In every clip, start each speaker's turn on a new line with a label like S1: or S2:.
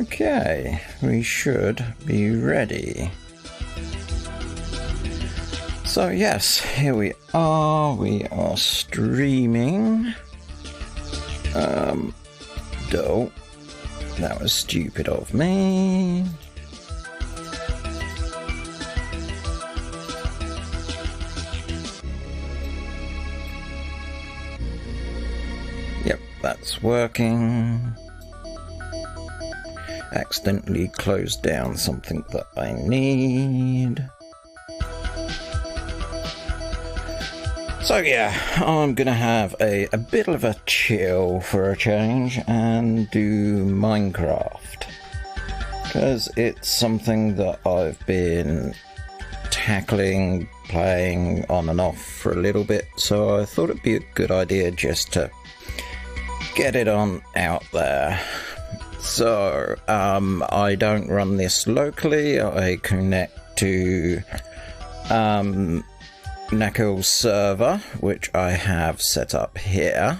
S1: Okay, we should be ready. So yes, here we are streaming. Dope. That was stupid of me. Yep, that's working. Accidentally closed down something that I need. So yeah, I'm gonna have a bit of a chill for a change and do Minecraft. Because it's something that I've been tackling, playing on and off for a little bit, so I thought it'd be a good idea just to get it on out there. So, I don't run this locally. I connect to Nakel's server, which I have set up here.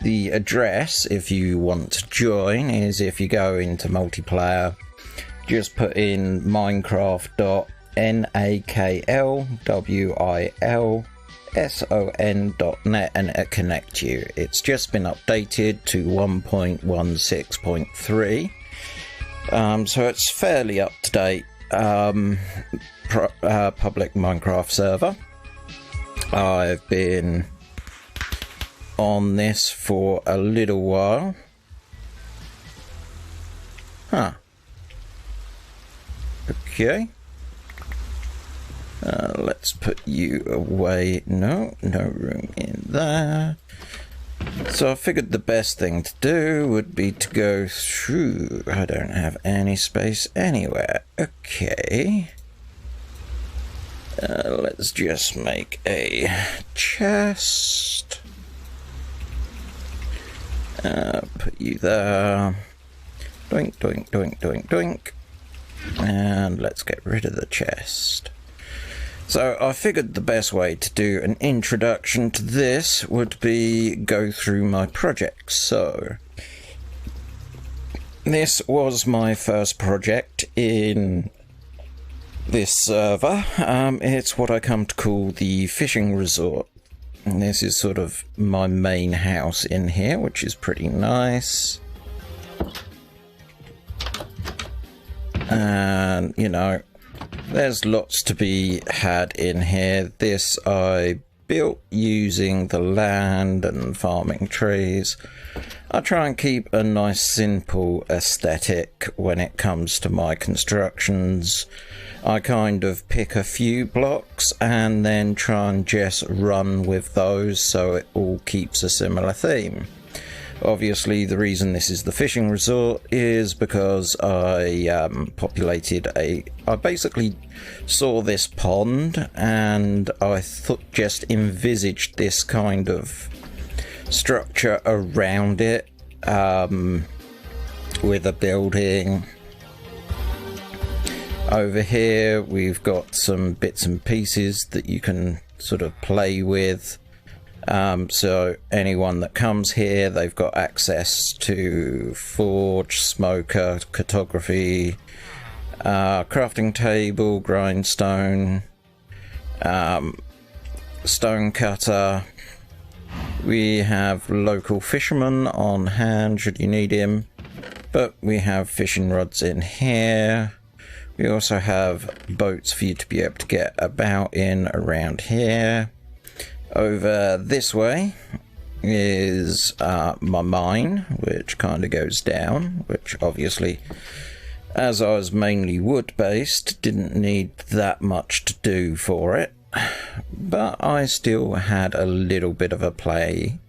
S1: The address, if you want to join, is if you go into multiplayer, just put in minecraft.naklwilson.net and it'll connect you. It's just been updated to 1.16.3, so it's fairly up to date public Minecraft server. I've been on this for a little while. Huh. Okay. Let's put you away. No room in there. So I figured the best thing to do would be to go through. I don't have any space anywhere. Okay. Let's just make a chest. Put you there. Doink, doink, doink, doink, doink. And let's get rid of the chest. So I figured the best way to do an introduction to this would be go through my projects. So this was my first project in this server. It's what I come to call the fishing resort. And this is sort of my main house in here, which is pretty nice. And, you know, there's lots to be had in here. This I built using the land and farming trees. I try and keep a nice simple aesthetic when it comes to my constructions. I kind of pick a few blocks and then try and just run with those so it all keeps a similar theme. Obviously, the reason this is the fishing resort is because I I basically saw this pond and I just envisaged this kind of structure around it, with a building. Over here we've got some bits and pieces that you can sort of play with. So anyone that comes here, they've got access to forge, smoker, cartography, crafting table, grindstone, stone cutter. We have local fisherman on hand should you need him, but we have fishing rods in here. We also have boats for you to be able to get about in around here. Over this way is my mine, which kind of goes down, which obviously, as I was mainly wood based, didn't need that much to do for it, but I still had a little bit of a play.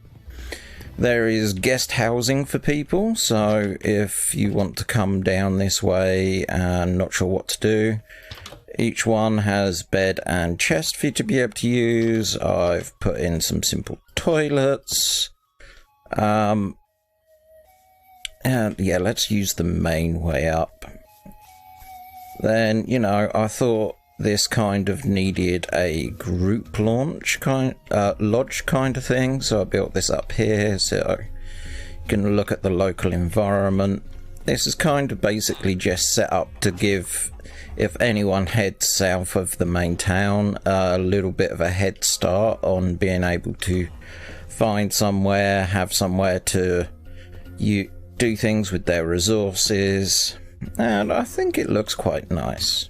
S1: There is guest housing for people, so if you want to come down this way and not sure what to do, each one has bed and chest for you to be able to use. I've put in some simple toilets. And yeah, let's use the main way up. Then, you know, I thought this kind of needed a group lodge kind of thing, so I built this up here so you can look at the local environment. this is kind of basically just set up to give, if anyone heads south of the main town, a little bit of a head start on being able to find somewhere, have somewhere to do things with their resources, and I think it looks quite nice.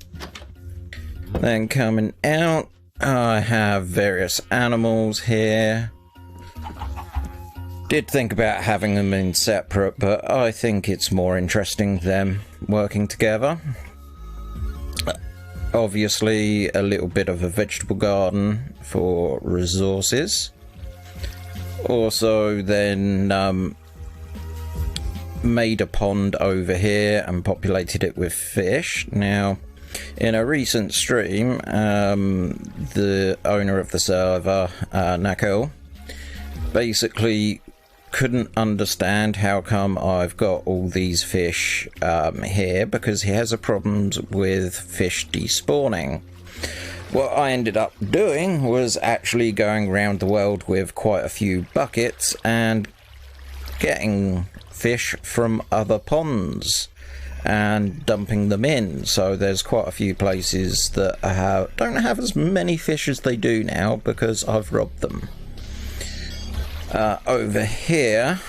S1: Then coming out, I have various animals here. Did think about having them in separate, but I think it's more interesting them working together. Obviously, a little bit of a vegetable garden for resources. Also, then made a pond over here and populated it with fish. Now, in a recent stream, the owner of the server, Nako, basically couldn't understand how come I've got all these fish here, because he has a problem with fish despawning. What I ended up doing was actually going around the world with quite a few buckets and getting fish from other ponds and dumping them in. So there's quite a few places that don't have as many fish as they do now because I've robbed them. Over here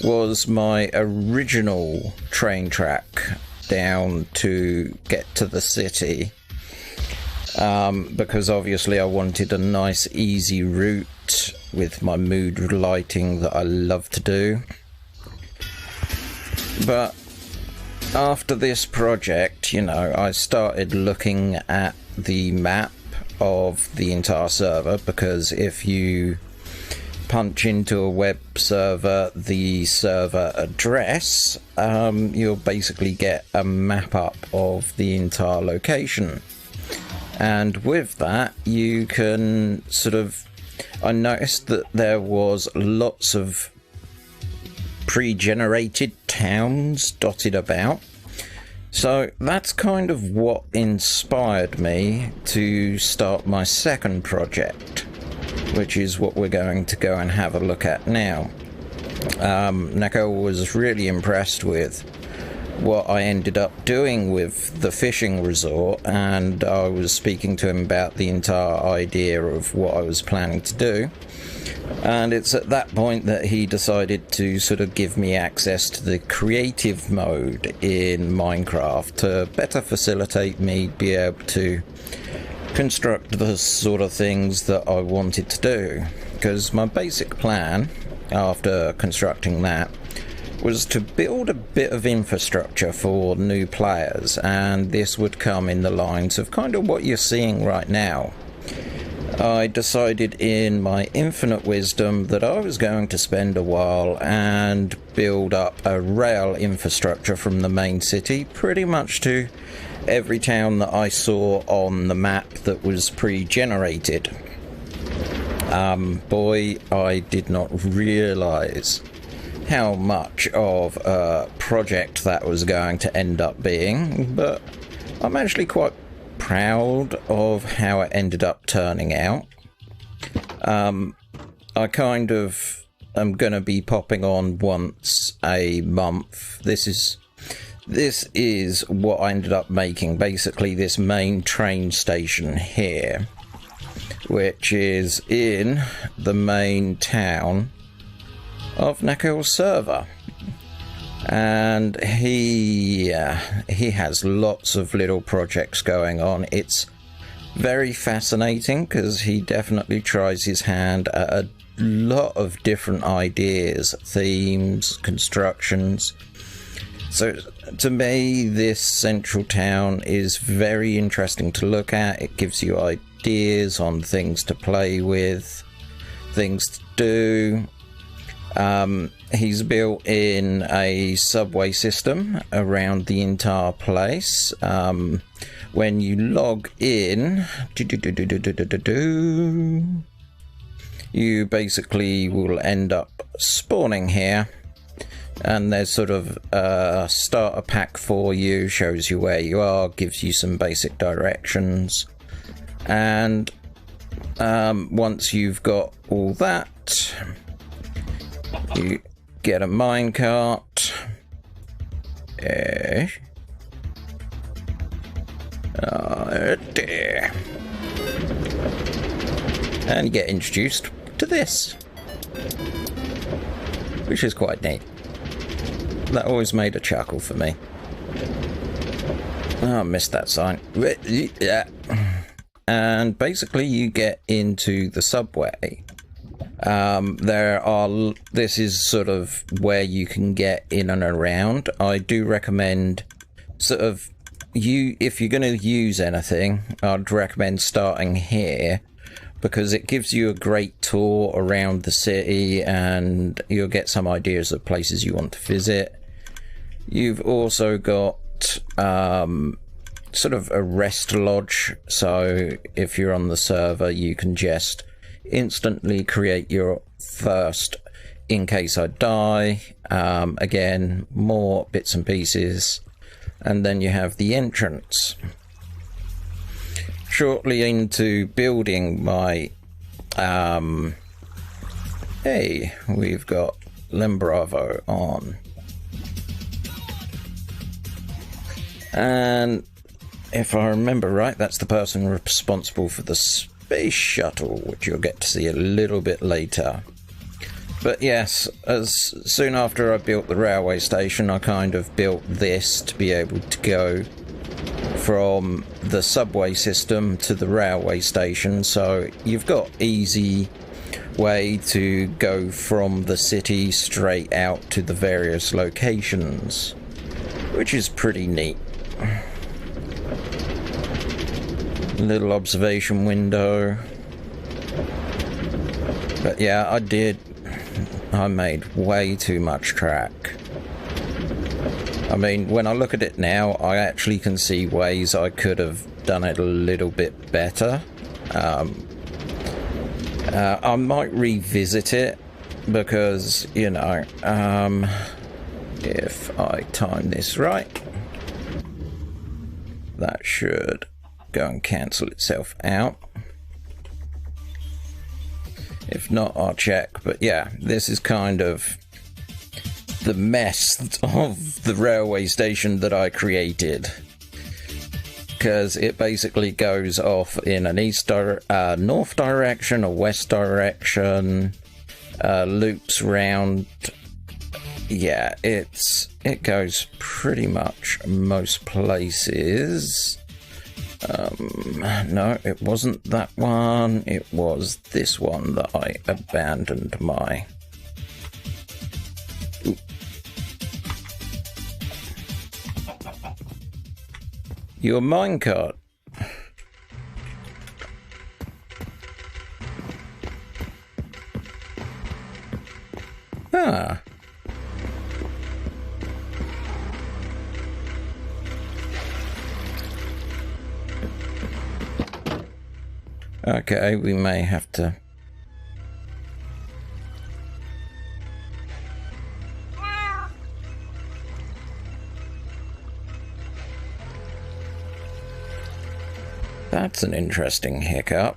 S1: was my original train track down to get to the city, because obviously I wanted a nice easy route with my mood lighting that I love to do. But after this project, you know, I started looking at the map of the entire server, because if you punch into a web server the server address, you'll basically get a map up of the entire location. And with that, you can sort of, I noticed that there was lots of pre-generated towns dotted about. So that's kind of what inspired me to start my second project, which is what we're going to go and have a look at now. Nako was really impressed with what I ended up doing with the fishing resort, and I was speaking to him about the entire idea of what I was planning to do. And it's at that point that he decided to sort of give me access to the creative mode in Minecraft to better facilitate me be able to construct the sort of things that I wanted to do. Because my basic plan after constructing that was to build a bit of infrastructure for new players, and this would come in the lines of kind of what you're seeing right now. I decided in my infinite wisdom that I was going to spend a while and build up a rail infrastructure from the main city pretty much to every town that I saw on the map that was pre-generated. Boy, I did not realise how much of a project that was going to end up being, but I'm actually quite proud of how it ended up turning out. I kind of am going to be popping on once a month. This is what I ended up making, basically this main train station here, which is in the main town of Nako's server. And he has lots of little projects going on. It's very fascinating because he definitely tries his hand at a lot of different ideas, themes, constructions. So to me, this central town is very interesting to look at. It gives you ideas on things to play with, things to do. He's built in a subway system around the entire place. When you log in, you basically will end up spawning here, and there's sort of a starter pack for you, shows you where you are, gives you some basic directions, and once you've got all that, you get a minecart, Okay. Dear. And you get introduced to this, which is quite neat. That always made a chuckle for me. Oh, I missed that sign. And basically you get into the subway. This is sort of where you can get in and around. I do recommend sort of, if you're going to use anything, I'd recommend starting here, because it gives you a great tour around the city and you'll get some ideas of places you want to visit. You've also got sort of a rest lodge, so if you're on the server you can just instantly create your first in case I die. Again, more bits and pieces, and then you have the entrance. Shortly into building my hey, we've got Lem Bravo on, and if I remember right, that's the person responsible for the space shuttle, which you'll get to see a little bit later. But yes, as soon after I built the railway station, I kind of built this to be able to go from the subway system to the railway station, so you've got easy way to go from the city straight out to the various locations, which is pretty neat. Little observation window. But yeah, I made way too much track. I mean, when I look at it now, I actually can see ways I could have done it a little bit better. I might revisit it because, you know, if I time this right, that should go and cancel itself out. If not, I'll check. But yeah, this is kind of the mess of the railway station that I created, because it basically goes off in an north direction, a west direction, loops round. Yeah, it goes pretty much most places. No, it wasn't that one. It was this one that I abandoned my... Ooh. Your minecart. Ah. Okay, we may have to... That's an interesting hiccup.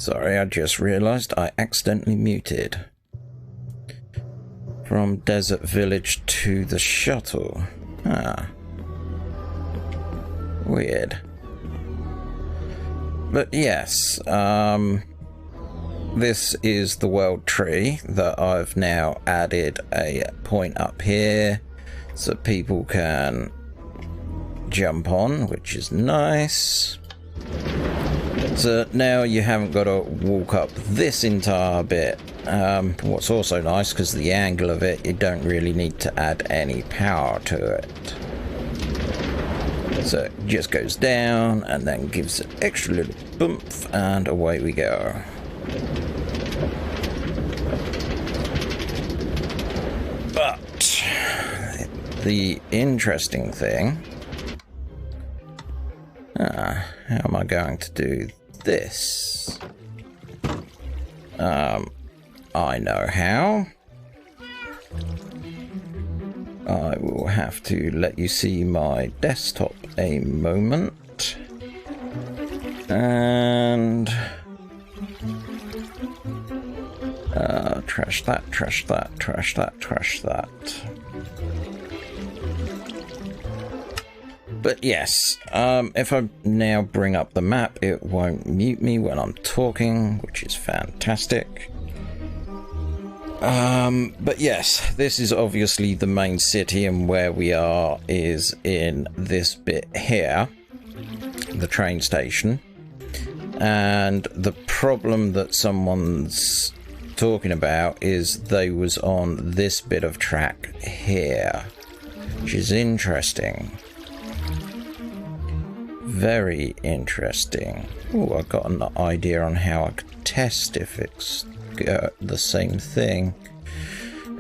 S1: Sorry, I just realised I accidentally muted. From Desert Village to the shuttle. Ah. Weird. But yes, this is the world tree that I've now added a point up here so people can jump on, which is nice. So now you haven't got to walk up this entire bit. What's also nice, because the angle of it, you don't really need to add any power to it. So it just goes down and then gives an extra little bump, and away we go. But the interesting thing... how am I going to do this? I know how. I will have to let you see my desktop a moment. And... trash that, trash that, trash that, trash that. But yes, if I now bring up the map, it won't mute me when I'm talking, which is fantastic. But yes, this is obviously the main city, and where we are is in this bit here, the train station. And the problem that someone's talking about is they was on this bit of track here, which is interesting. Very interesting. Oh, I got an idea on how I could test if it's the same thing.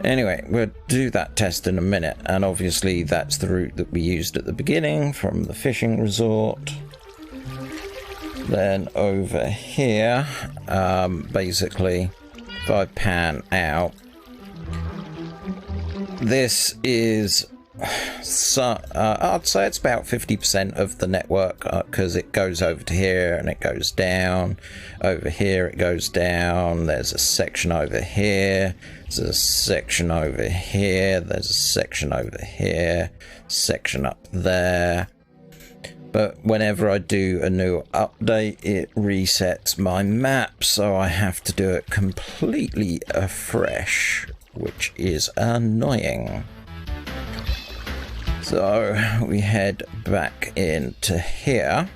S1: Anyway, we'll do that test in a minute, and obviously that's the route that we used at the beginning from the fishing resort. Then over here, basically, if I pan out, this is... So, I'd say it's about 50% of the network, because it goes over to here and it goes down. Over here it goes down. There's a section over here. There's a section over here. There's a section over here. Section up there. But whenever I do a new update, it resets my map, so I have to do it completely afresh, which is annoying. So we head back into here,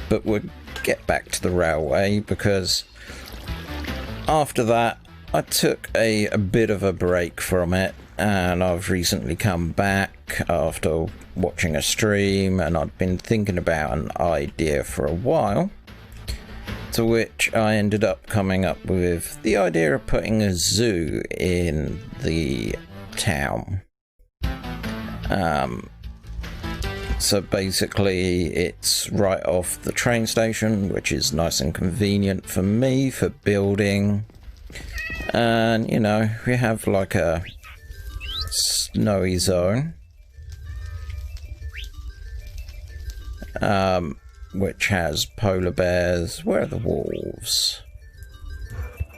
S1: but we'll get back to the railway, because after that I took a bit of a break from it, and I've recently come back after watching a stream, and I'd been thinking about an idea for a while, to which I ended up coming up with the idea of putting a zoo in the town. So basically it's right off the train station, which is nice and convenient for me for building. And, you know, we have like a snowy zone, which has polar bears. Where are the wolves?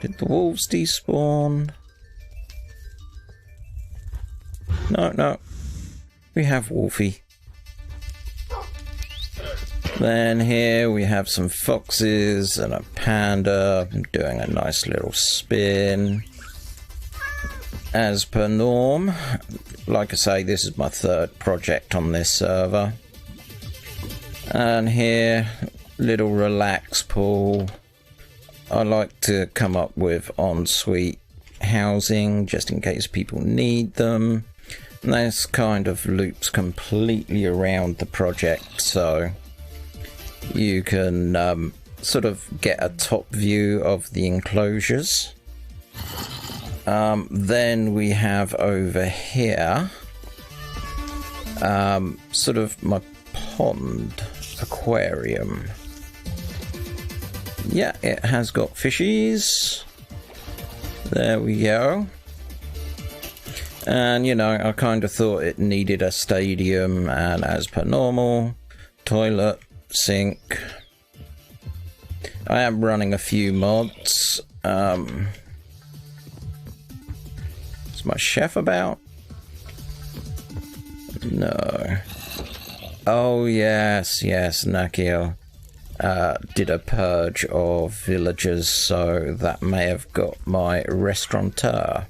S1: Did the wolves despawn? No. We have Wolfie. Then here we have some foxes and a panda. I'm doing a nice little spin. As per norm, like I say, this is my third project on this server. And here, little relax pool. I like to come up with ensuite housing just in case people need them. And this kind of loops completely around the project, so you can sort of get a top view of the enclosures. Then we have over here sort of my pond aquarium. Yeah, it has got fishies. There we go. And, you know, I kind of thought it needed a stadium, and as per normal, toilet, sink, I am running a few mods. Is my chef about? No. Oh yes, Nakil did a purge of villagers, so that may have got my restaurateur.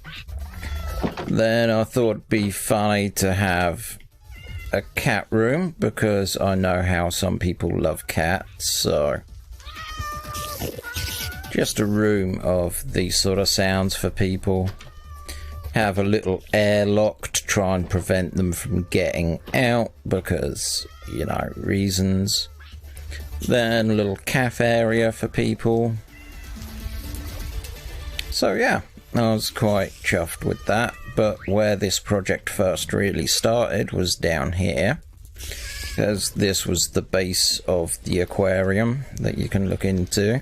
S1: Then I thought it'd be funny to have a cat room, because I know how some people love cats, so just a room of these sort of sounds for people. Have a little airlock to try and prevent them from getting out, because, you know, reasons. Then a little cafe area for people. So yeah, I was quite chuffed with that. But where this project first really started was down here, because this was the base of the aquarium that you can look into.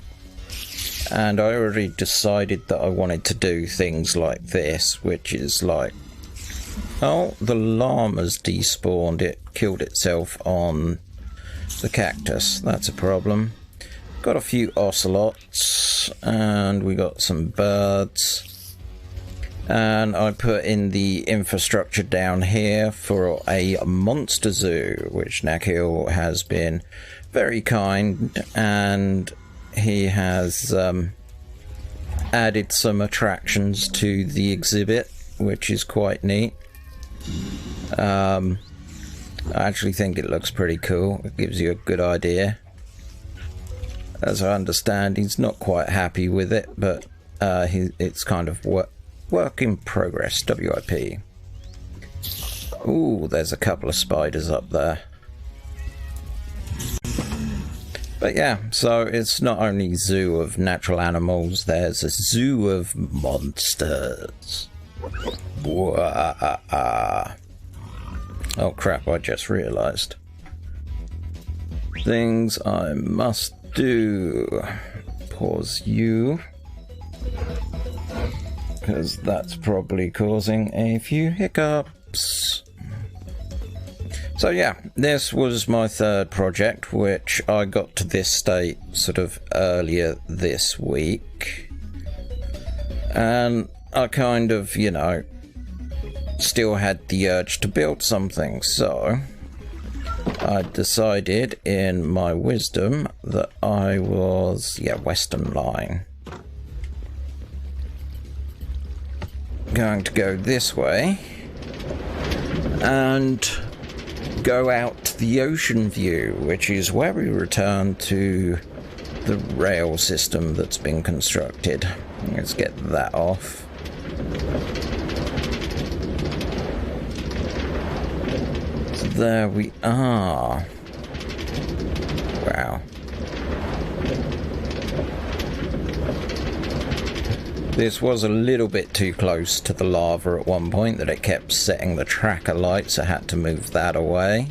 S1: And I already decided that I wanted to do things like this, which is like, oh, the llama's despawned. It killed itself on the cactus. That's a problem. Got a few ocelots, and we got some birds. And I put in the infrastructure down here for a monster zoo, which Nakil has been very kind, and he has added some attractions to the exhibit, which is quite neat. I actually think it looks pretty cool. It gives you a good idea. As I understand, he's not quite happy with it, but it's kind of work in progress, WIP. Ooh, there's a couple of spiders up there. But yeah, so it's not only a zoo of natural animals, there's a zoo of monsters. Oh crap, I just realised. Things I must do. Pause you. Because that's probably causing a few hiccups. So yeah, this was my third project, which I got to this state sort of earlier this week. And I kind of, you know, still had the urge to build something, so I decided in my wisdom that I was, Western Line, going to go this way and go out to the ocean view, which is where we return to the rail system that's been constructed. Let's get that off. So there we are. Wow. This was a little bit too close to the lava at one point, that it kept setting the tracker light, so I had to move that away.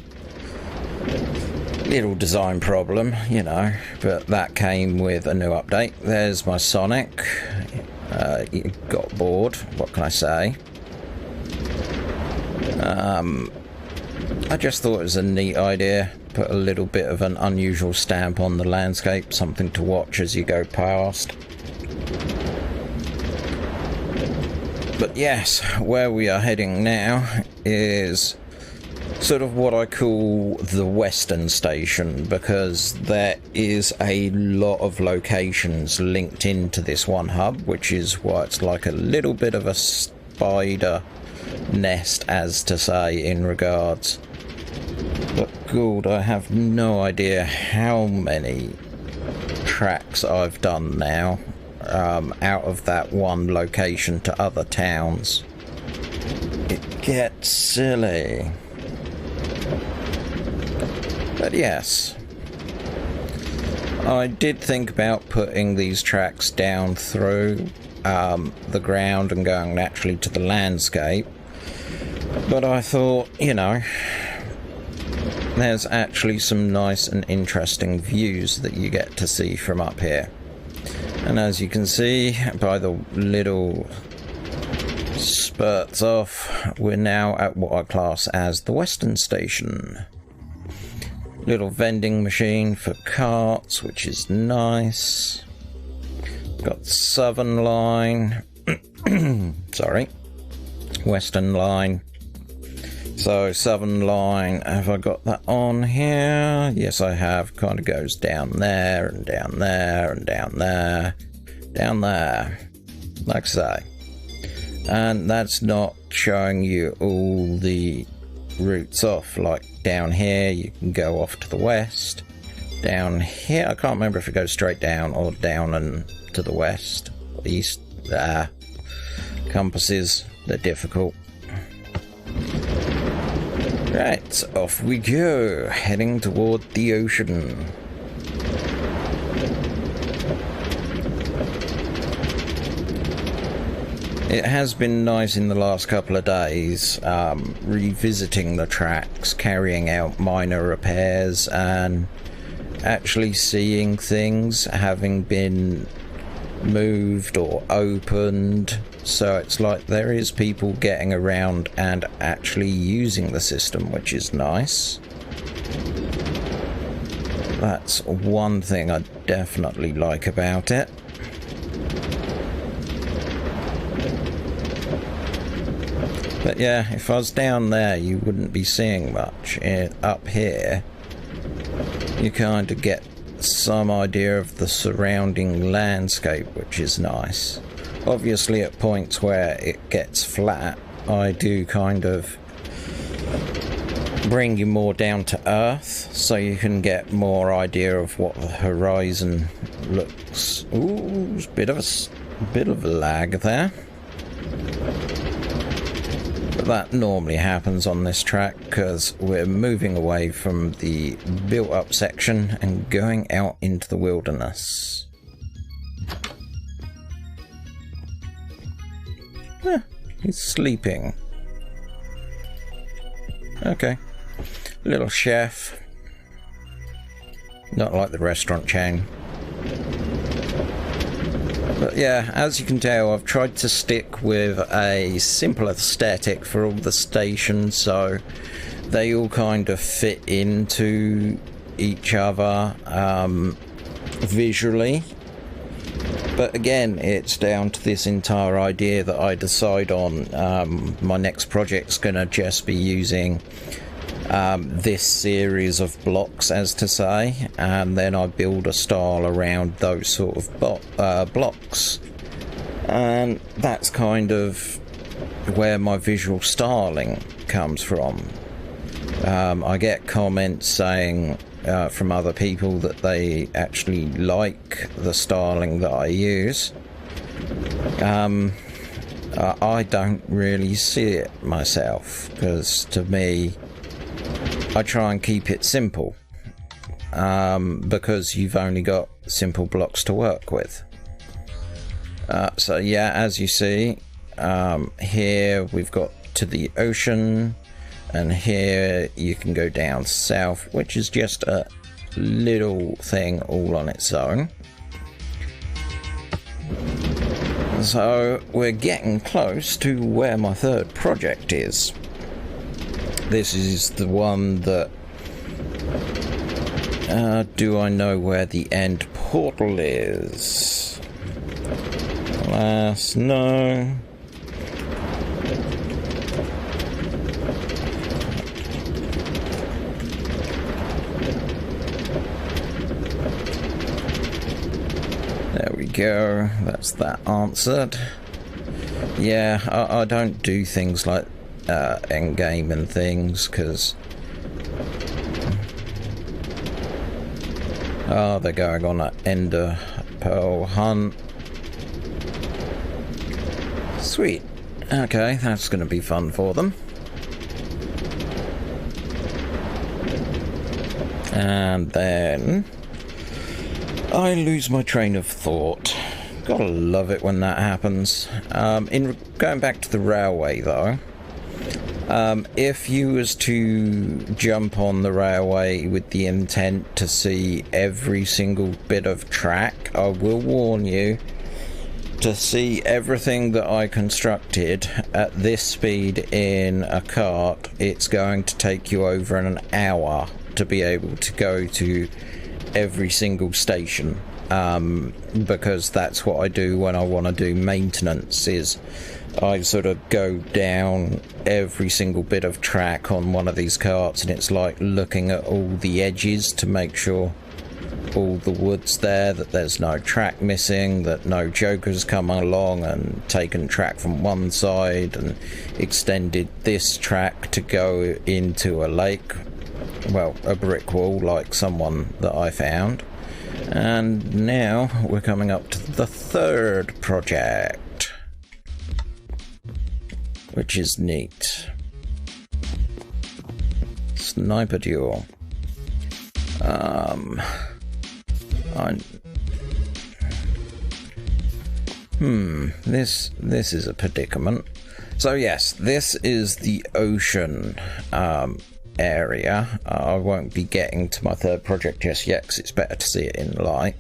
S1: Little design problem, you know, but that came with a new update. There's my Sonic. You got bored, what can I say? I just thought it was a neat idea. Put a little bit of an unusual stamp on the landscape, something to watch as you go past. But yes, where we are heading now is sort of what I call the Western Station, because there is a lot of locations linked into this one hub, which is why it's like a little bit of a spider nest, as to say, in regards. But good, I have no idea how many tracks I've done now. Out of that one location to other towns. It gets silly. But yes, I did think about putting these tracks down through the ground and going naturally to the landscape, but I thought, you know, there's actually some nice and interesting views that you get to see from up here. And as you can see by the little spurts off, we're now at what I class as the Western Station. Little vending machine for carts, which is nice. Got Southern Line. Sorry. Western Line. So Southern Line, have I got that on here? Yes, I have. Kind of goes down there and down there and down there. Down there. Like I say. And that's not showing you all the routes off. Like down here, you can go off to the west. Down here, I can't remember if it goes straight down or down and to the west. East. Compasses, they're difficult. Right, off we go, heading toward the ocean. It has been nice in the last couple of days, revisiting the tracks, carrying out minor repairs, and actually seeing things having been moved or opened. So it's like there is people getting around and actually using the system, which is nice. That's one thing I definitely like about it. But yeah, if I was down there, you wouldn't be seeing much. Up here, you kind of get some idea of the surrounding landscape, which is nice. Obviously, at points where it gets flat, I do kind of bring you more down to earth, so you can get more idea of what the horizon looks. Ooh, a bit of a lag there. But that normally happens on this track because we're moving away from the built-up section and going out into the wilderness. He's sleeping. Okay. Little chef. Not like the restaurant chain. But yeah, as you can tell, I've tried to stick with a simple aesthetic for all the stations, so they all kind of fit into each other visually. But again, it's down to this entire idea that I decide on. My next project's gonna just be using this series of blocks, as to say, and then I build a style around those sort of blocks, and that's kind of where my visual styling comes from. I get comments saying from other people that they actually like the styling that I use. I don't really see it myself, because to me, I try and keep it simple, because you've only got simple blocks to work with. So yeah, as you see, here we've got to the ocean, and here you can go down south, which is just a little thing all on its own. So we're getting close to where my third project is. This is the one that... do I know where the end portal is? Alas, no. There we go. That's that answered. Yeah, I don't do things like end game and things, because they're going on an ender pearl hunt. Sweet. Okay, that's going to be fun for them. And then I lose my train of thought. Gotta love it when that happens. In going back to the railway though, if you was to jump on the railway with the intent to see every single bit of track, I will warn you, to see everything that I constructed at this speed in a cart, it's going to take you over an hour to be able to go to every single station, because that's what I do when I want to do maintenance. Is I sort of go down every single bit of track on one of these carts, and it's like looking at all the edges to make sure all the wood's there, that there's no track missing, that no jokers come along and taken track from one side and extended this track to go into a lake, well, a brick wall like someone that I found. And now we're coming up to the third project, which is neat. Sniper duel. This is a predicament. So yes, this is the ocean area. I won't be getting to my third project just yet because it's better to see it in light.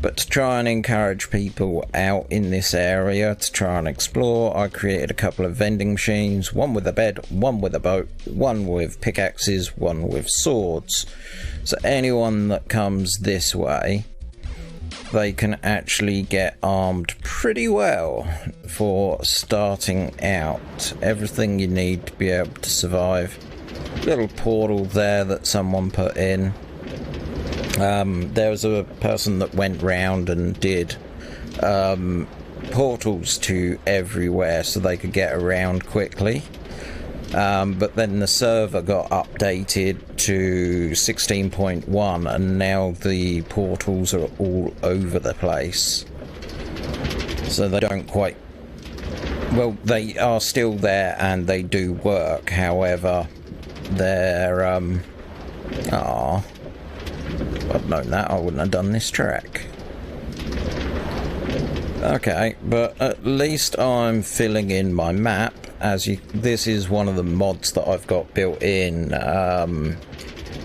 S1: But to try and encourage people out in this area to try and explore, I created a couple of vending machines, one with a bed, one with a boat, one with pickaxes, one with swords. So anyone that comes this way, they can actually get armed pretty well for starting out. Everything you need to be able to survive. Little portal there that someone put in. There was a person that went round and did portals to everywhere so they could get around quickly. But then the server got updated to 16.1 and now the portals are all over the place. So they don't quite... Well, they are still there and they do work, however, they're... If I'd known that, I wouldn't have done this track. Okay, but at least I'm filling in my map. This is one of the mods that I've got built in.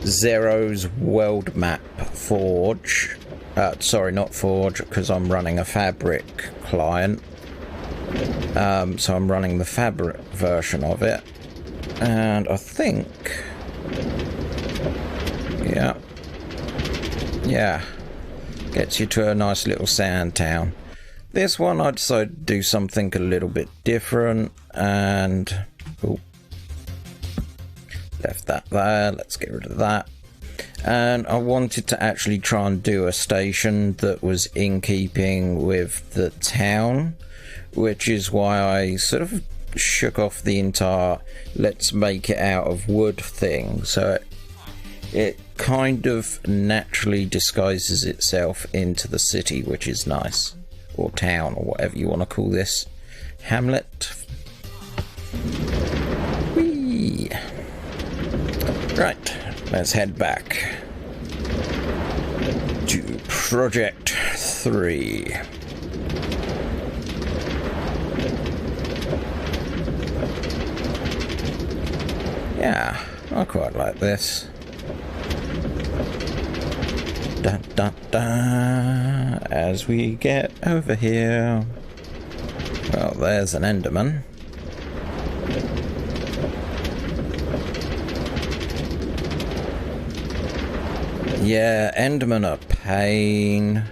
S1: Zero's World Map Forge. Sorry, not Forge, because I'm running a Fabric client. So I'm running the Fabric version of it. And I think... Yeah, gets you to a nice little sand town. This one I decided to do something a little bit different, and left that there. Let's get rid of that. And I wanted to actually try and do a station that was in keeping with the town, which is why I sort of shook off the entire let's make it out of wood thing. So it kind of naturally disguises itself into the city, which is nice. Or town, or whatever you want to call this. Hamlet. Whee! Right, let's head back to Project 3. Yeah, I quite like this. Da, da, da, as we get over here. Well, there's an Enderman. Yeah, Endermen are pain,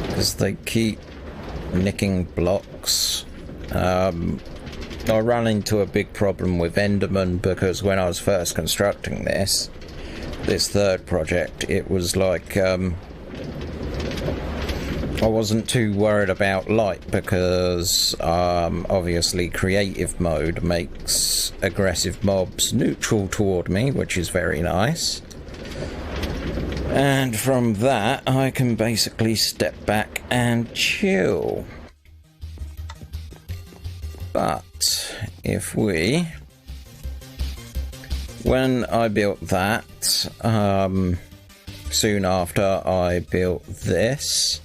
S1: because they keep nicking blocks. I ran into a big problem with Enderman because when I was first constructing this third project, it was like I wasn't too worried about light because obviously creative mode makes aggressive mobs neutral toward me, which is very nice. And from that I can basically step back and chill. But if we... When I built that, soon after I built this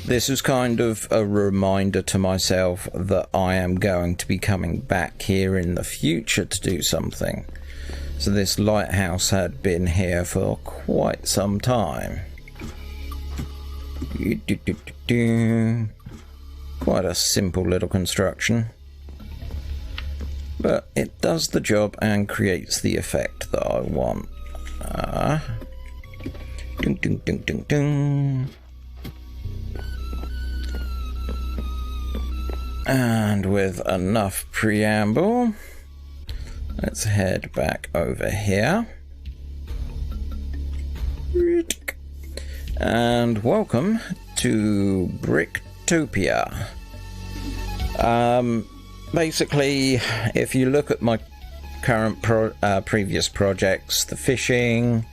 S1: was kind of a reminder to myself that I am going to be coming back here in the future to do something. So this lighthouse had been here for quite some time. Quite a simple little construction. But it does the job and creates the effect that I want. Ding, ding, ding, ding, ding. And with enough preamble, let's head back over here. And welcome to Bricktopia. Basically, if you look at my current previous projects, the fishing,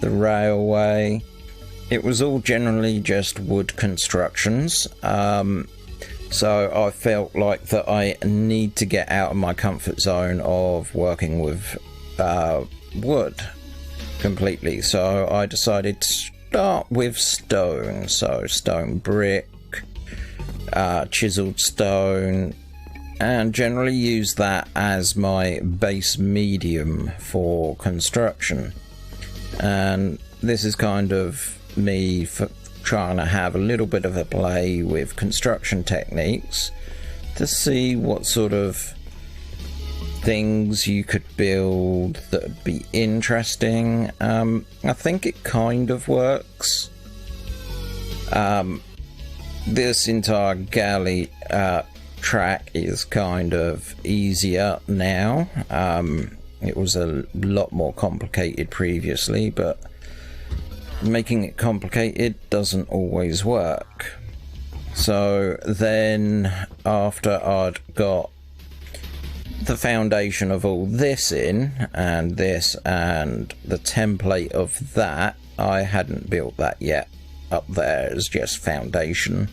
S1: the railway, it was all generally just wood constructions. So I felt like that I need to get out of my comfort zone of working with wood completely. So I decided to start with stone. So stone brick, chiseled stone, and generally use that as my base medium for construction. And this is kind of me for trying to have a little bit of a play with construction techniques to see what sort of things you could build that would be interesting. I think it kind of works. This entire galley track is kind of easier now. It was a lot more complicated previously, but making it complicated doesn't always work. So then after I'd got the foundation of all this in, and this and the template of that, I hadn't built that yet. Up there is just foundation.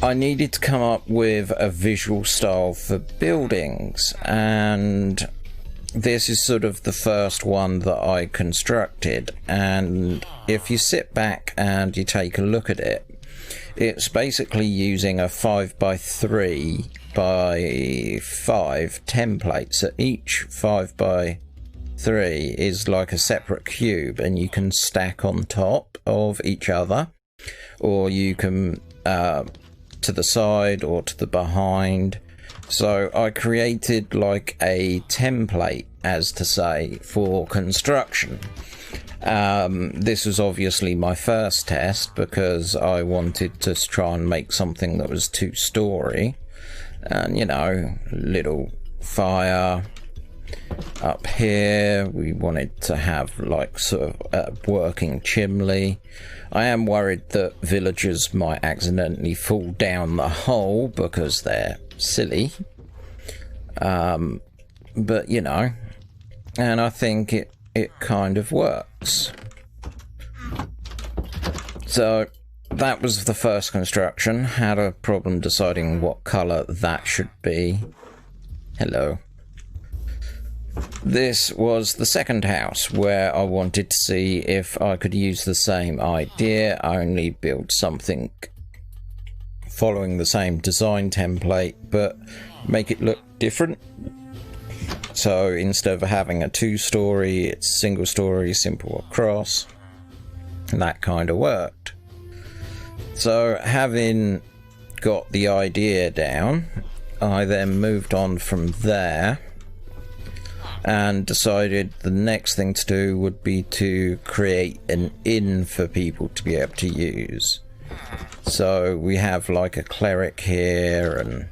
S1: I needed to come up with a visual style for buildings, and this is sort of the first one that I constructed. And if you sit back and you take a look at it, it's basically using a 5x3 by 5 template. So each 5x3 is like a separate cube, and you can stack on top of each other, or you can to the side or to the behind. So I created like a template, as to say, for construction. This was obviously my first test because I wanted to try and make something that was 2-story, and you know, little fire up here. We wanted to have like sort of a working chimney. I am worried that villagers might accidentally fall down the hole because they're silly, but you know, and I think it kind of works. So that was the first construction. Had a problem deciding what color that should be. Hello. This was the second house, where I wanted to see if I could use the same idea, only build something following the same design template, but make it look different. So instead of having a 2-story, it's single story, simple across, and that kind of worked. So having got the idea down, I then moved on from there and decided the next thing to do would be to create an inn for people to be able to use. So we have like a cleric here, and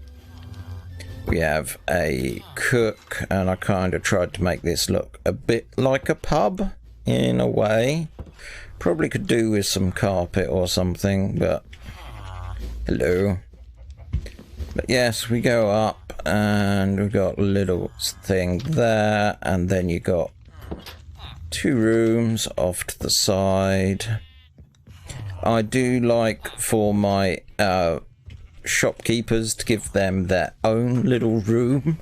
S1: we have a cook, and I kind of tried to make this look a bit like a pub in a way. Probably could do with some carpet or something, but hello. But yes, we go up and we've got a little thing there, and then you got 2 rooms off to the side. I do like for my shopkeepers to give them their own little room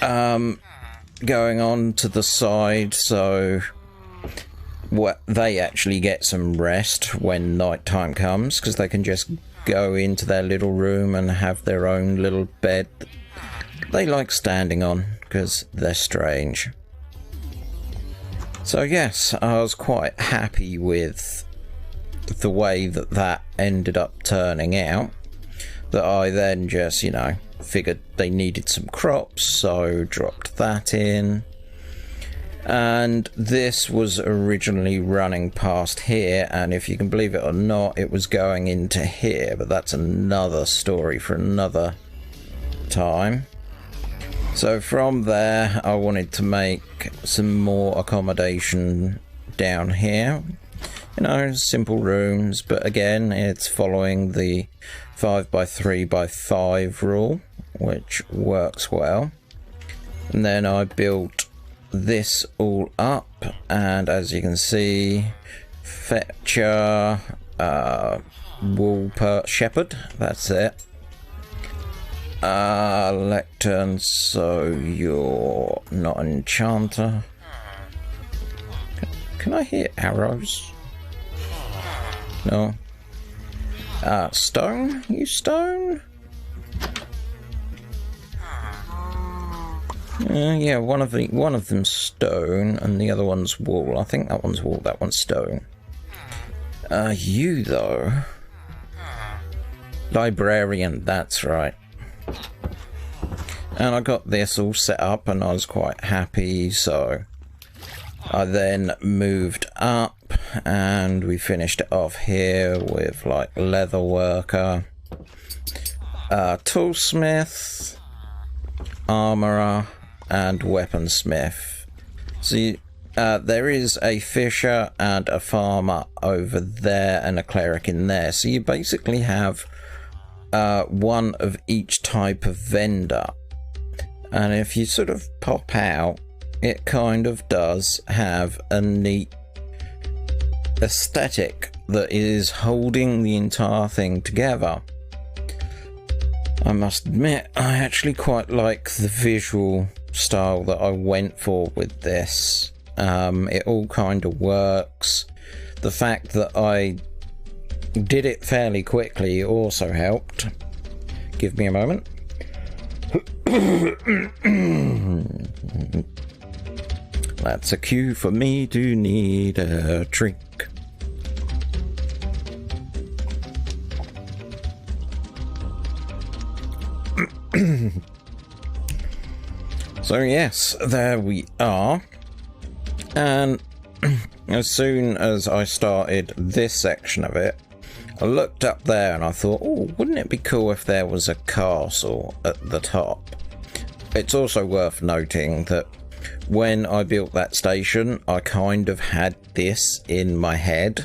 S1: going on to the side, so they actually get some rest when night time comes, because they can just go into their little room and have their own little bed they like standing on because they're strange. So yes, I was quite happy with the way that that ended up turning out. That I then just, you know, figured they needed some crops, so dropped that in. And this was originally running past here, and if you can believe it or not, it was going into here, but that's another story for another time. So from there, I wanted to make some more accommodation down here. You know, simple rooms, but again, it's following the 5x3x5 rule, which works well. And then I built this all up, and as you can see, Fetcher, Wool Shepherd, that's it. Lectern, so you're not an enchanter. Can I hear arrows? No. Stone? You stone? Yeah, one of them's stone and the other one's wool. I think that one's wool, that one's stone. You though. Librarian, that's right. And I got this all set up and I was quite happy, so I then moved up and we finished it off here with like leather worker, toolsmith, armourer, and weaponsmith. See, there is a fisher and a farmer over there and a cleric in there, so you basically have one of each type of vendor. And if you sort of pop out, it kind of does have a neat aesthetic that is holding the entire thing together. I must admit, I actually quite like the visual style that I went for with this. It all kind of works. The fact that I did it fairly quickly also helped. Give me a moment. That's a cue for me to need a drink. So yes, there we are. And as soon as I started this section of it, I looked up there and I thought, oh, wouldn't it be cool if there was a castle at the top? It's also worth noting that when I built that station, I kind of had this in my head.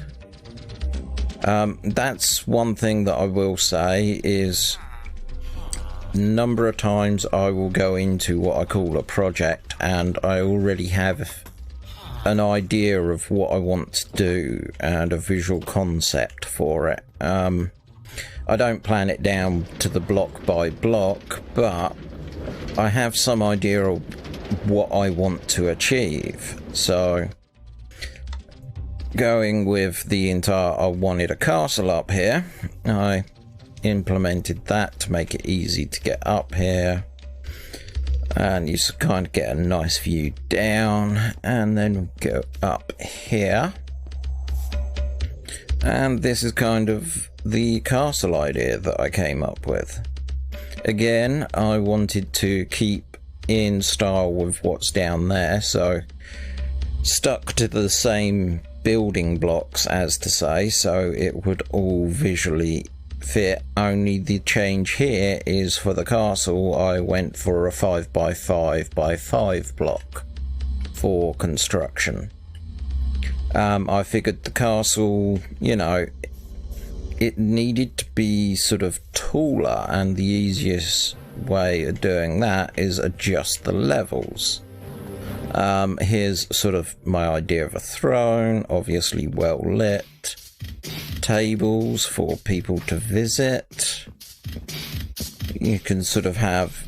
S1: That's one thing that I will say is number of times I will go into what I call a project and I already have an idea of what I want to do and a visual concept for it. I don't plan it down to the block by block, but I have some idea of what I want to achieve. So going with the entire, I wanted a castle up here. I implemented that to make it easy to get up here, and you kind of get a nice view down, and then go up here, and this is kind of the castle idea that I came up with. Again, I wanted to keep in style with what's down there, so stuck to the same building blocks, as to say, so it would all visually fit. Only the change here is for the castle I went for a 5x5x5 block for construction. I figured the castle, you know, it needed to be sort of taller, and the easiest way of doing that is adjust the levels. Here's sort of my idea of a throne, obviously well lit. Tables for people to visit. You can sort of have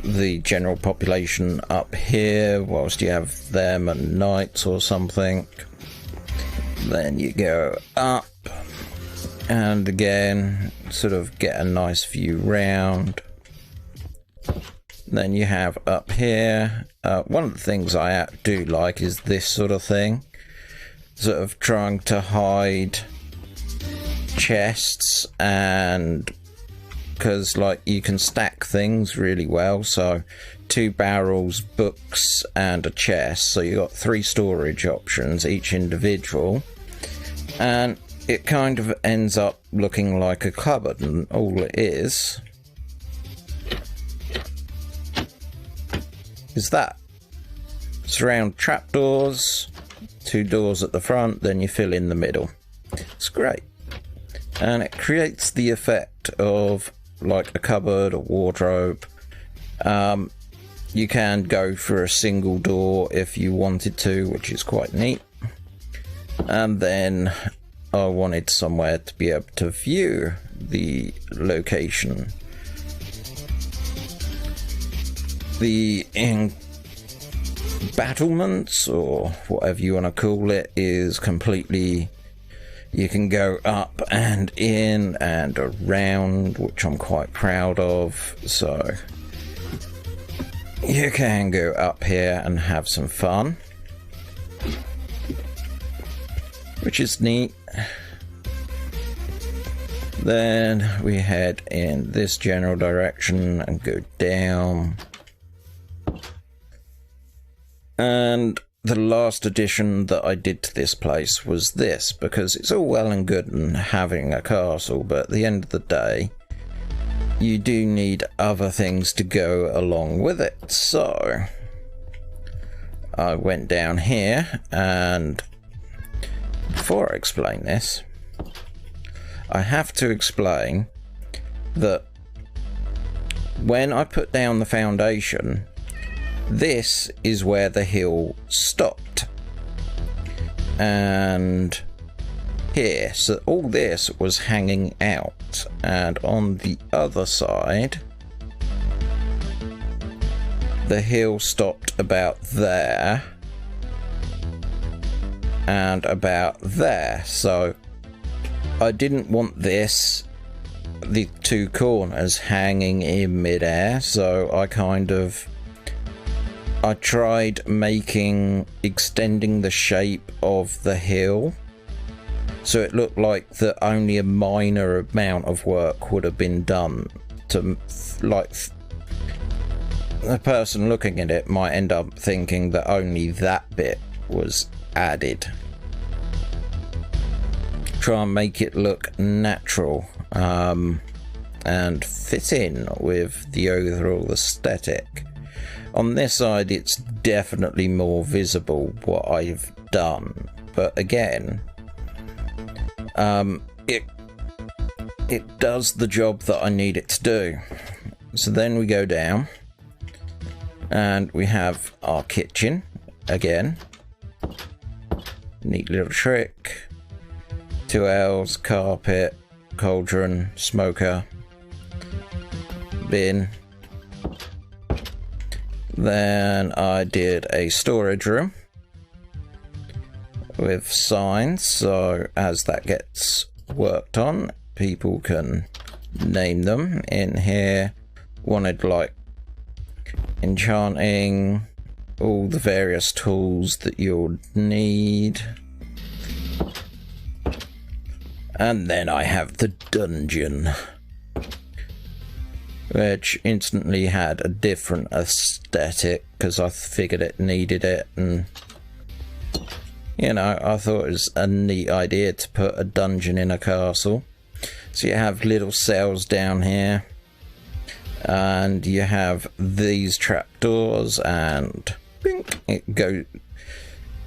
S1: the general population up here whilst you have them at nights or something. Then you go up and again sort of get a nice view round. Then you have up here, one of the things I do like is this sort of thing, sort of trying to hide chests, and because like you can stack things really well, so 2 barrels, books, and a chest. So you got 3 storage options, each individual. And it kind of ends up looking like a cupboard, and all it is that. Surround trapdoors, 2 doors at the front, then you fill in the middle. It's great. And it creates the effect of like a cupboard, a wardrobe. You can go for a single door if you wanted to, which is quite neat. And then I wanted somewhere to be able to view the location. The battlements, or whatever you want to call it, is completely, you can go up and in and around, which I'm quite proud of. So you can go up here and have some fun, which is neat. Then we head in this general direction and go down. And the last addition that I did to this place was this, because it's all well and good and having a castle, but at the end of the day, you do need other things to go along with it. So I went down here, and before I explain this, I have to explain that when I put down the foundation, this is where the hill stopped, and here, so all this was hanging out, and on the other side the hill stopped about there and about there. So I didn't want this, the 2 corners hanging in midair, so I tried extending the shape of the hill so it looked like that only a minor amount of work would have been done to, like, the person looking at it might end up thinking that only that bit was added. Try and make it look natural and fit in with the overall aesthetic. On this side, it's definitely more visible what I've done, but again, it does the job that I need it to do. So then we go down, and we have our kitchen again. Neat little trick. 2 L's, carpet, cauldron, smoker, bin. Then I did a storage room with signs, so as that gets worked on, people can name them. In here, wanted like enchanting, all the various tools that you'll need. And then I have the dungeon, which instantly had a different aesthetic because I figured it needed it, and you know, I thought it was a neat idea to put a dungeon in a castle. So you have little cells down here, and you have these trapdoors, and bink, it goes.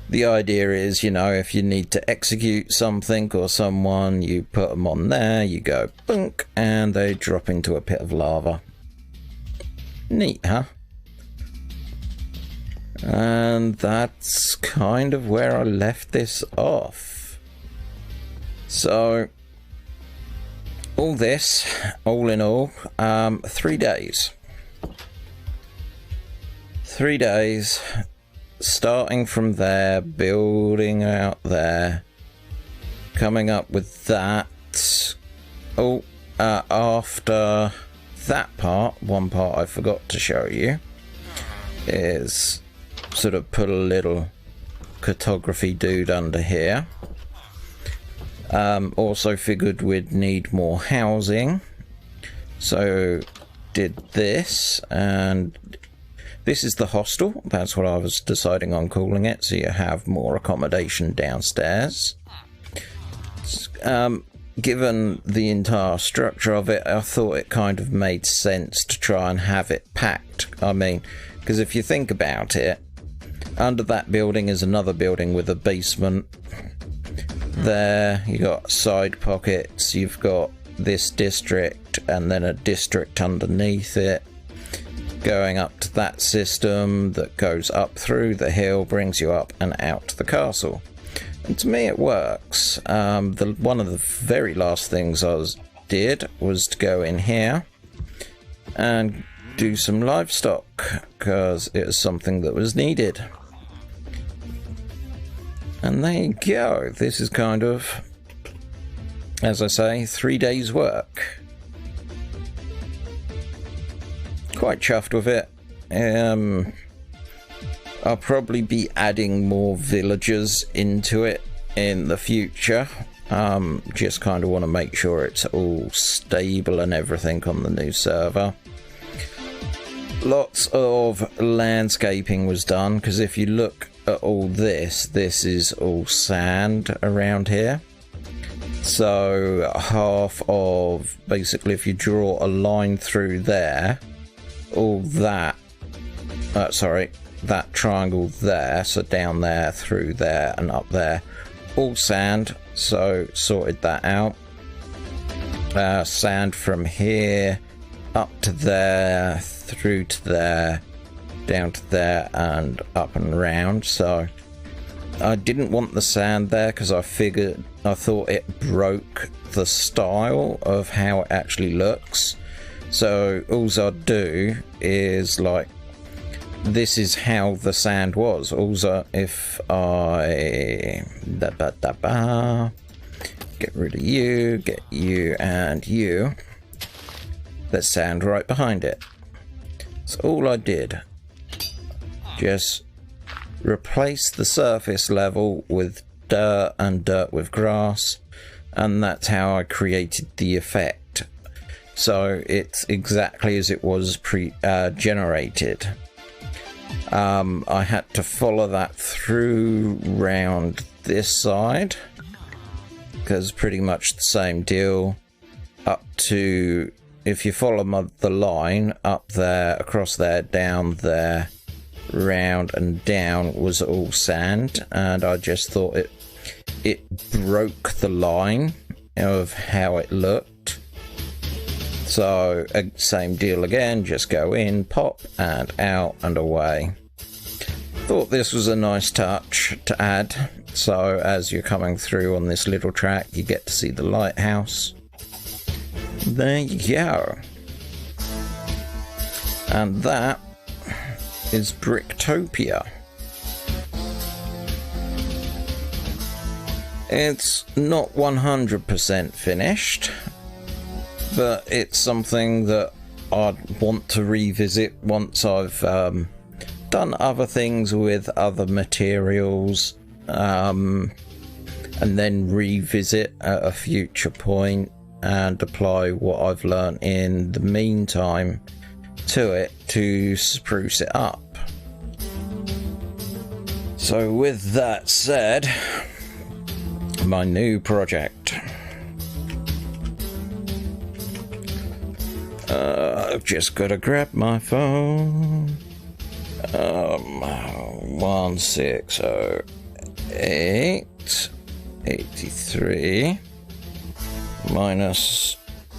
S1: The idea is, you know, if you need to execute something or someone, you put them on there, you go bunk, and they drop into a pit of lava. Neat, huh? And that's kind of where I left this off. So, all this, all in all, 3 days. 3 days. Starting from there, building out there, coming up with that. Oh, after that part, one part I forgot to show you is sort of put a little cartography dude under here. Also figured we'd need more housing, so did this, and This is the hostel. That's what I was deciding on calling it. So you have more accommodation downstairs. Given the entire structure of it, I thought it kind of made sense to try and have it packed. I mean, because if you think about it, under that building is another building with a basement. There, you got side pockets, you've got this district, and then a district underneath it. Going up to that system that goes up through the hill, brings you up and out to the castle. And to me it works. One of the very last things I did was to go in here and do some livestock, because it was something that was needed. And there you go. This is kind of, as I say, 3 days work. Quite chuffed with it. I'll probably be adding more villagers into it in the future. Just kind of want to make sure it's all stable and everything on the new server. Lots of landscaping was done, because if you look at all this is all sand around here. So half of, basically if you draw a line through there, all that, that triangle there, so down there, through there and up there, all sand. So sorted that out. Sand from here up to there, through to there, down to there and up and round. So I didn't want the sand there because I thought it broke the style of how it actually looks. So all I'd do is, like, this is how the sand was. If I get rid of you, get you and you, there's sand right behind it. So all I did, just replace the surface level with dirt and dirt with grass, and that's how I created the effect. So it's exactly as it was generated. I had to follow that through round this side, because pretty much the same deal up to, if you follow the line up there, across there, down there, round and down was all sand, and I just thought it broke the line of how it looked. So same deal again, just go in, pop and out and away. Thought this was a nice touch to add. So as you're coming through on this little track, you get to see the lighthouse. There you go. And that is Bricktopia. It's not 100% finished, but it's something that I'd want to revisit once I've done other things with other materials, and then revisit at a future point and apply what I've learned in the meantime to it to spruce it up. So with that said, my new project. I've just got to grab my phone. 1608 83 minus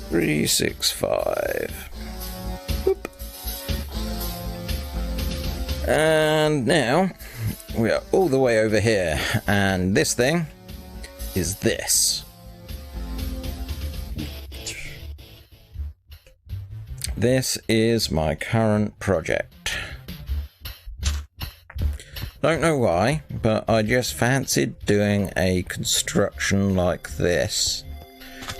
S1: 365. Whoop. And now we are all the way over here, and this thing is this. This is my current project. Don't know why, but I just fancied doing a construction like this.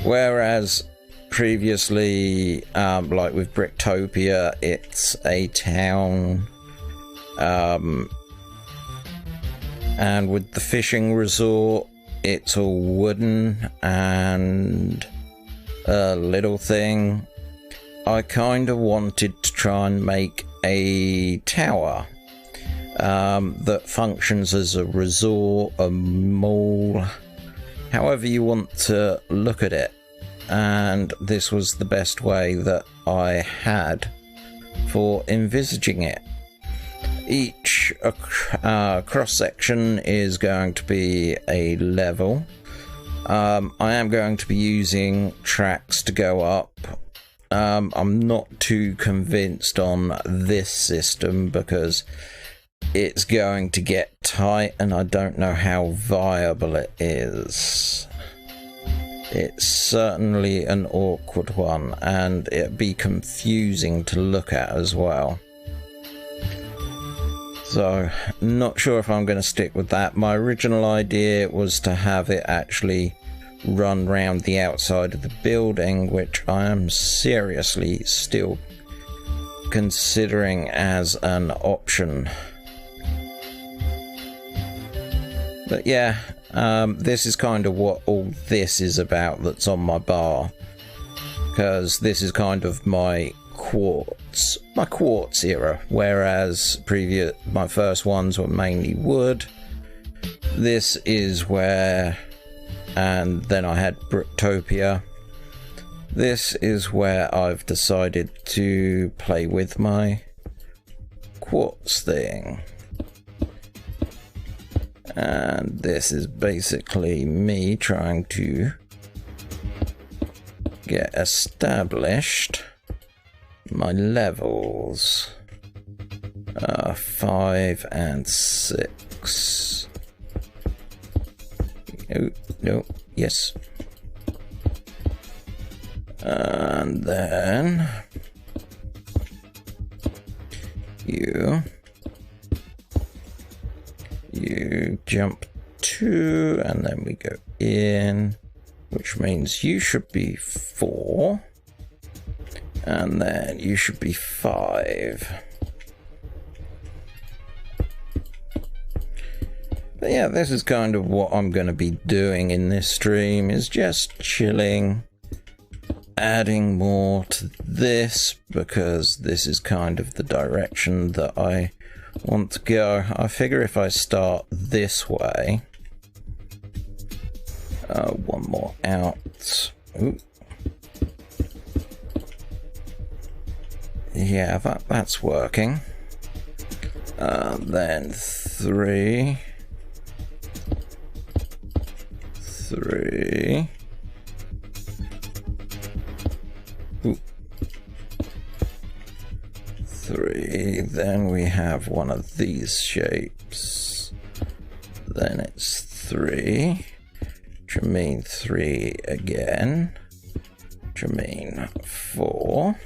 S1: Whereas previously, like with Bricktopia, it's a town. And with the fishing resort, it's all wooden and a little thing. I kind of wanted to try and make a tower that functions as a resort, a mall, however you want to look at it. And this was the best way that I had for envisaging it. Each cross-section is going to be a level. I am going to be using tracks to go up. I'm not too convinced on this system because it's going to get tight and I don't know how viable it is. It's certainly an awkward one and it'd be confusing to look at as well. So, not sure if I'm going to stick with that. My original idea was to have it actually run round the outside of the building, which I am seriously still considering as an option. But yeah, this is kind of what all this is about that's on my bar. Because this is kind of my quartz era, whereas my first ones were mainly wood. This is where, and then I had Brooktopia. This is where I've decided to play with my quartz thing. And this is basically me trying to get established my levels 5 and 6. No, yes. And then you jump 2 and then we go in, which means you should be 4. And then you should be 5. But yeah, this is kind of what I'm going to be doing in this stream, is just chilling, adding more to this, because this is kind of the direction that I want to go. I figure if I start this way, one more out. Ooh. Yeah, that's working. Then 3. Ooh. 3. Then we have one of these shapes. Then it's 3. Which will mean 3 again. Which will mean 4.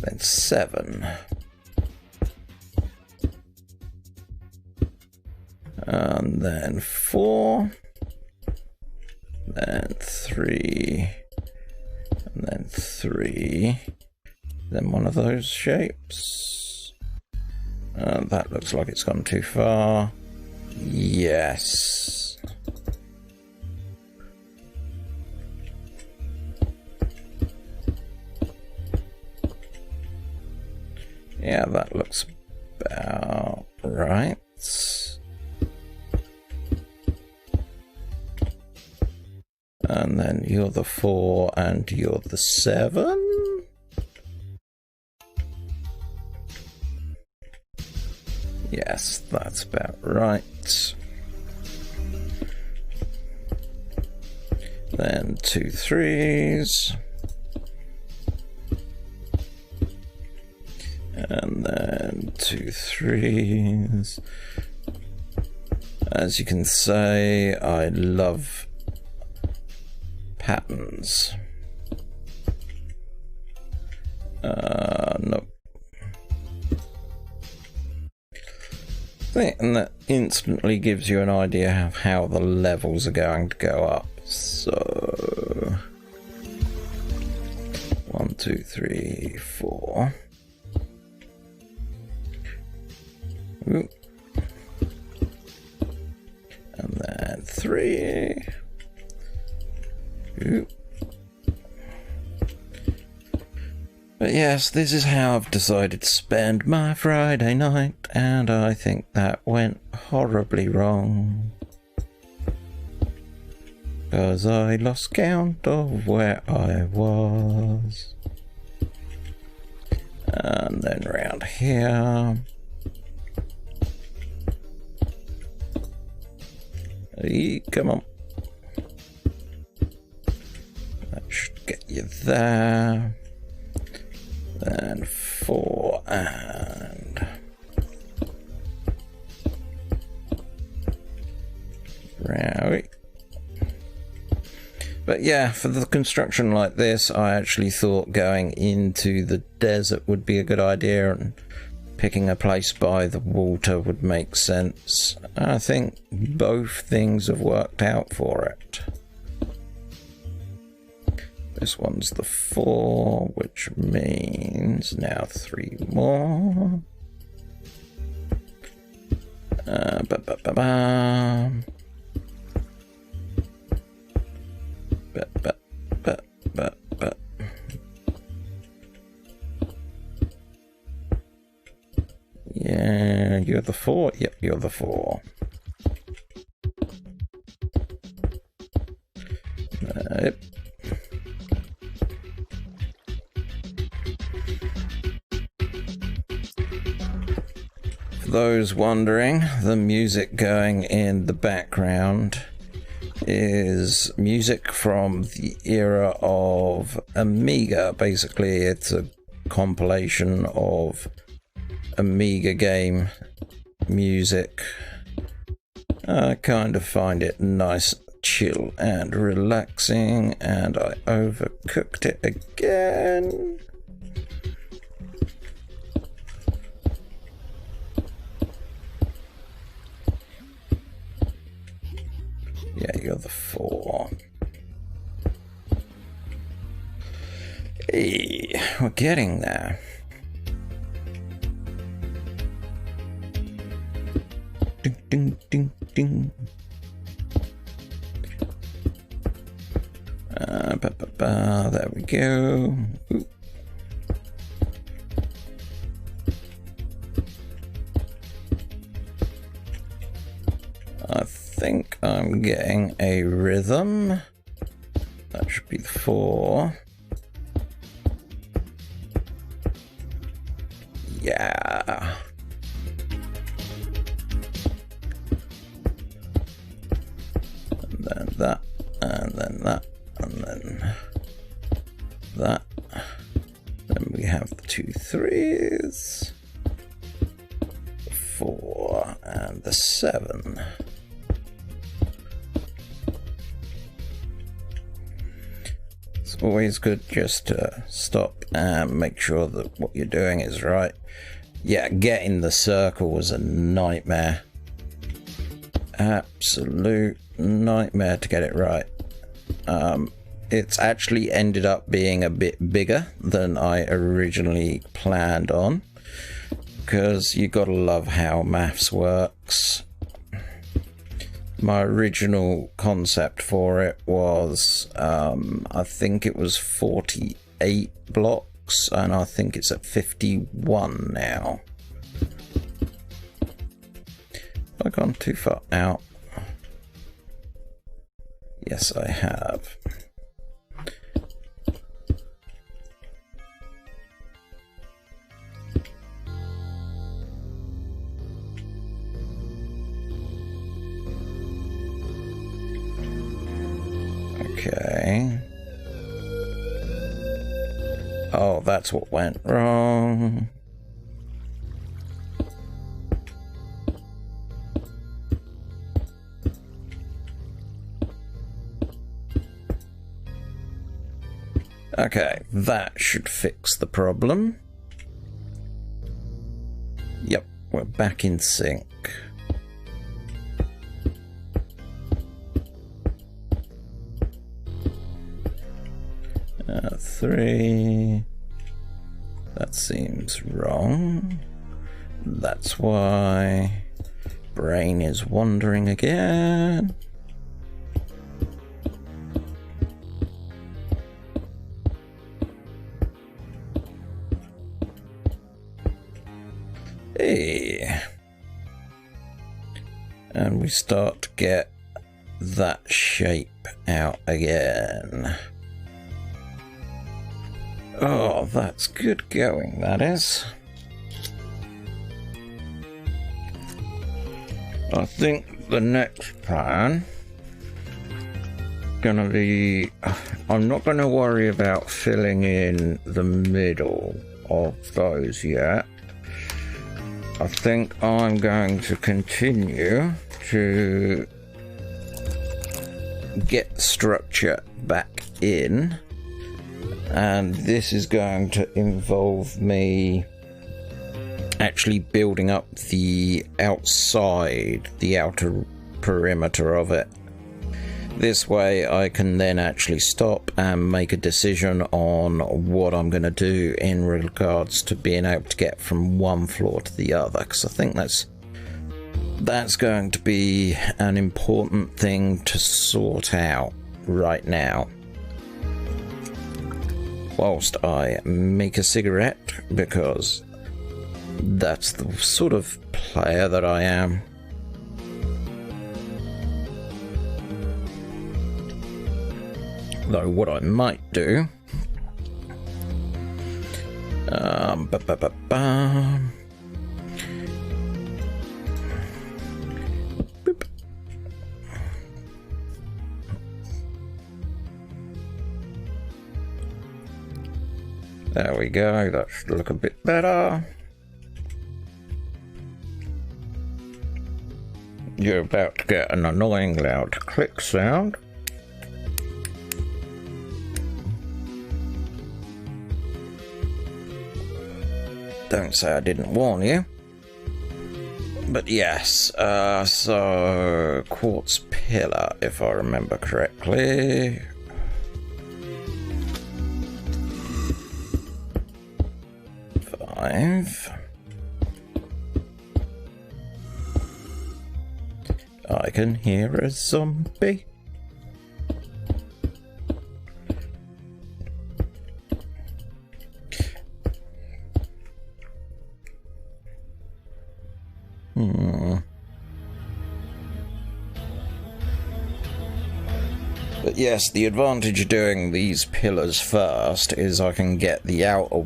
S1: Then 7. And then 4. Then 3. And then 3. Then one of those shapes. That looks like it's gone too far. Yes. Yeah, that looks about right. And then you're the 4 and you're the 7. Yes, that's about right. Then 2 3s. And then 2 3s. As you can say, I love patterns. Nope. And that instantly gives you an idea of how the levels are going to go up. So 1 2 3 4. Ooh. And then 3. Ooh. But yes, this is how I've decided to spend my Friday night, and I think that went horribly wrong. Because I lost count of where I was. And then round here. Hey, come on. That should get you there. Then 4 and... Right. But yeah, for the construction like this, I actually thought going into the desert would be a good idea, and picking a place by the water would make sense. I think both things have worked out for it. This one's the 4, which means now 3 more. Yeah, you're the 4. Yep, you're the 4. Yep. For those wondering, the music going in the background is music from the era of Amiga. Basically, it's a compilation of Amiga game music. I kind of find it nice, chill and relaxing, and I overcooked it again. Yeah, you're the 4. Hey, we're getting there. Ding, ding, ding, ding. There we go. Ooh. I think I'm getting a rhythm. That should be the 4. Yeah. And then that, and then that, and then that. Then we have the 2 3s, the 4, and the 7. It's always good just to stop and make sure that what you're doing is right. Yeah, getting the circle was a nightmare. Absolute nightmare to get it right. It's actually ended up being a bit bigger than I originally planned on, because you gotta love how maths works. My original concept for it was, I think it was 48 blocks, and I think it's at 51 now. Have I gone too far out? Yes, I have. Okay. Oh, that's what went wrong. Okay, that should fix the problem. Yep, we're back in sync. Three. That seems wrong. That's why brain is wandering again. Okay. And we start to get that shape out again. Oh, that's good going, that is. I think the next plan gonna be, I'm not gonna worry about filling in the middle of those yet. I think I'm going to continue to get structure back in, and this is going to involve me actually building up the outside, the outer perimeter of it. This way I can then actually stop and make a decision on what I'm going to do in regards to being able to get from one floor to the other, because I think that's going to be an important thing to sort out right now. Whilst I make a cigarette, because that's the sort of player that I am. Though what I might do, Boop. There we go, that should look a bit better. You're about to get an annoying loud click sound. Don't say I didn't warn you. But yes, so quartz pillar, if I remember correctly. Five. I can hear a zombie. But yes, the advantage of doing these pillars first is I can get the outer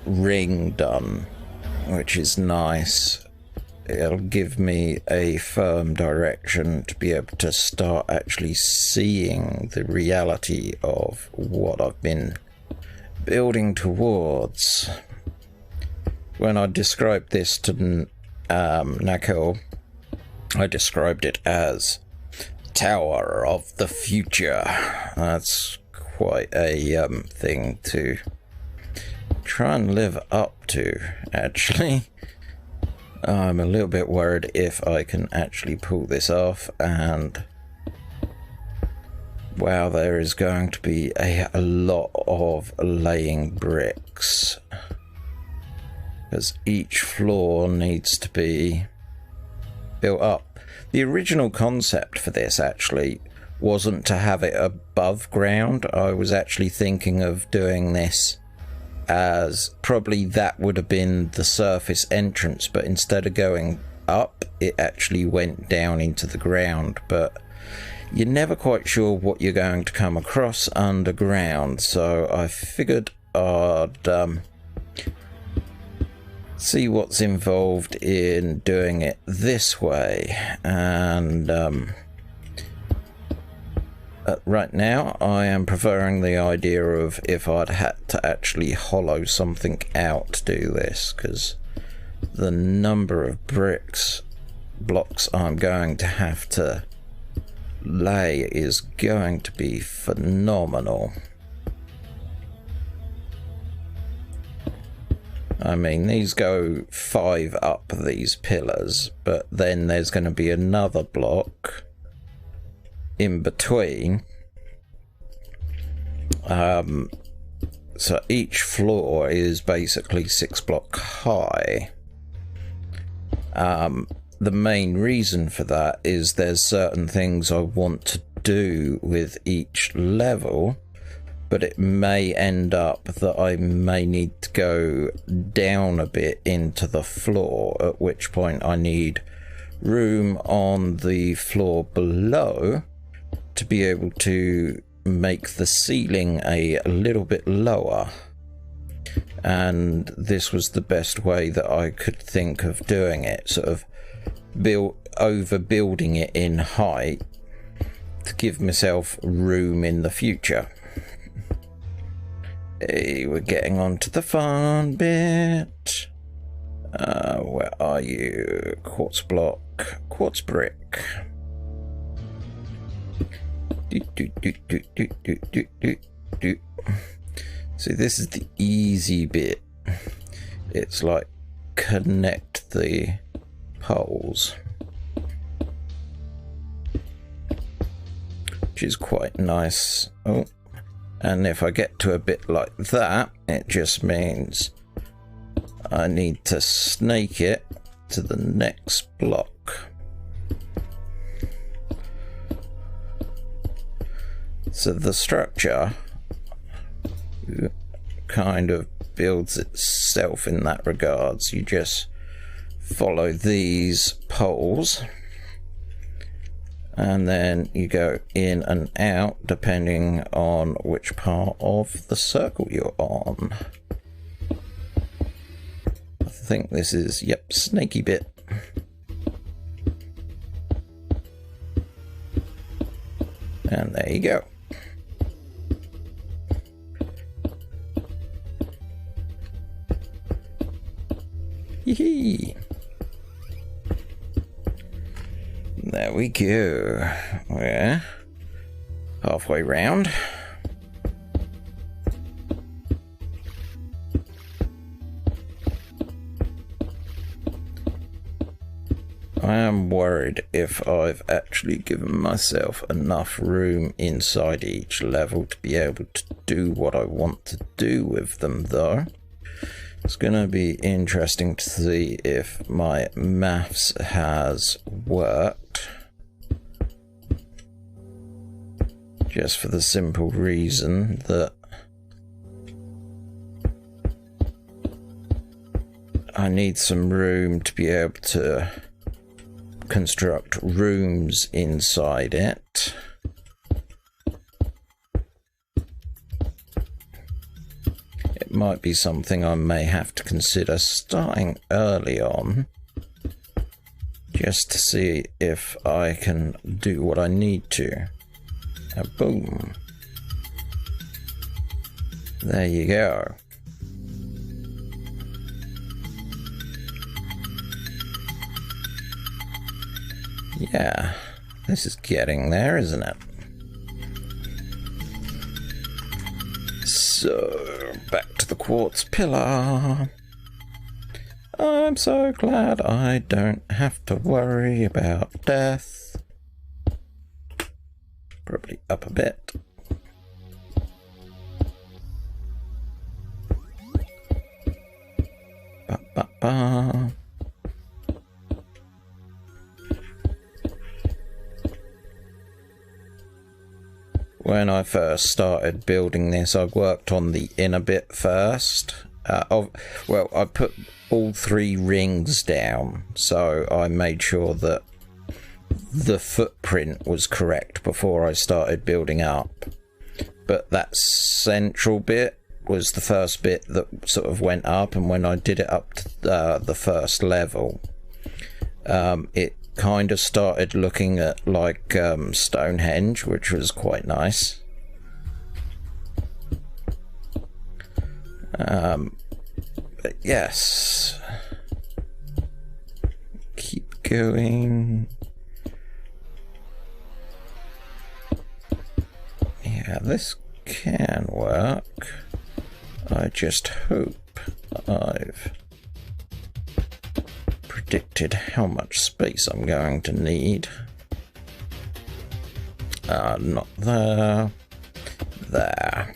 S1: ring done, which is nice. It'll give me a firm direction to be able to start actually seeing the reality of what I've been building towards. When I described this to Nakel, I described it as Tower of the Future. That's quite a thing to try and live up to, actually. I'm a little bit worried if I can actually pull this off, and wow, there is going to be a lot of laying bricks, because each floor needs to be built up. The original concept for this actually wasn't to have it above ground. I was actually thinking of doing this as probably that would have been the surface entrance, but instead of going up, it actually went down into the ground. But you're never quite sure what you're going to come across underground, so I figured I'd see what's involved in doing it this way. And right now I am preferring the idea of if I'd had to actually hollow something out to do this, because the number of blocks I'm going to have to lay is going to be phenomenal. I mean, these go 5 up, these pillars, but then there's going to be another block in between. So each floor is basically 6 blocks high. The main reason for that is there's certain things I want to do with each level but it may end up that I may need to go down a bit into the floor, at which point I need room on the floor below to be able to make the ceiling a little bit lower. And this was the best way that I could think of doing it, sort of overbuilding it in height to give myself room in the future. Hey, we're getting on to the fun bit. Where are you? Quartz block, quartz brick. So this is the easy bit. It's like connect the poles, which is quite nice. Oh, and if I get to a bit like that, it just means I need to snake it to the next block. So the structure kind of builds itself in that regards. You just follow these poles and then you go in and out depending on which part of the circle you're on. I think this is, yep, snaky bit. And there you go. Yee-hee. There we go. We're halfway round. I am worried if I've actually given myself enough room inside each level to be able to do what I want to do with them, though. It's going to be interesting to see if my maths has worked. Just for the simple reason that I need some room to be able to construct rooms inside it. It might be something I may have to consider starting early on, just to see if I can do what I need to. Boom. There you go. Yeah, this is getting there, isn't it? So, back to the quartz pillar. I'm so glad I don't have to worry about death. Probably up a bit. Ba, ba, ba. When I first started building this, I worked on the inner bit first. Well, I put all 3 rings down, so I made sure that the footprint was correct before I started building up. But that central bit was the first bit that sort of went up, and when I did it up to the first level, it kind of started looking at like Stonehenge, which was quite nice. But yes, keep going. Yeah, this can work. I just hope I've predicted how much space I'm going to need. Not there. There.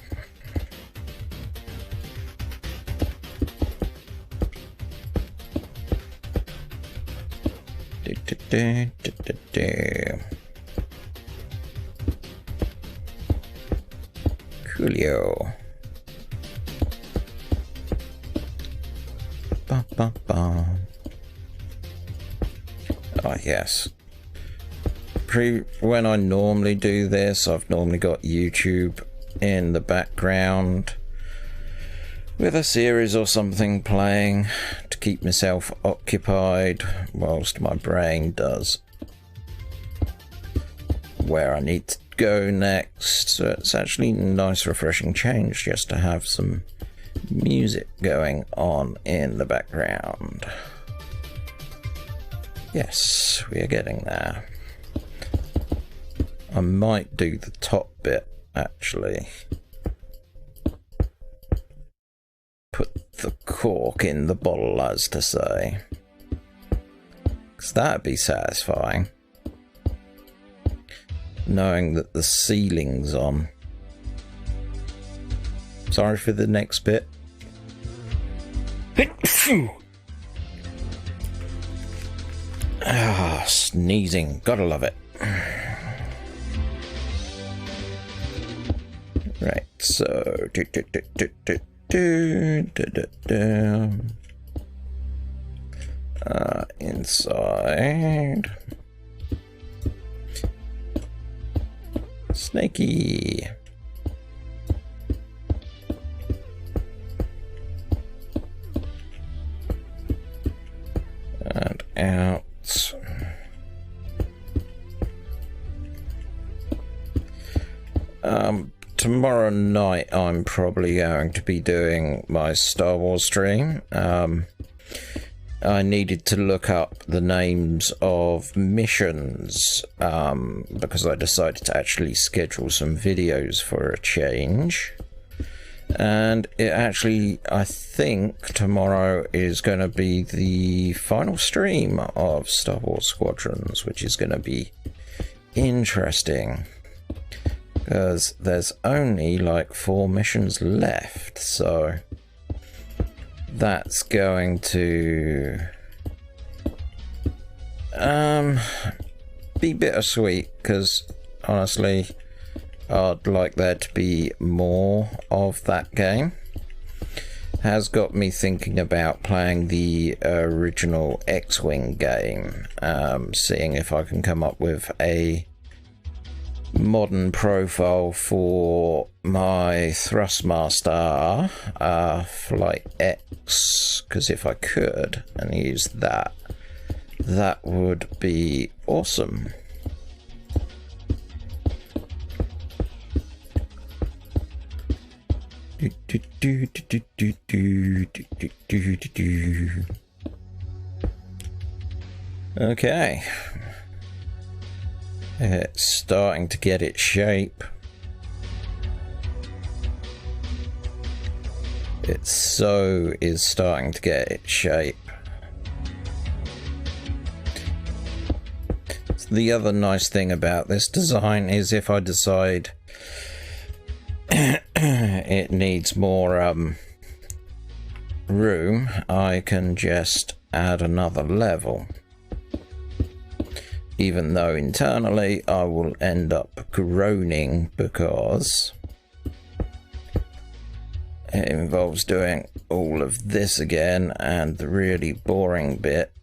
S1: Coolio. Bum, bum, bum. Ah, yes. When I normally do this, I've normally got YouTube in the background with a series or something playing to keep myself occupied whilst my brain does where I need to go next. So it's actually a nice refreshing change just to have some music going on in the background. Yes, we are getting there. I might do the top bit actually. Put the cork in the bottle, as to say, because that'd be satisfying, knowing that the ceiling's on. Sorry for the next bit. Ah, sneezing, gotta love it. Right, so inside. Snaky. And out. Tomorrow night I'm probably going to be doing my Star Wars stream. I needed to look up the names of missions because I decided to actually schedule some videos for a change. And it actually, I think tomorrow is going to be the final stream of Star Wars Squadrons, which is going to be interesting. Because there's only like 4 missions left, so that's going to be bittersweet, because honestly I'd like there to be more of that game. Has got me thinking about playing the original X-Wing game, seeing if I can come up with a modern profile for my Thrustmaster Flight X, because if I could and use that, that would be awesome. Okay. It's starting to get its shape. It so is starting to get its shape. The other nice thing about this design is if I decide it needs more room, I can just add another level. Even though internally I will end up groaning because it involves doing all of this again, and the really boring bit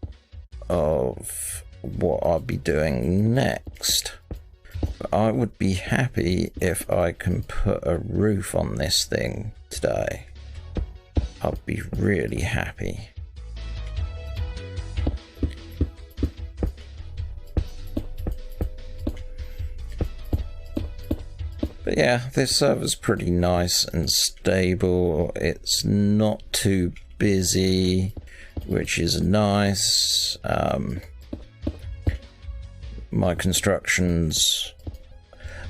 S1: of what I'll be doing next. But I would be happy if I can put a roof on this thing today. I'll be really happy. But yeah, this server's pretty nice and stable. It's not too busy, which is nice. My constructions,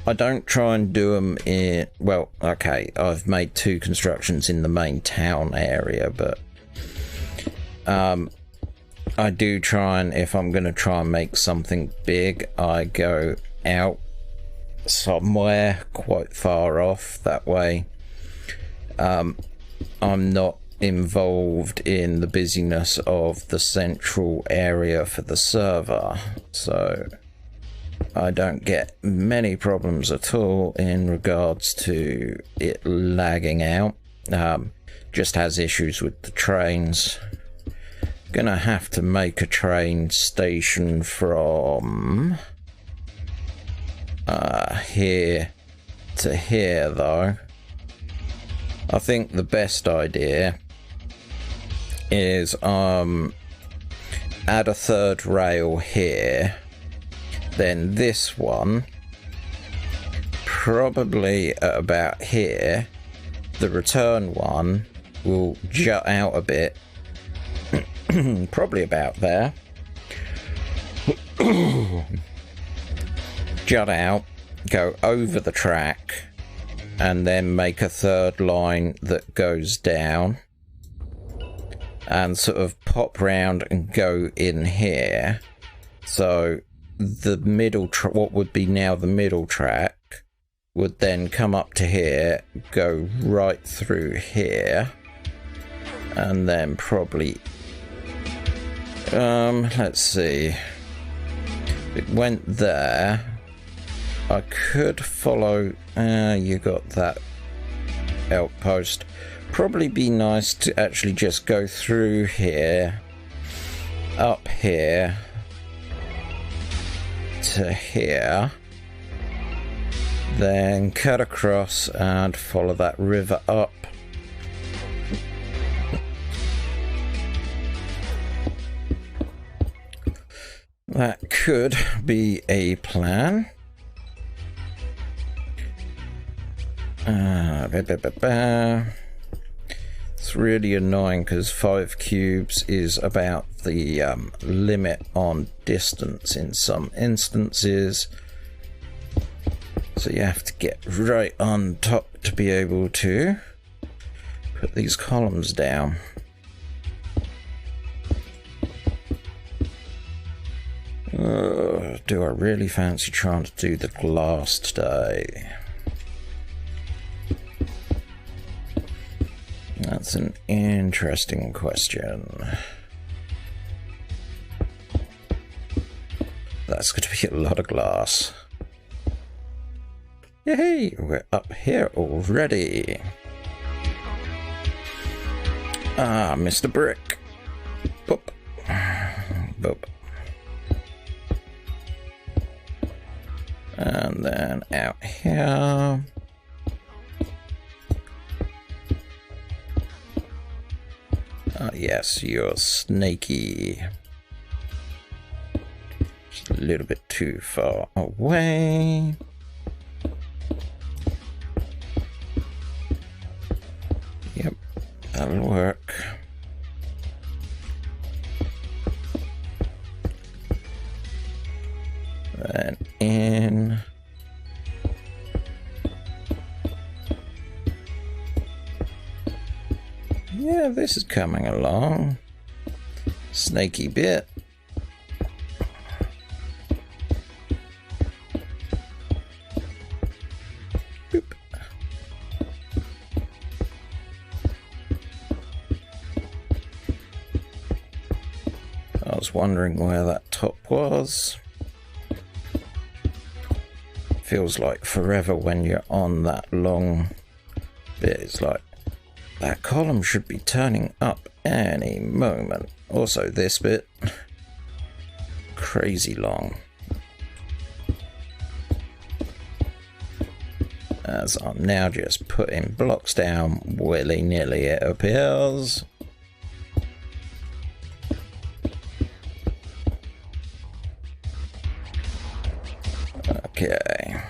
S1: I don't try and do them in, well, okay, I've made 2 constructions in the main town area, but I do try and, if I'm going to try and make something big, I go out somewhere quite far off. That way I'm not involved in the busyness of the central area for the server. So I don't get many problems at all in regards to it lagging out. Just has issues with the trains. Gonna have to make a train station from here to here though. I think the best idea is add a third rail here, then this one probably at about here. The return one will jut out a bit, probably about there. Jut out, go over the track, and then make a third line that goes down and sort of pop round and go in here. So the middle, what would be now the middle track, would then come up to here, go right through here, and then probably, let's see, it went there. I could follow, you got that outpost. Probably be nice to actually just go through here, up here, to here, then cut across and follow that river up. That could be a plan. It's really annoying because 5 cubes is about the limit on distance in some instances. So you have to get right on top to be able to put these columns down. Do I really fancy trying to do the glass today? That's an interesting question. That's going to be a lot of glass. Yay! We're up here already. Ah, Mr. Brick. Boop. Boop. And then out here. Ah, yes, you're snaky. Just a little bit too far away. Yep, that'll work. Then in. Yeah, this is coming along. Snaky bit. Boop. I was wondering where that top was. Feels like forever when you're on that long bit. It's like that column should be turning up any moment. Also this bit, crazy long. As I'm now just putting blocks down willy-nilly, it appears. Okay.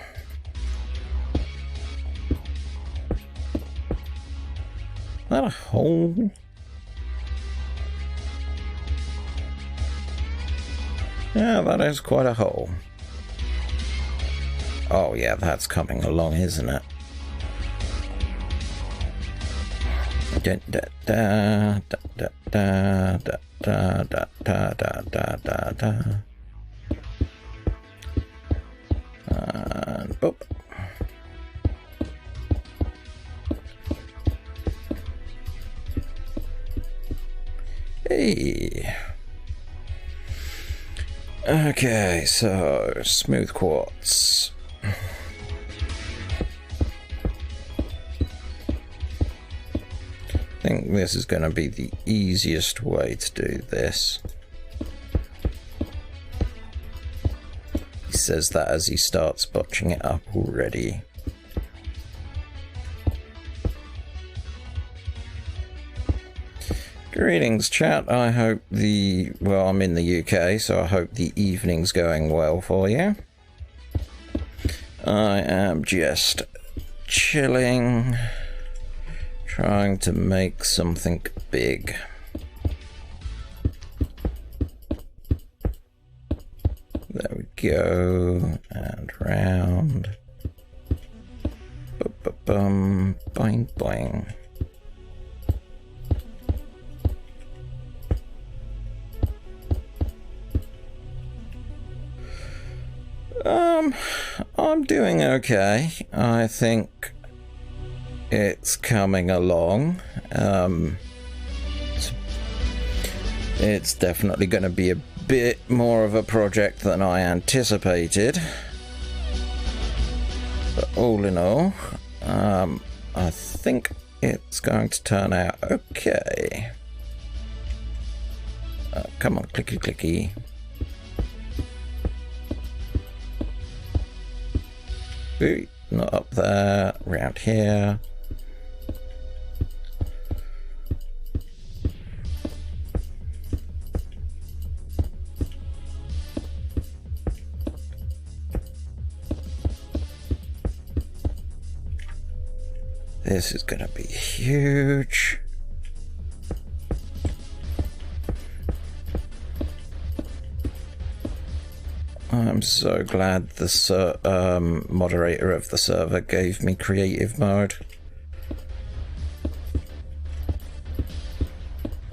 S1: Is that a hole? Yeah, that is quite a hole. Oh yeah, that's coming along, isn't it? Da da da da da da da da da da da da. And boop. Hey. Okay, so smooth quartz. I think this is going to be the easiest way to do this. He says that as he starts botching it up already. Greetings, chat. I hope well, I'm in the UK, so I hope the evening's going well for you. I am just chilling, trying to make something big. There we go, and round. Bum, boing, boing. I'm doing okay. I think it's coming along. It's definitely going to be a bit more of a project than I anticipated. But all in all, I think it's going to turn out okay. Come on, clicky clicky. Ooh, not up there, around here. This is going to be huge. I'm so glad the moderator of the server gave me creative mode.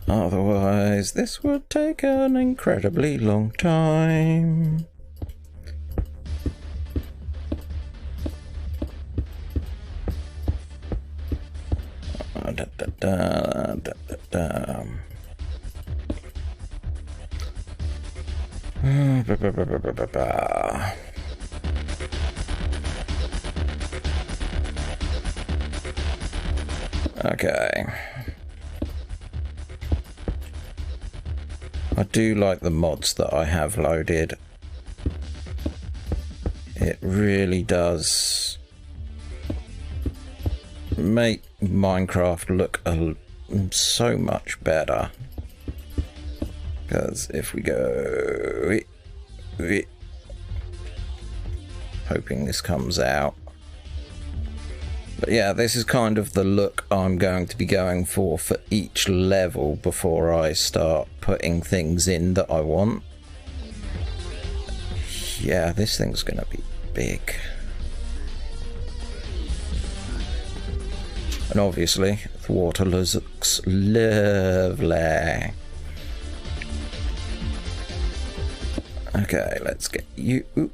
S1: Otherwise, this would take an incredibly long time. Okay. I do like the mods that I have loaded. It really does make Minecraft look so much better. Because if we go... hoping this comes out. But yeah, this is kind of the look I'm going to be going for each level before I start putting things in that I want. Yeah, this thing's gonna be big. And obviously, the water looks lovely. Okay, let's get you... Ooh.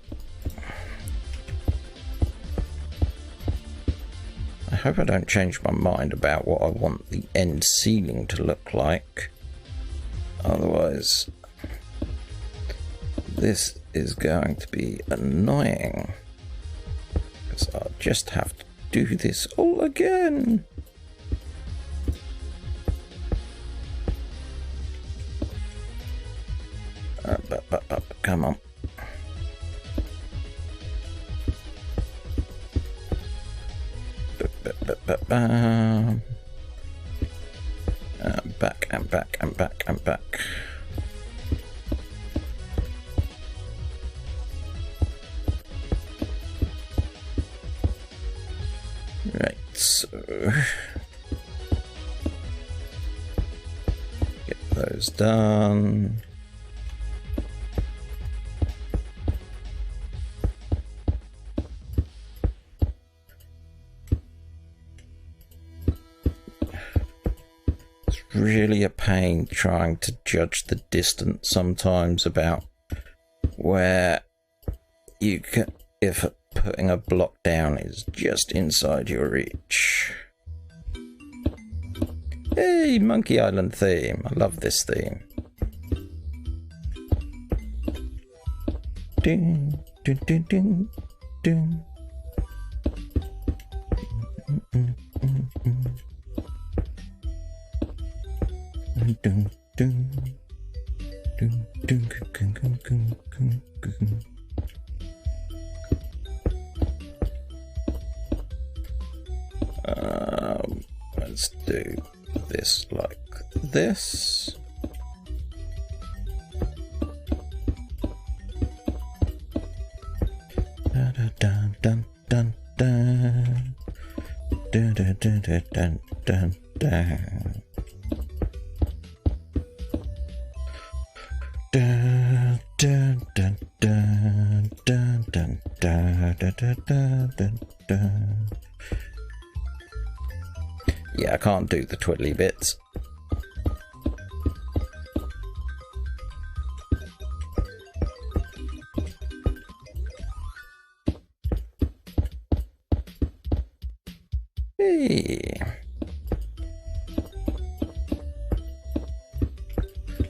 S1: I hope I don't change my mind about what I want the end ceiling to look like. Otherwise, this is going to be annoying. Because I'll just have to do this all again. Come on. Back and back and back and back. Right, so get those done. Really a pain trying to judge the distance sometimes about where you can, if putting a block down is just inside your reach. Hey, Monkey Island theme. I love this theme. ding, ding, ding, ding, ding. Ding, ding, ding, ding, ding, ding, ding, ding. Let's do this like this. Dun dun dun dun dun dun dun dun dun dun dun. Dun dun dun dun dun dun dun dun dun dun dun. Yeah, I can't do the twiddly bits. Hey.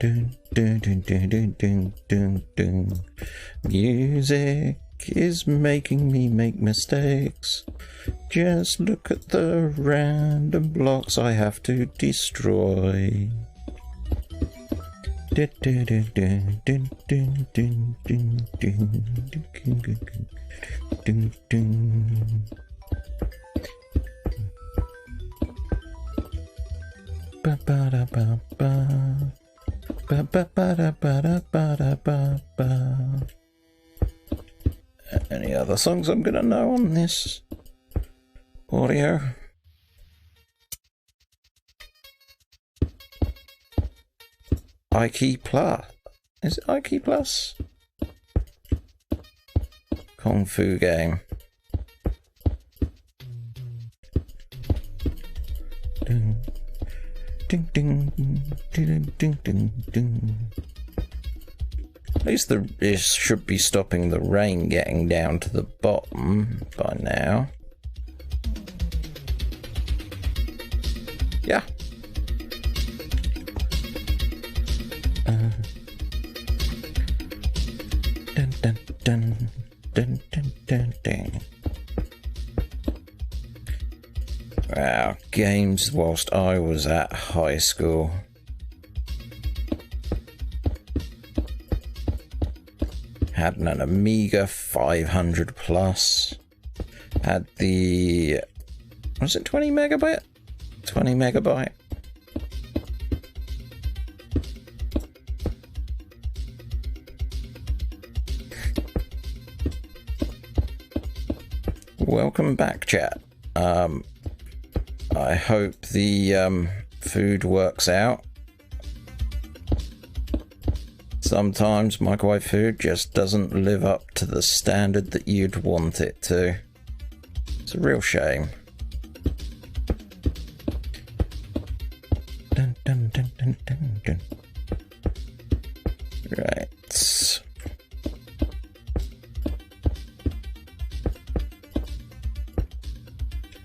S1: Dun, dun, dun, dun, dun, dun, dun, dun. Music is making me make mistakes. Just look at the random blocks I have to destroy. Dun, dun, dun, dun, dun, dun, dun, dun, dun, dun, dun. Ba ba da ba ba. Ba ba ba da ba da ba da ba ba. Any other songs I'm gonna know on this audio? iKey Plus. Is it iKey Plus? Kung Fu game. Ding ding ding ding ding ding ding. At least this should be stopping the rain getting down to the bottom by now. Yeah. Dun dun dun dun dun dun dun. Wow, games whilst I was at high school. Had an Amiga 500 plus. Had the, was it 20 megabyte? 20 megabyte. Welcome back, chat. I hope the food works out. Sometimes microwave food just doesn't live up to the standard that you'd want it to. It's a real shame. Dun, dun, dun, dun, dun, dun. Right.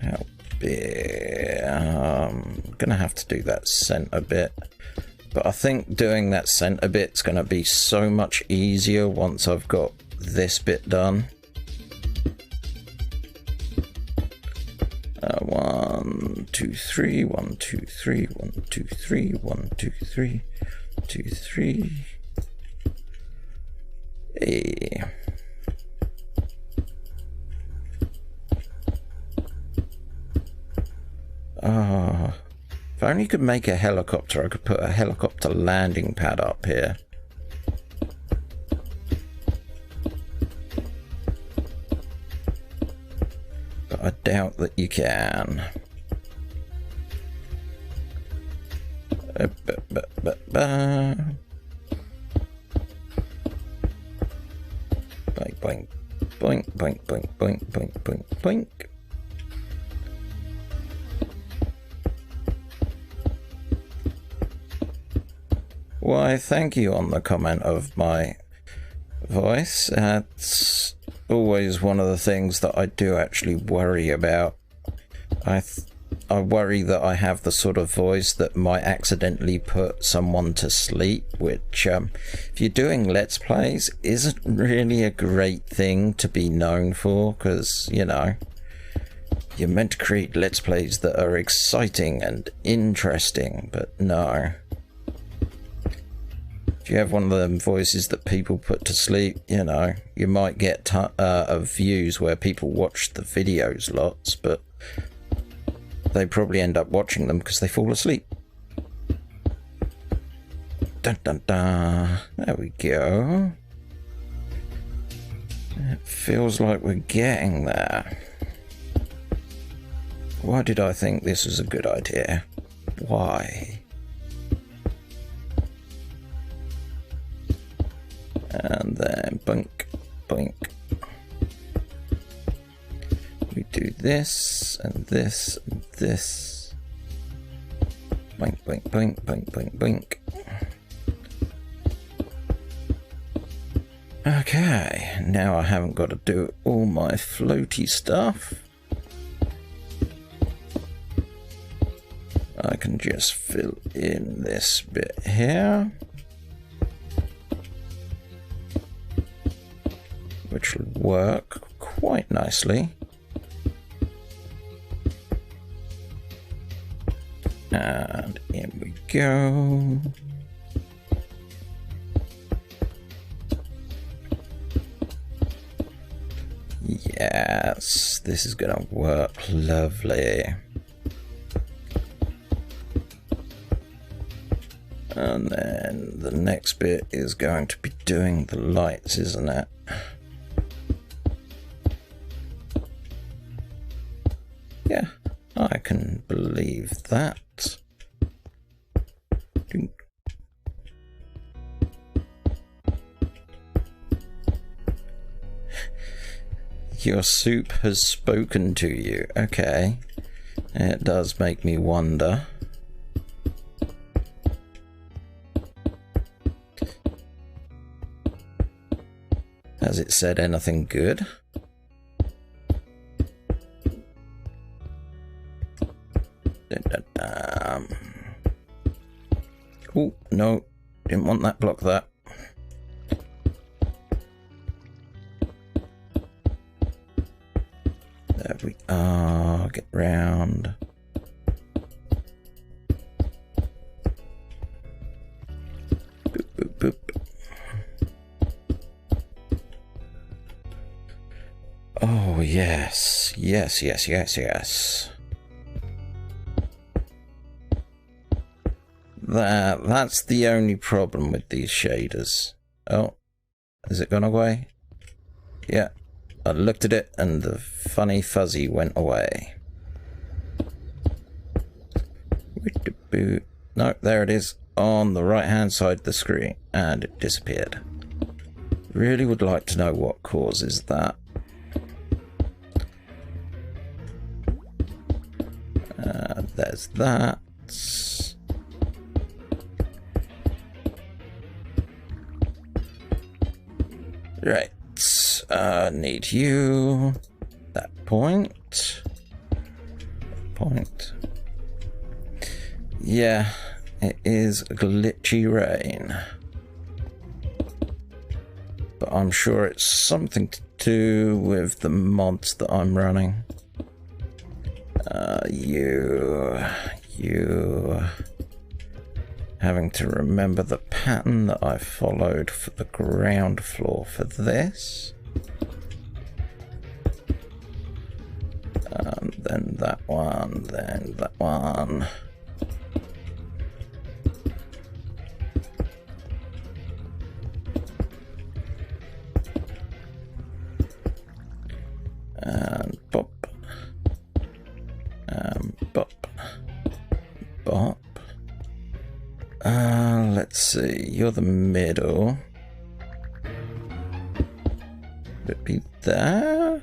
S1: How big? I'm gonna have to do that center bit. But I think doing that center bit's going to be so much easier once I've got this bit done. 1, 2, 3, 1, 2, 3, 1, 2, 3, 1, 2, 3, 2, 3. Hey. If I only could make a helicopter, I could put a helicopter landing pad up here. But I doubt that you can. Boink, boink, boink, boink, boink, boink, boink, boink, boink. Why, thank you on the comment of my voice. That's always one of the things that I do actually worry about. I I worry that I have the sort of voice that might accidentally put someone to sleep, which, if you're doing Let's Plays, isn't really a great thing to be known for, because, you know, you're meant to create Let's Plays that are exciting and interesting, but no. If you have one of them voices that people put to sleep, you know, you might get views where people watch the videos lots, but they probably end up watching them because they fall asleep. Dun dun dun. There we go. It feels like we're getting there. Why did I think this was a good idea? Why? And then boink, boink. We do this, and this, and this. Boink, boink, boink, boink, boink, boink. Okay, now I haven't got to do all my floaty stuff. I can just fill in this bit here, which will work quite nicely. And in we go. Yes, this is gonna work lovely. And then the next bit is going to be doing the lights, isn't it? Yeah, I can believe that. Your soup has spoken to you. Okay. It does make me wonder. Has it said anything good? Oh, no. Didn't want that. Block that. There we are. Get round. Boop, boop, boop. Oh, yes. Yes, yes, yes, yes. That's the only problem with these shaders. Oh, has it gone away? Yeah, I looked at it and the funny fuzzy went away. No, there it is on the right hand side of the screen and it disappeared. Really would like to know what causes that. There's that. Right, need you. That point. Yeah, it is a glitchy rain. But I'm sure it's something to do with the mods that I'm running. You having to remember the pattern that I followed for the ground floor for this. Then that one, then that one. And bop. Bop. Bop. Let's see, you're the middle. Would it be there?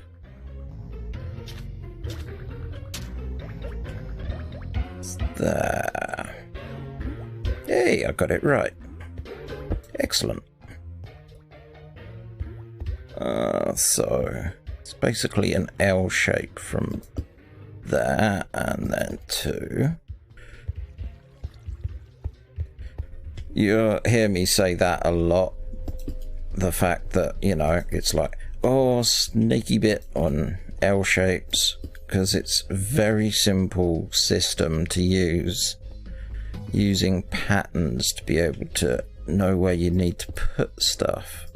S1: It's there. Hey, I got it right. Excellent. So it's basically an L shape from there, and then 2. You'll hear me say that a lot. The fact that, you know, it's like, oh, sneaky bit on L shapes, because it's a very simple system to use, using patterns to be able to know where you need to put stuff,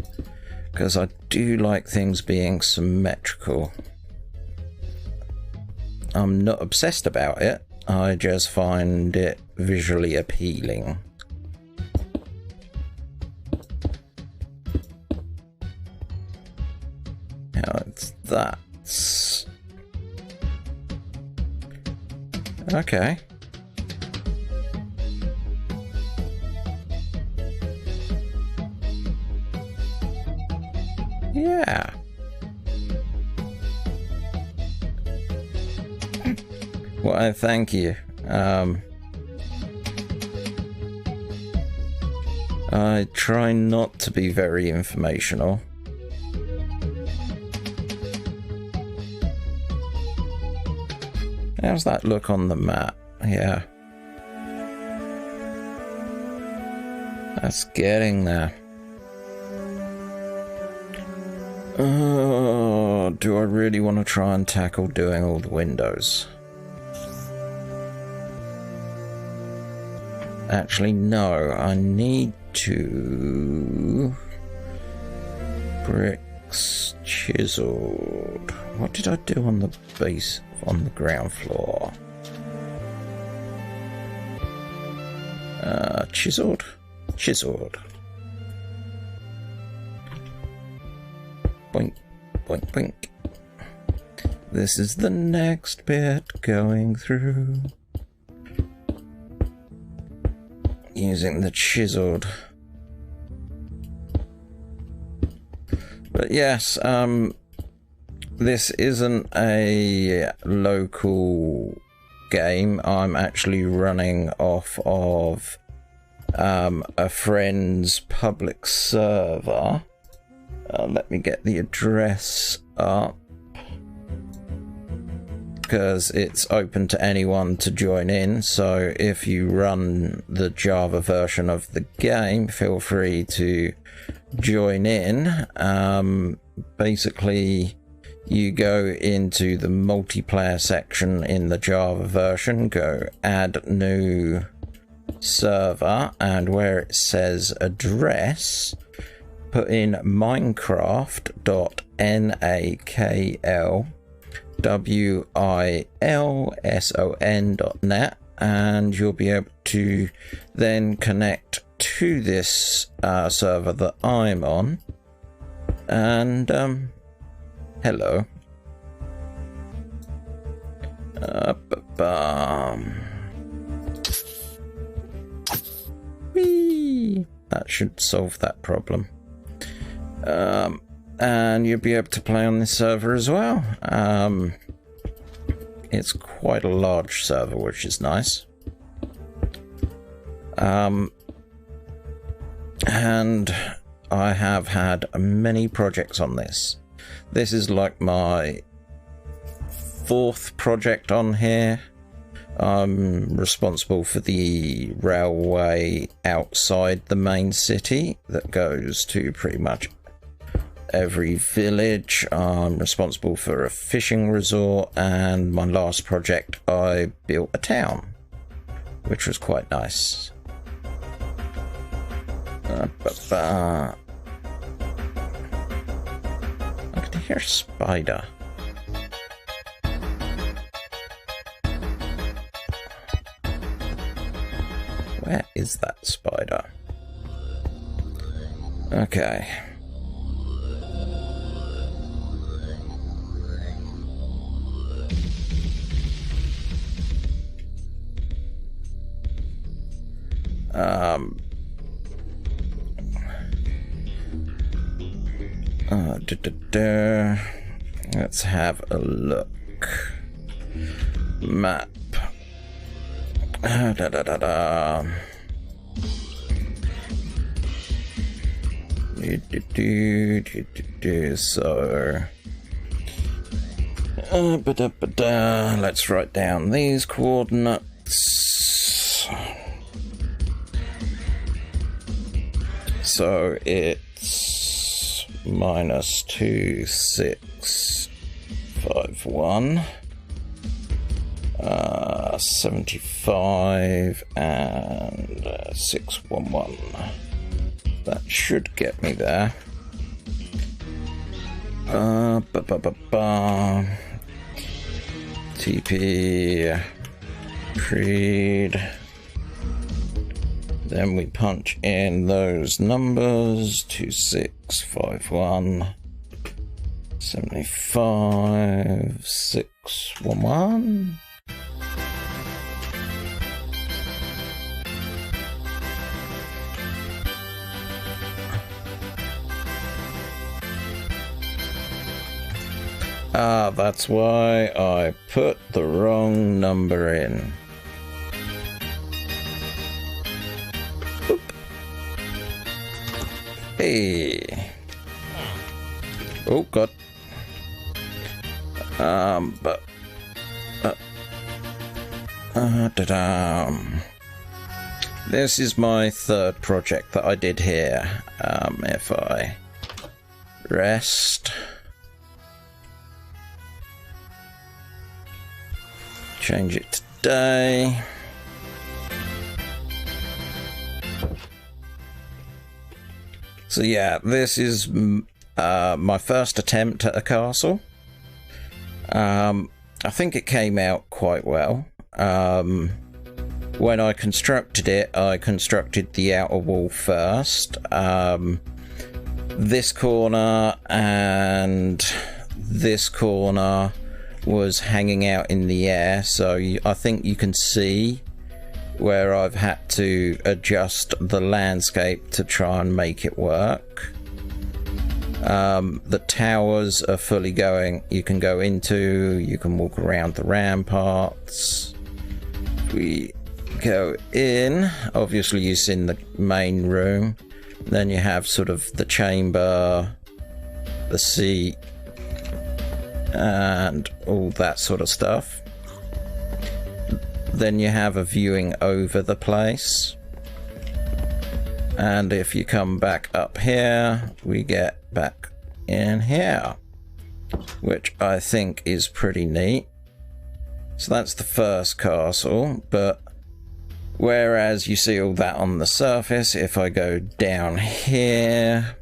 S1: because I do like things being symmetrical. I'm not obsessed about it, I just find it visually appealing. Now that's okay. Yeah. Well, thank you. I try not to be very informational. How's that look on the map? Yeah. That's getting there. Oh, do I really want to try and tackle doing all the windows? Actually, no. I need to... Bricks chiseled. What did I do on the base, on the ground floor? Chiseled? Chiseled. Boink, boink, boink. This is the next bit going through. Using the chiseled. But yes, this isn't a local game. I'm actually running off of a friend's public server. Let me get the address up, because it's open to anyone to join in. So if you run the Java version of the game, feel free to join in. Basically, you go into the multiplayer section in the Java version, go add new server, and where it says address, put in minecraft.naklwilson.net, and you'll be able to then connect to this server that I'm on. And hello. Whee! That should solve that problem. And you'll be able to play on this server as well. It's quite a large server, which is nice. And I have had many projects on this. This is like my 4th project on here. I'm responsible for the railway outside the main city that goes to pretty much every village. I'm responsible for a fishing resort, and my last project I built a town, which was quite nice. I can hear a spider. Where is that spider? Okay. Let's have a look. Map. So Let's write down these coordinates. So it's -2651, 75 and 611. That should get me there. TP creed. Then we punch in those numbers: 2651, 75, 611. Ah, that's why I put the wrong number in. Oop. Hey. Oh God. This is my third project that I did here. If I rest. Change it to day. So yeah, this is my first attempt at a castle. I think it came out quite well. When I constructed it, I constructed the outer wall first. This corner and this corner was hanging out in the air, so I think you can see where I've had to adjust the landscape to try and make it work. The towers are fully going. You can go into, you can walk around the ramparts. If we go in, obviously you've seen the main room. Then you have sort of the chamber, the seat, and all that sort of stuff. Then you have a viewing over the place, and if you come back up here, we get back in here, which I think is pretty neat. So that's the first castle, but whereas you see all that on the surface, if I go down here,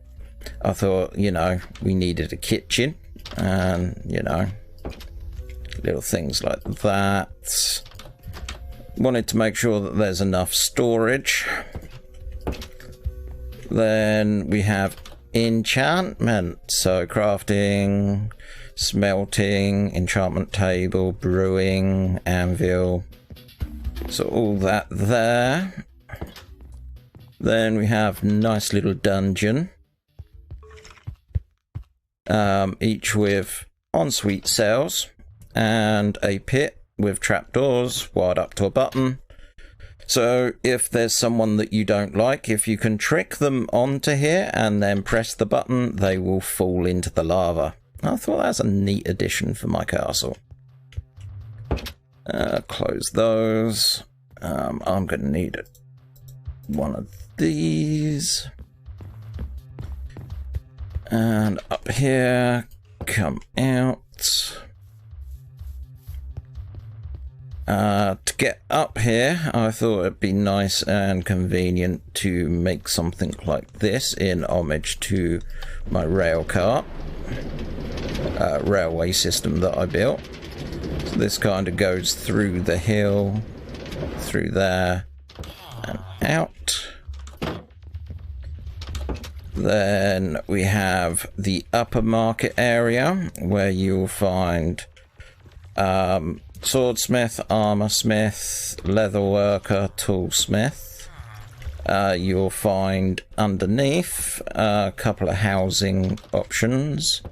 S1: I thought, you know, we needed a kitchen. And, you know, little things like that. Wanted to make sure that there's enough storage. Then we have enchantment. So crafting, smelting, enchantment table, brewing, anvil. So all that there. Then we have nice little dungeon. Each with ensuite cells and a pit with trapdoors wired up to a button. So if there's someone that you don't like, if you can trick them onto here and then press the button, they will fall into the lava. I thought that's a neat addition for my castle. Close those. I'm going to need one of these. And up here, come out. To get up here, I thought it'd be nice and convenient to make something like this in homage to my railway system that I built. So this kind of goes through the hill, through there, and out. Then we have the upper market area where you'll find swordsmith, armorsmith, leatherworker, toolsmith. You'll find underneath a couple of housing options.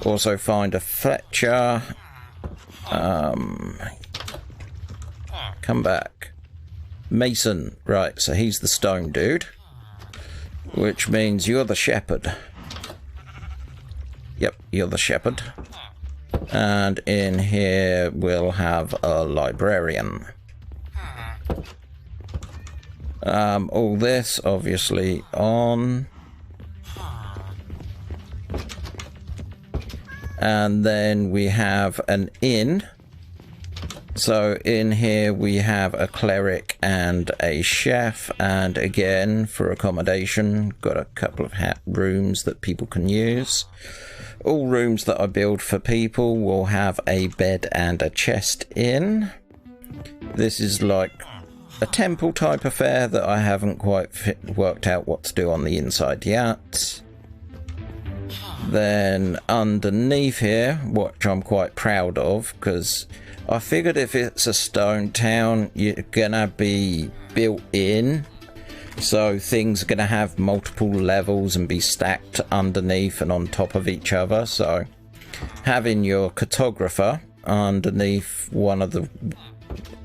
S1: Also find a fletcher. Come back. Mason. Right, so he's the stone dude. Which means you're the shepherd. Yep, you're the shepherd. And in here we'll have a librarian. All this obviously on. And then we have an inn. So in here we have a cleric and a chef, and again for accommodation got a couple of rooms that people can use. All rooms that I build for people will have a bed and a chest in. This is like a temple type affair that I haven't quite worked out what to do on the inside yet. Then underneath here, which I'm quite proud of, because I figured if it's a stone town, you're gonna be built in, so things are gonna have multiple levels and be stacked underneath and on top of each other. So having your cartographer underneath one of the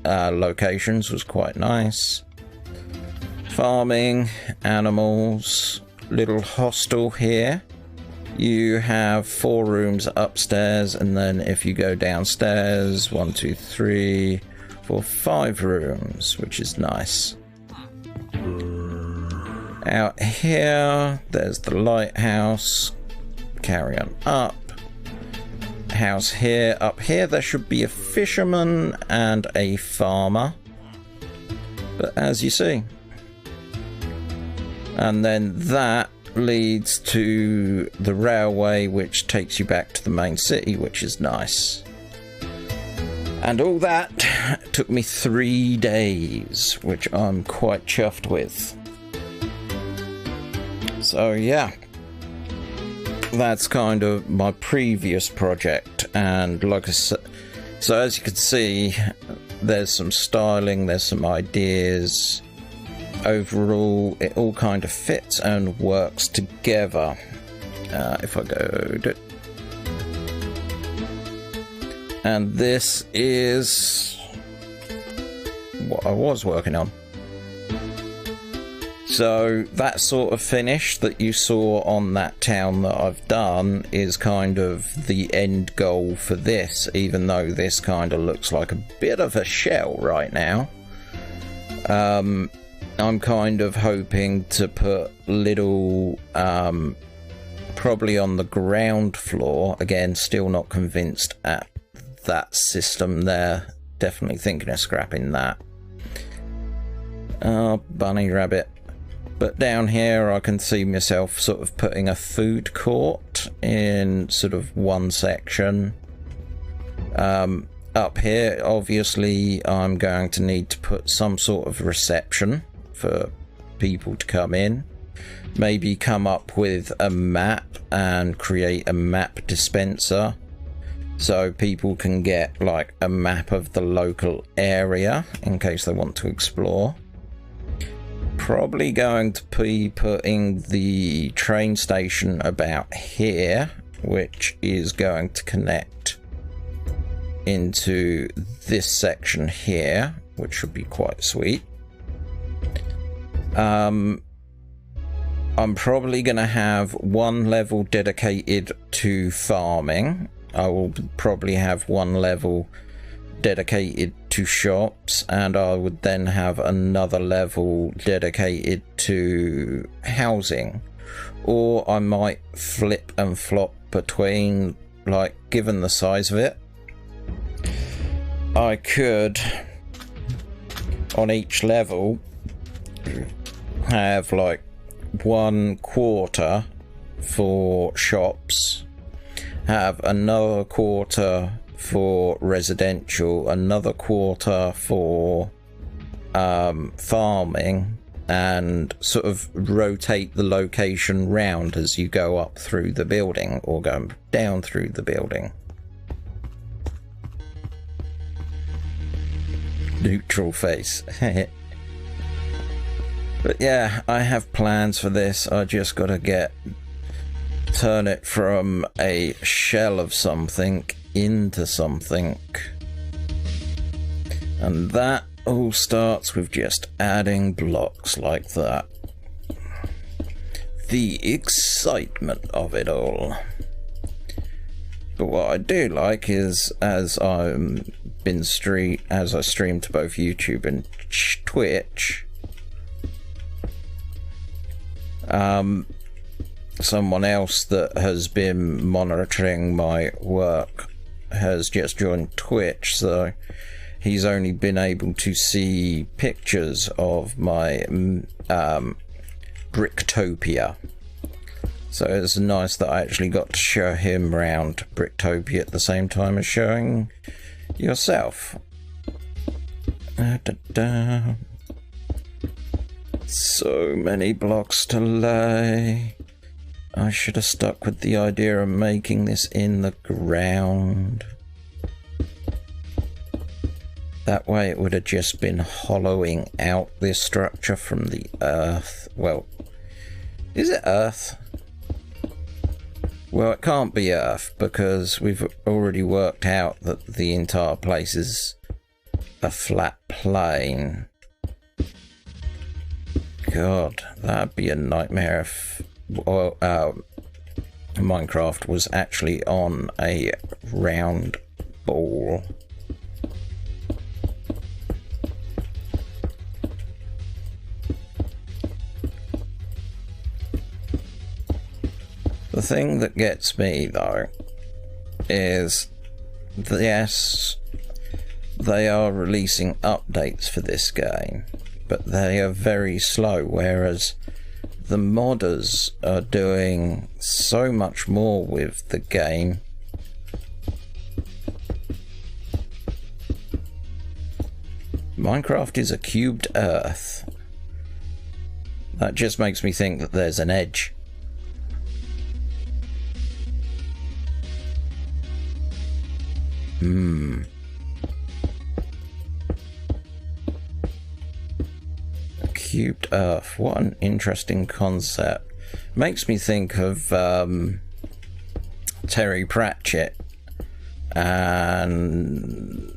S1: locations was quite nice. Farming, animals, little hostel here. You have 4 rooms upstairs, and then if you go downstairs, 1, 2, 3, 4, 5 rooms, which is nice. Out here, there's the lighthouse. Carry on up. House here. Up here, there should be a fisherman and a farmer. But as you see. And then that leads to the railway, which takes you back to the main city, which is nice. And all that took me 3 days, which I'm quite chuffed with. So yeah, that's kind of my previous project. And like I said, so as you can see, there's some styling, there's some ideas. Overall, it all kind of fits and works together. If I go to... And this is what I was working on. So that sort of finish that you saw on that town that I've done is kind of the end goal for this, even though this kind of looks like a bit of a shell right now. I'm kind of hoping to put little, probably on the ground floor, again, still not convinced at that system there, definitely thinking of scrapping that. Oh, bunny rabbit. But down here I can see myself sort of putting a food court in sort of one section. Up here, obviously, I'm going to need to put some sort of reception for people to come in. Maybe come up with a map and create a map dispenser so people can get like a map of the local area in case they want to explore. Probably going to be putting the train station about here, which is going to connect into this section here, which should be quite sweet. I'm probably going to have one level dedicated to farming. I will probably have one level dedicated to shops, and I would then have another level dedicated to housing. Or I might flip and flop between, like, given the size of it, I could, on each level, have like 1/4 for shops, have another quarter for residential, another quarter for farming, and sort of rotate the location round as you go up through the building or go down through the building. Neutral face. But yeah, I have plans for this. I just gotta turn it from a shell of something into something. And that all starts with just adding blocks like that. The excitement of it all. But what I do like is, as I stream to both YouTube and Twitch, someone else that has been monitoring my work has just joined Twitch, so he's only been able to see pictures of my Bricktopia. So it's nice that I actually got to show him around Bricktopia at the same time as showing yourself. So many blocks to lay. I should have stuck with the idea of making this in the ground. That way it would have just been hollowing out this structure from the earth. Well, is it earth? Well, it can't be earth because we've already worked out that the entire place is a flat plane. God, that'd be a nightmare if Minecraft was actually on a round ball. The thing that gets me, though, is yes, they are releasing updates for this game, but they are very slow, whereas the modders are doing so much more with the game. Minecraft is a cubed earth. That just makes me think that there's an edge. Cubed earth, what an interesting concept. Makes me think of Terry Pratchett and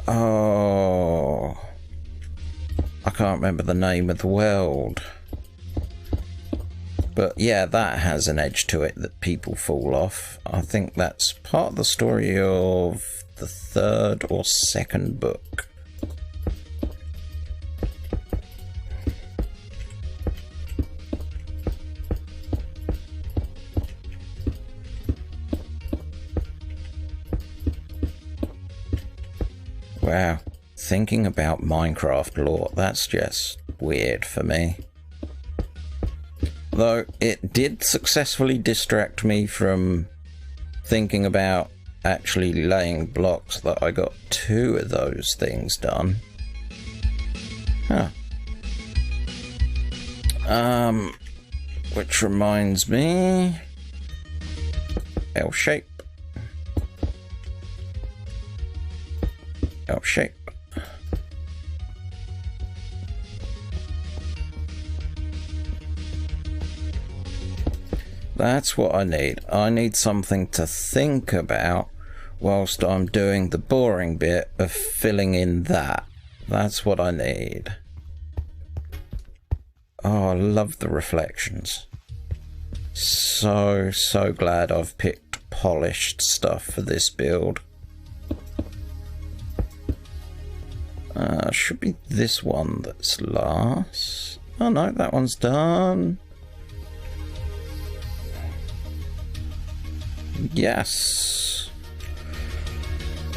S1: I can't remember the name of the world, but yeah, that has an edge to it that people fall off. I think that's part of the story of the third or second book. Wow, thinking about Minecraft lore, that's just weird for me. Though it did successfully distract me from thinking about actually laying blocks, that I got 2 of those things done. Huh. Which reminds me, L shape. L shape. That's what I need. I need something to think about whilst I'm doing the boring bit of filling in that. That's what I need. Oh, I love the reflections. So glad I've picked polished stuff for this build. Should be this one that's last. Oh no, that one's done. Yes.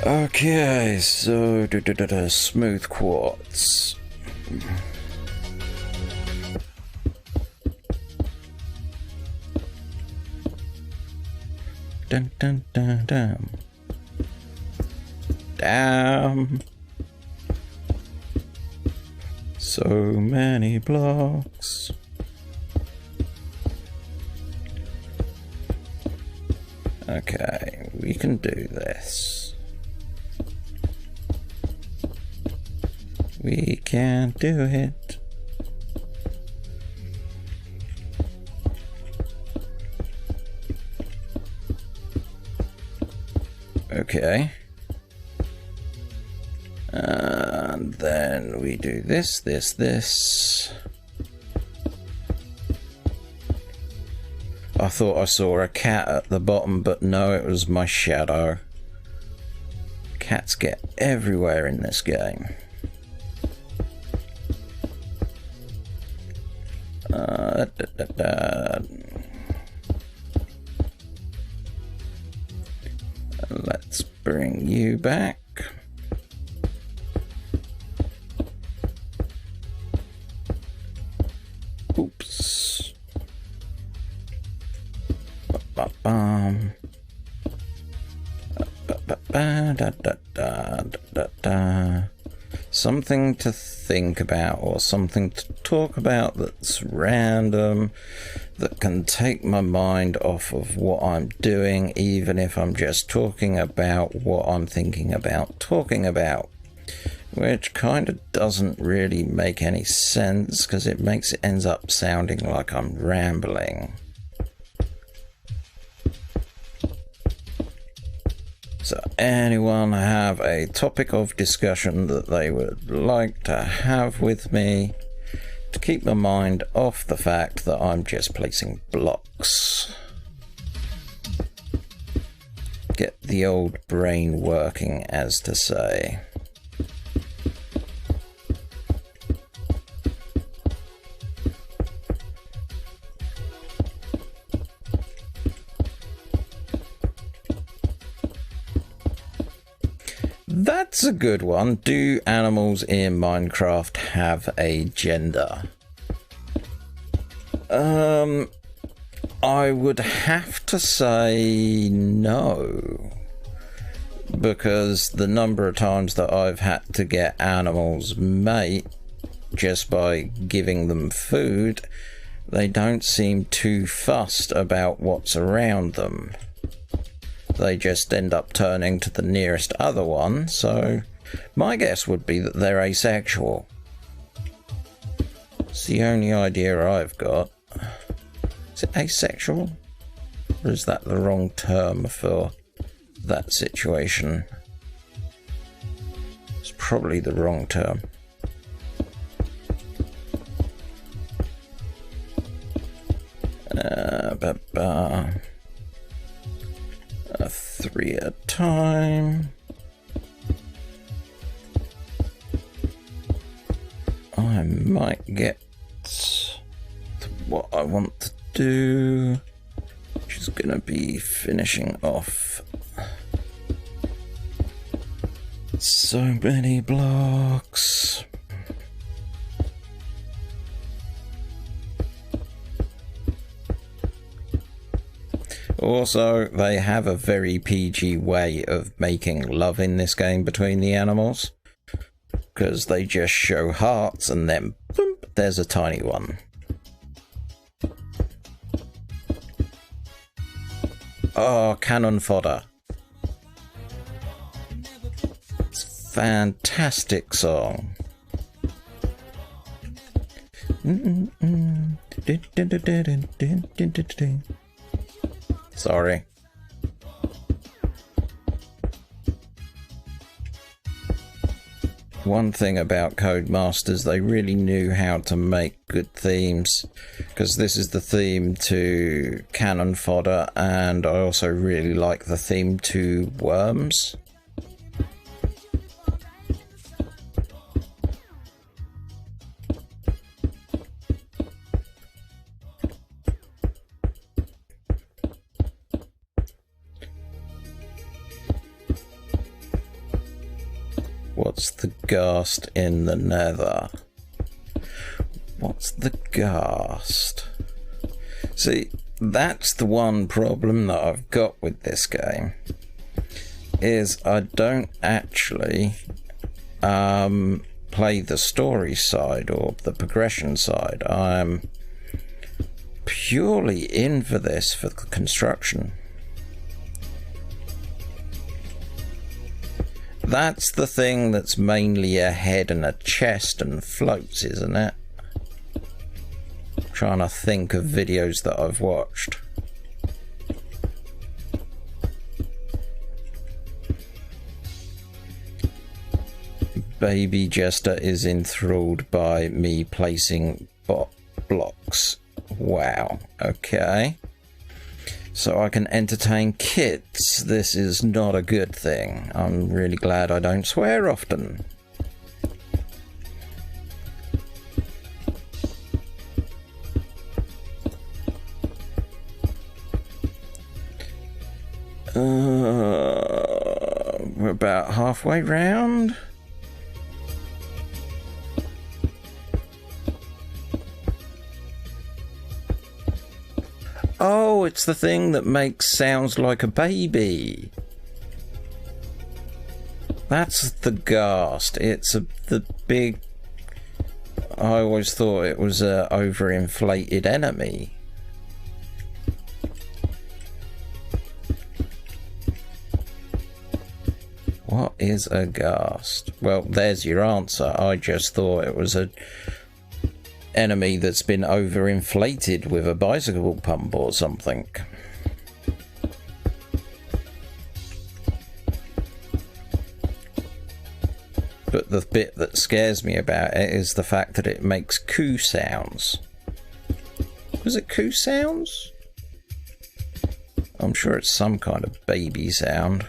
S1: Okay, so smooth quartz. Dun dun dun dun. Damn. So many blocks. Okay, we can do this. We can do it. Okay. And then we do this, this. I thought I saw a cat at the bottom, but no, it was my shadow. Cats get everywhere in this game. Let's bring you back. Oops. Ba-ba-bum. Ba-ba-ba-da-da-da-da-da. Something to think about, or something to talk about that's random, that can take my mind off of what I'm doing, even if I'm just talking about what I'm thinking about talking about. Which kind of doesn't really make any sense, because it ends up sounding like I'm rambling. So anyone have a topic of discussion that they would like to have with me to keep my mind off the fact that I'm just placing blocks? Get the old brain working, as to say. That's a good one. Do animals in Minecraft have a gender? I would have to say no, because the number of times that I've had to get animals mate just by giving them food, they don't seem too fussed about what's around them. They just end up turning to the nearest other one, so my guess would be that they're asexual. It's the only idea I've got. Is it asexual? Or is that the wrong term for that situation? It's probably the wrong term. Three at a time. I might get to what I want to do, which is gonna be finishing off so many blocks. Also, they have a very PG way of making love in this game between the animals, because they just show hearts and then boom, there's a tiny one. Oh, cannon fodder. It's a fantastic song. Sorry. One thing about Codemasters, they really knew how to make good themes, because this is the theme to Cannon Fodder, and I also really like the theme to Worms. What's the ghast in the nether? What's the ghast? See, that's the one problem that I've got with this game, is I don't actually play the story side or the progression side. I'm purely in for this for the construction. That's the thing that's mainly a head and a chest and floats, isn't it? I'm trying to think of videos that I've watched. Baby Jester is enthralled by me placing blocks. Wow, okay. so I can entertain kids. This is not a good thing. I'm really glad I don't swear often. We're about halfway round. Oh, it's the thing that makes sounds like a baby. That's the ghast. It's the big... I always thought it was a overinflated enemy. What is a ghast? Well, there's your answer. I just thought it was a enemy that's been overinflated with a bicycle pump or something. But the bit that scares me about it is the fact that it makes coo sounds. Was it coo sounds? I'm sure it's some kind of baby sound.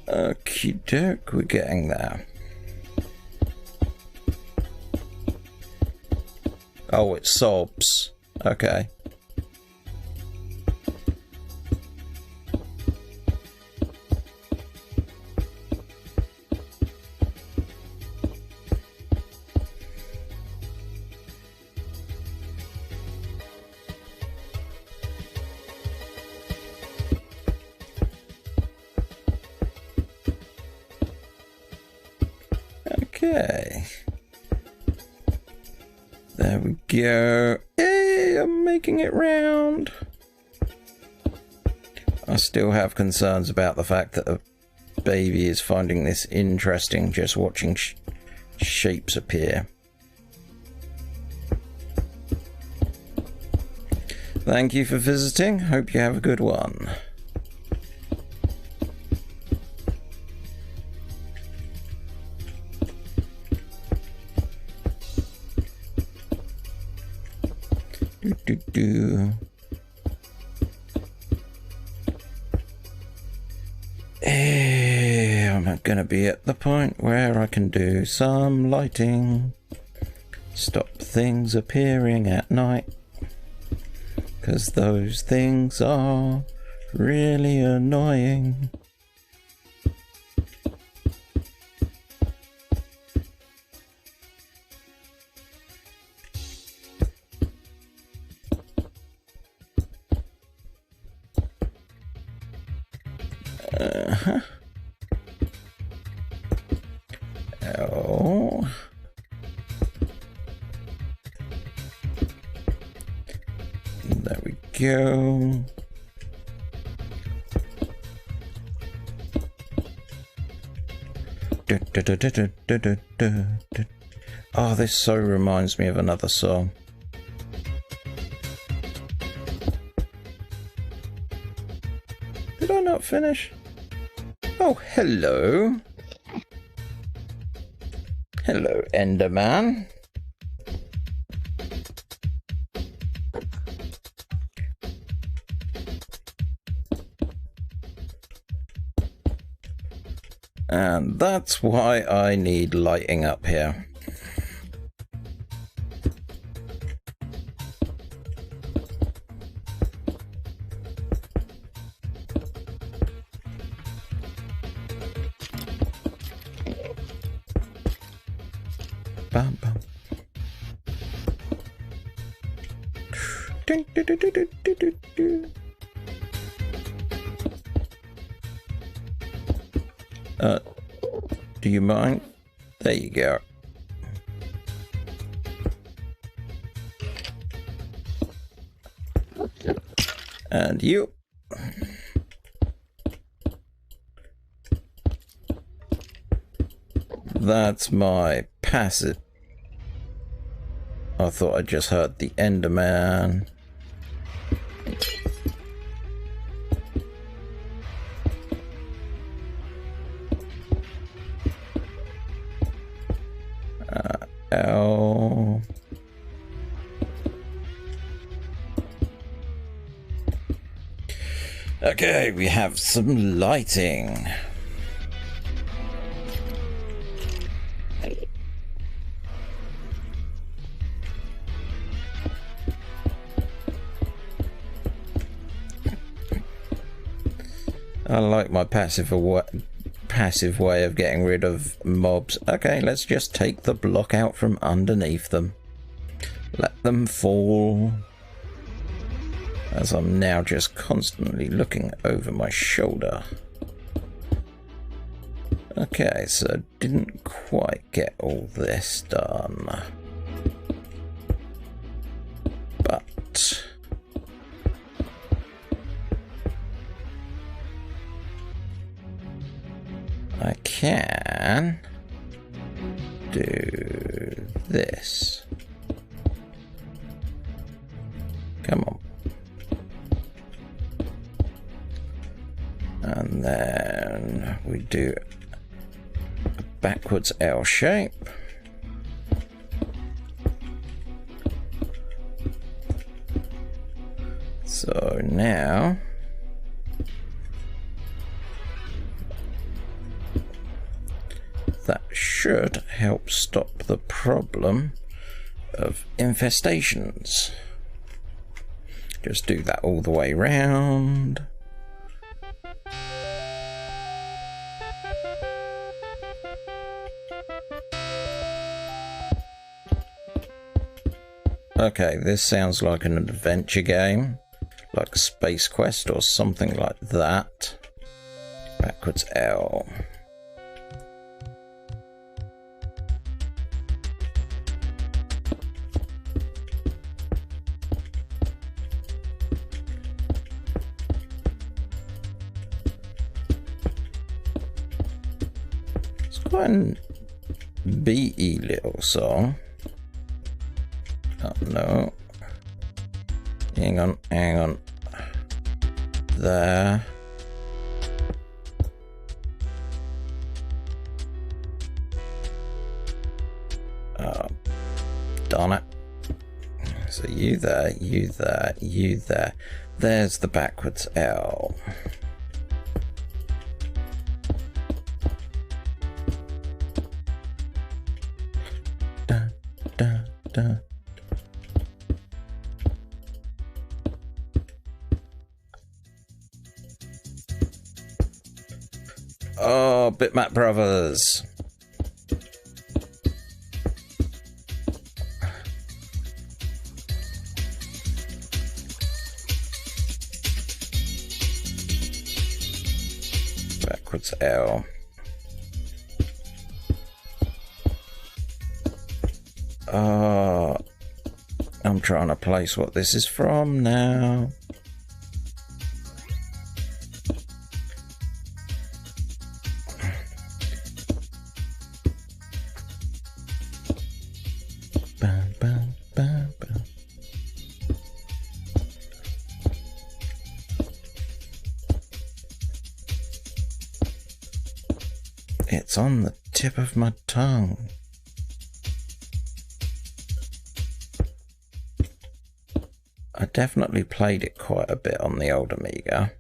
S1: Okie doke, we're getting there. Oh, it sobs. Okay. Okay. There we go. Hey, I'm making it round. I still have concerns about the fact that a baby is finding this interesting, just watching shapes appear. Thank you for visiting. Hope you have a good one. I'm gonna be at the point where I can do some lighting. Stop things appearing at night. 'Cause those things are really annoying. Oh. There we go. Oh, this so reminds me of another song. Did I not finish? Oh, hello. Hello, Enderman. And that's why I need lighting up here. Bam, bam. Do you mind? There you go. And you. That's my passive. I thought I just heard the Enderman. Oh. Okay, we have some lighting. I like my passive way of getting rid of mobs. Okay, let's just take the block out from underneath them. Let them fall. As I'm now just constantly looking over my shoulder. Okay, so didn't quite get all this done. But I can do this. Come on. And then we do a backwards L shape. So now that should help stop the problem of infestations. Just do that all the way round. Okay, this sounds like an adventure game, like Space Quest or something like that. Backwards L. It's quite a beaty little song. Oh no. Hang on. There. Oh, darn it. So you there, you there, you there. There's the backwards L. Dun, dun, dun. Oh, Bitmap Brothers. Backwards L. I'm trying to place what this is from now. Bam, bam, bam, bam. It's on the tip of my tongue. I definitely played it quite a bit on the old Amiga.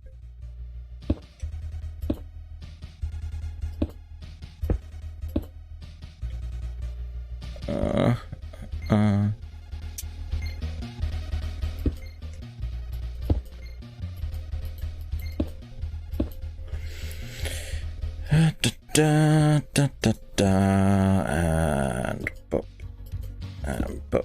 S1: Da, da, da, da, and boop, and boop.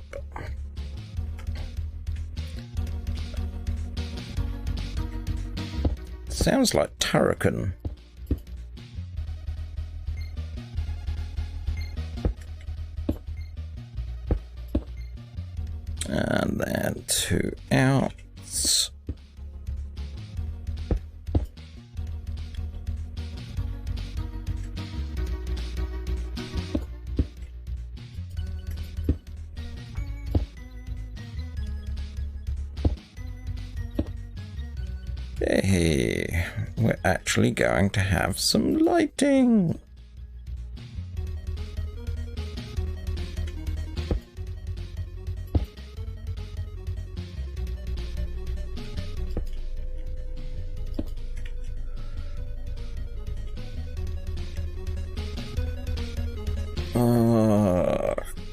S1: Sounds like Turrican. And then 2 outs. Hey, we're actually going to have some lighting.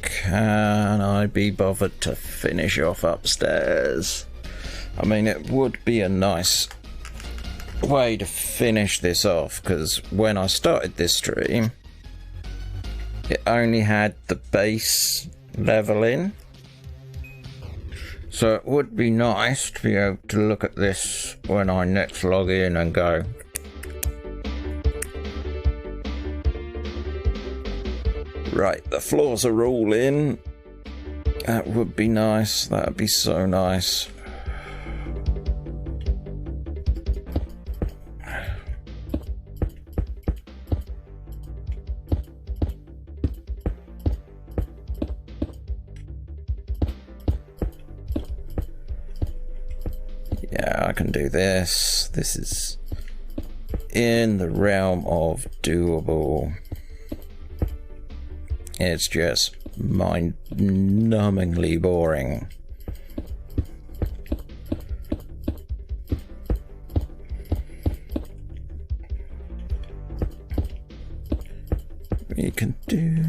S1: Can I be bothered to finish off upstairs? I mean, it would be a nice way to finish this off, because when I started this stream, it only had the base level in. So it would be nice to be able to look at this when I next log in and go, right, the floors are all in. That would be nice. That would be so nice. Yeah, I can do this. This is in the realm of doable. It's just mind-numbingly boring. We can do.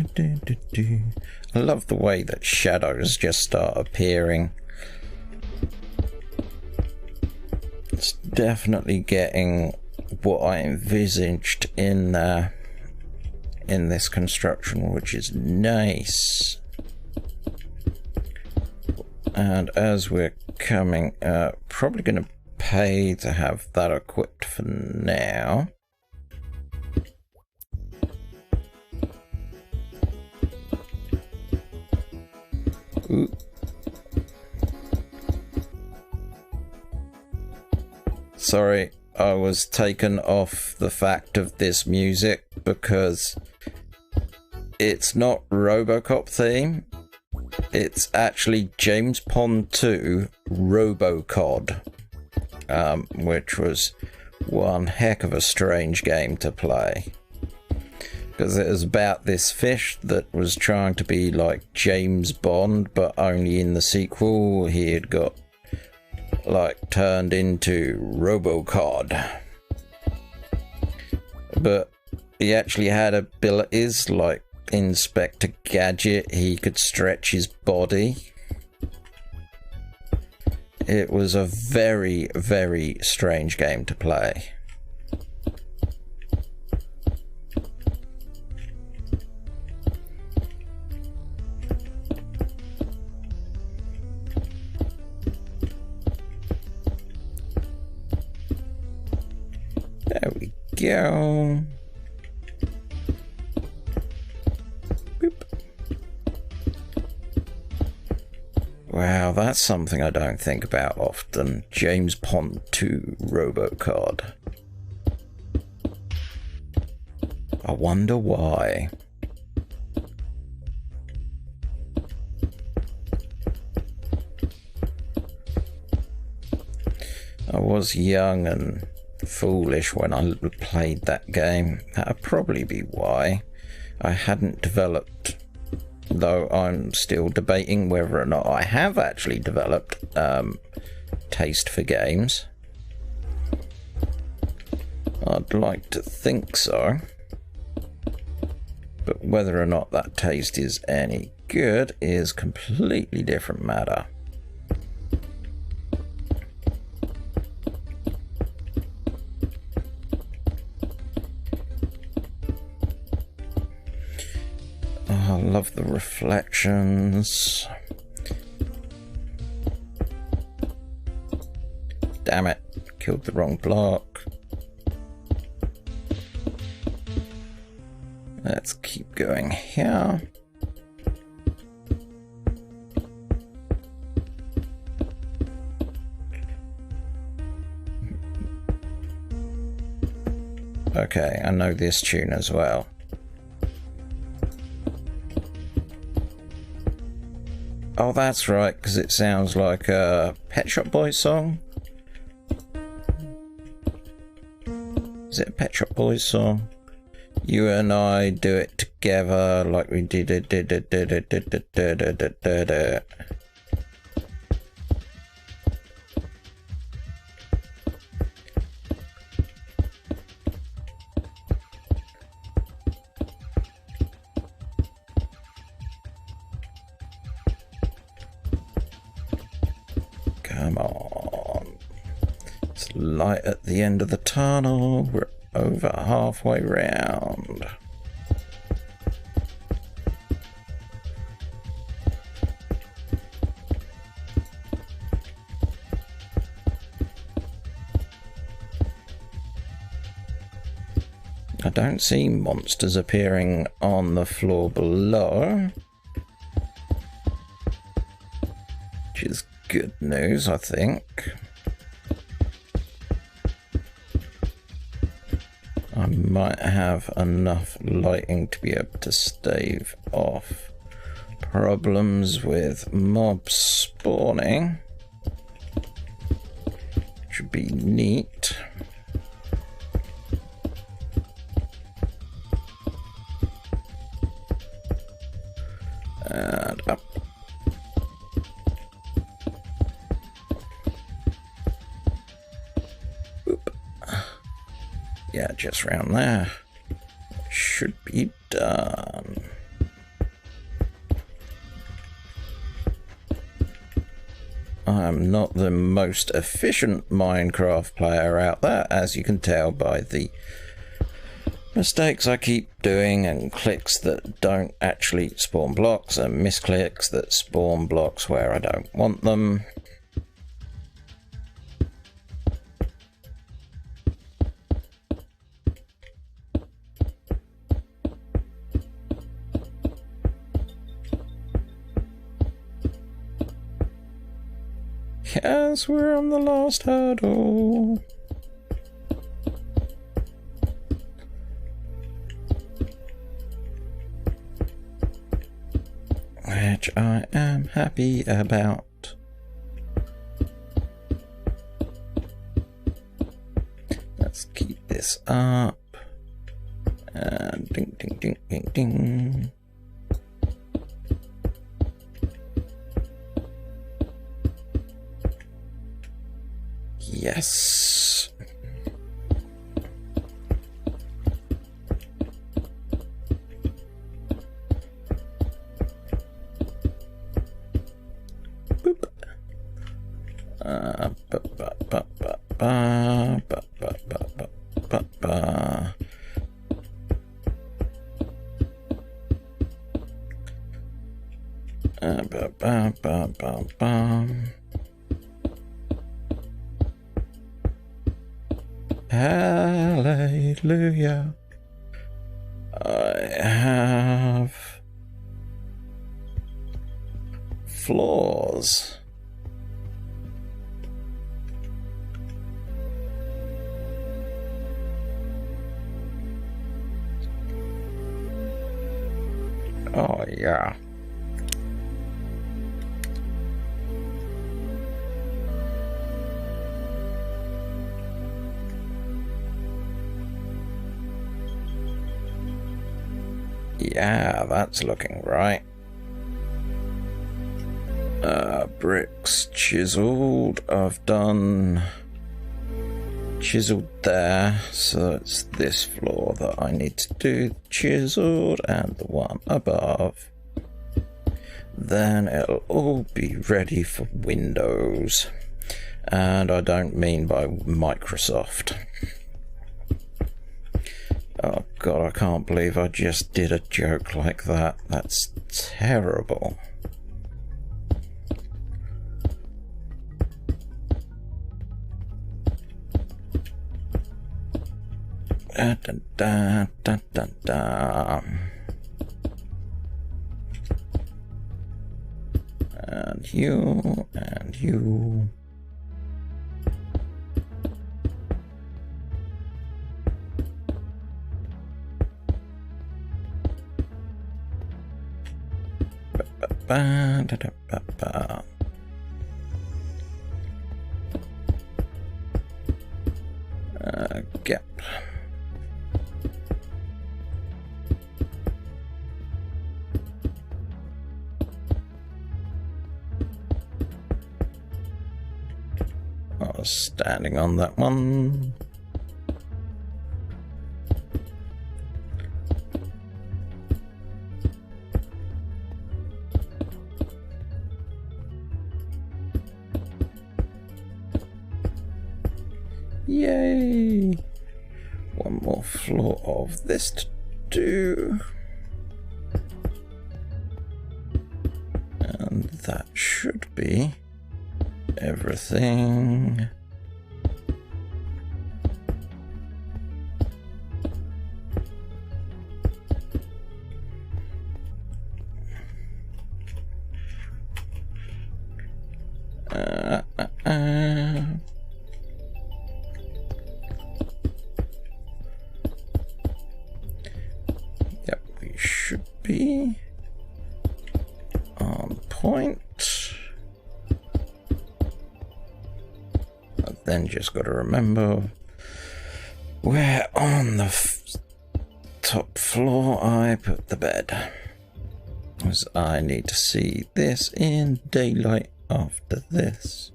S1: I love the way that shadows just start appearing. It's definitely getting what I envisaged in this construction, which is nice. And as we're coming up, probably going to pay to have that equipped for now. Ooh. Sorry, I was taken off the fact of this music because it's not RoboCop theme. It's actually James Pond 2 RoboCod, which was one heck of a strange game to play. Because it was about this fish that was trying to be like James Bond, but only in the sequel he had got like turned into RoboCod. But he actually had abilities like Inspector Gadget. He could stretch his body. It was a very, very strange game to play. There we go. Boop. Wow, that's something I don't think about often. James Pond 2 RoboCod. I wonder why. I was young and foolish when I played that game. That'd probably be why. I hadn't developed, though I'm still debating whether or not I have actually developed taste for games. I'd like to think so, but whether or not that taste is any good is completely different matter. I love the reflections. Damn it, killed the wrong block. Let's keep going here. Okay, I know this tune as well. Oh, that's right, because it sounds like a Pet Shop Boys song. Is it a Pet Shop Boys song? You and I do it together like we did it. Come on. It's light at the end of the tunnel. We're over halfway round. I don't see monsters appearing on the floor below, which is good news, I think. I might have enough lighting to be able to stave off problems with mobs spawning, which would be neat. And up. Boop. Yeah, just round there. Should be done. I'm not the most efficient Minecraft player out there, as you can tell by the mistakes I keep doing and clicks that don't actually spawn blocks and misclicks that spawn blocks where I don't want them. Yes, we're on the last hurdle. Which I am happy about. Let's keep this up. And ding, ding, ding, ding, ding. Yes. Boop. Ba ba ba ba ba ba ba ba ba ba. Ba ba ba ba ba. Hallelujah. I have floors. Oh, yeah. Yeah, that's looking right. Bricks chiseled. I've done chiseled there, so it's this floor that I need to do chiseled and the one above. Then it'll all be ready for Windows. And I don't mean by Microsoft. Oh god, I can't believe I just did a joke like that. That's terrible. Da, da, da, da, da. And you, and you. Ba, da, da, ba, ba. Gap. was standing on that one. Yay! One more floor of this to do. And that should be everything. Yep, we should be on point. I've then just got to remember where on the top floor I put the bed, because I need to see this in daylight after this.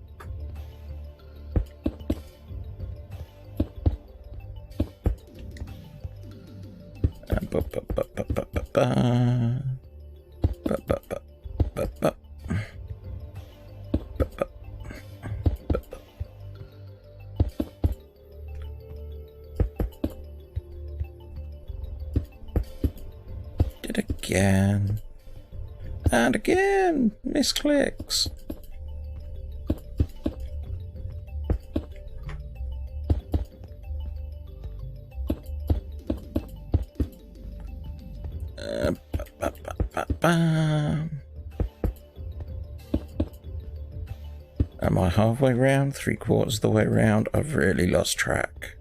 S1: Did again. And again, misclicks. Am I halfway round? 3/4 of the way round? I've really lost track.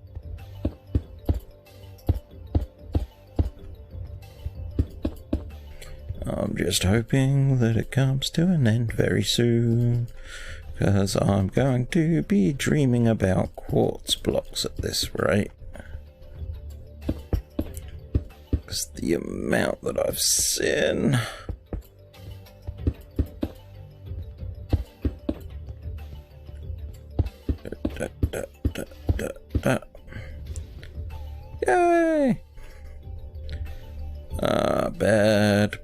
S1: I'm just hoping that it comes to an end very soon, because I'm going to be dreaming about quartz blocks at this rate. Because the amount that I've seen. Yay! Bed.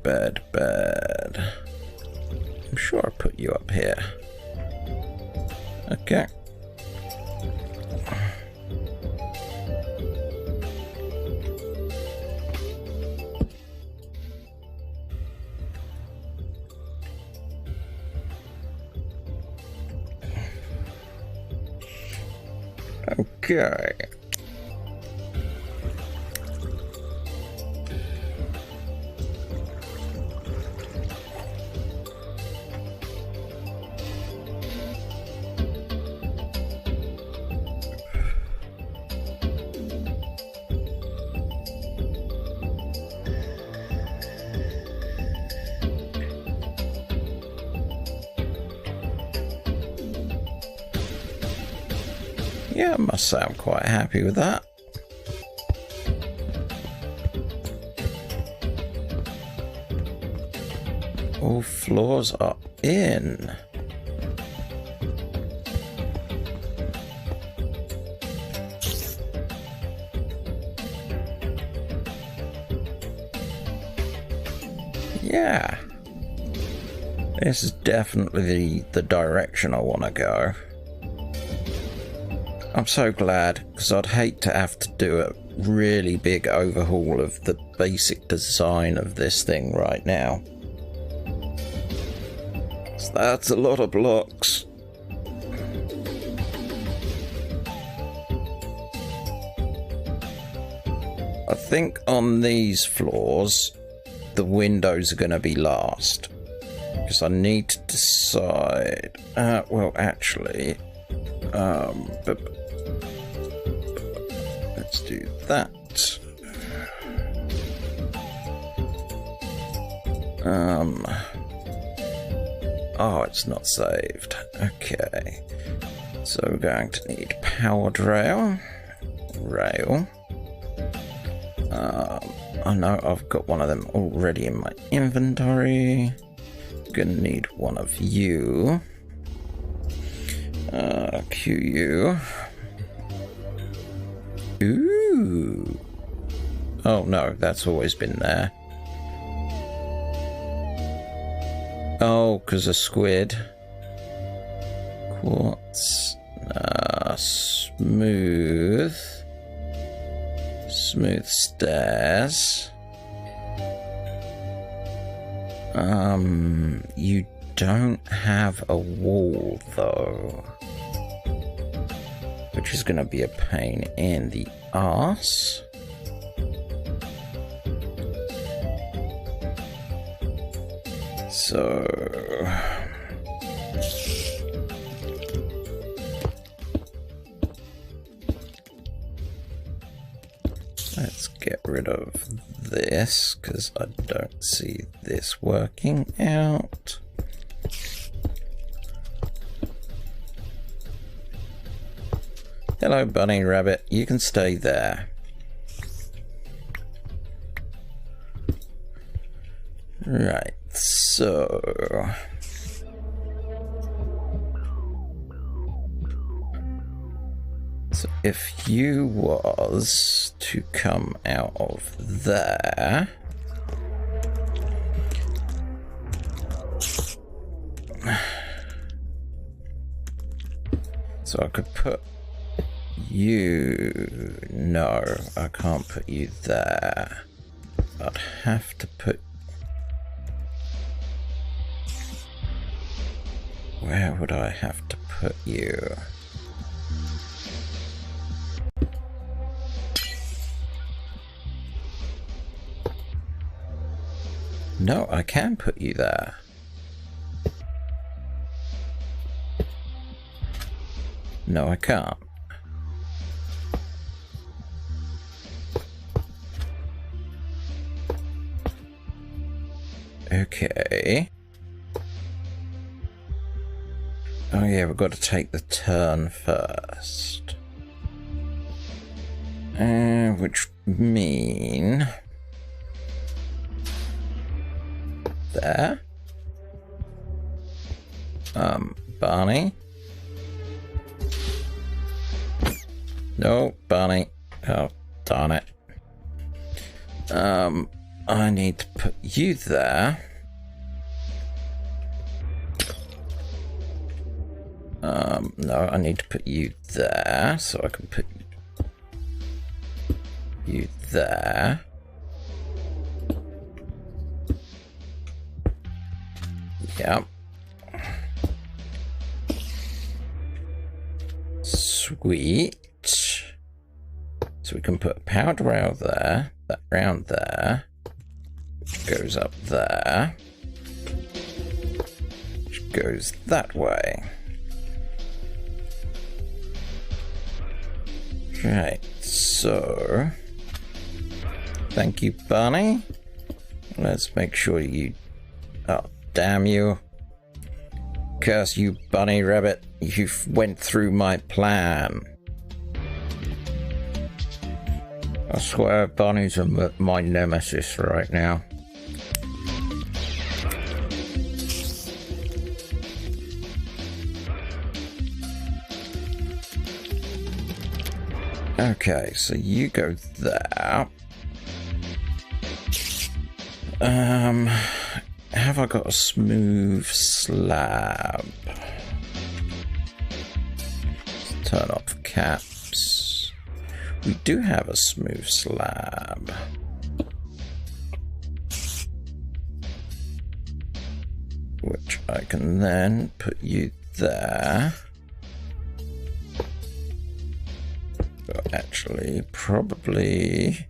S1: I'm sure I put you up here. Okay. Okay. Yeah, I must say I'm quite happy with that. All floors are in. Yeah. This is definitely the direction I want to go. I'm so glad, because I'd hate to have to do a really big overhaul of the basic design of this thing right now. So that's a lot of blocks. I think on these floors, the windows are going to be last. Because I need to decide... well, actually... let's do that. Oh, it's not saved. Okay. So we're going to need powered rail. I know I've got one of them already in my inventory. Gonna need one of you. QU. Ooh. Oh no, that's always been there. Oh, because of squid. Quartz. Smooth. Smooth stairs. You don't have a wall though, which is gonna be a pain in the arse. So let's get rid of this because I don't see this working out. Hello, bunny rabbit. You can stay there. Right, so if you was to come out of there, so I could put you, no, I can't put you there. I'd have to put, where would I have to put you? No, I can put you there. No, I can't. Okay. Oh yeah, we've got to take the turn first. Which mean there. Barney. No, Barney. Oh, darn it. I need to put you there. No, I need to put you there, so I can put you there. Yep. Sweet. So we can put a powered rail there, that round there, goes up there, which goes that way. Right, so thank you, Barney. Let's make sure you, oh damn you, curse you, bunny rabbit, you went through my plan. I swear bunnies are my nemesis right now. Okay, so you go there. Have I got a smooth slab? Let's turn off caps. We do have a smooth slab. Which I can then put you there. But actually, probably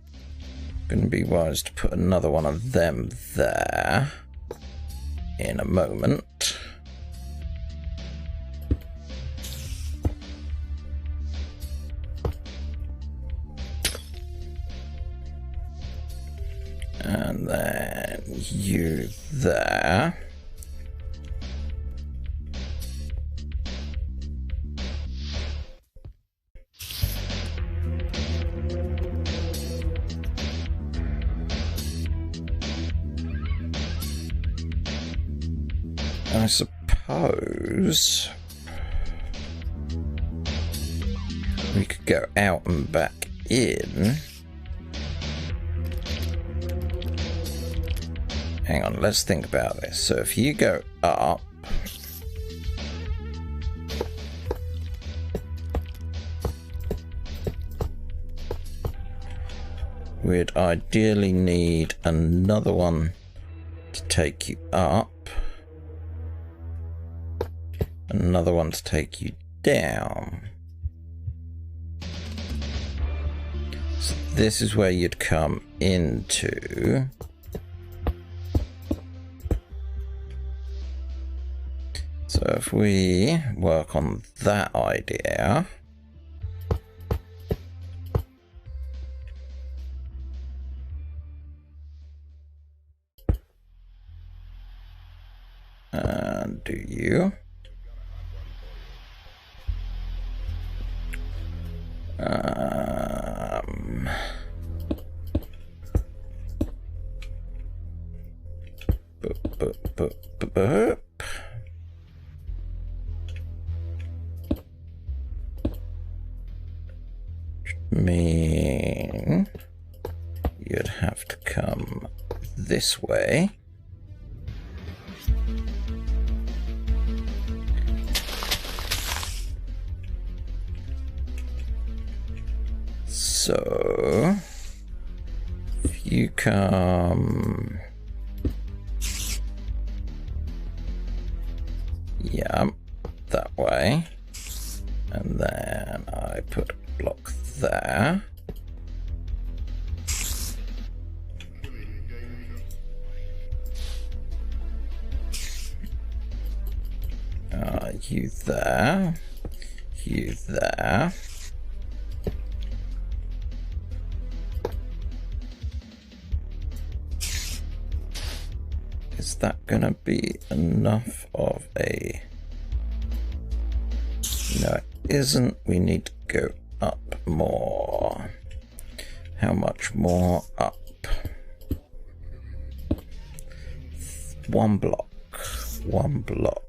S1: gonna be wise to put another one of them there in a moment. And then you there. I suppose We could go out and back in. Hang on, let's think about this. So if you go up, we'd ideally need another one to take you up, another one to take you down. So this is where you'd come into. So if we work on that idea, and do you mean you'd have to come this way. So if you come, yeah, that way, and then I put a block there. You there, you there. Is that gonna be enough of a... No, it isn't. We need to go up more. How much more up? One block. One block.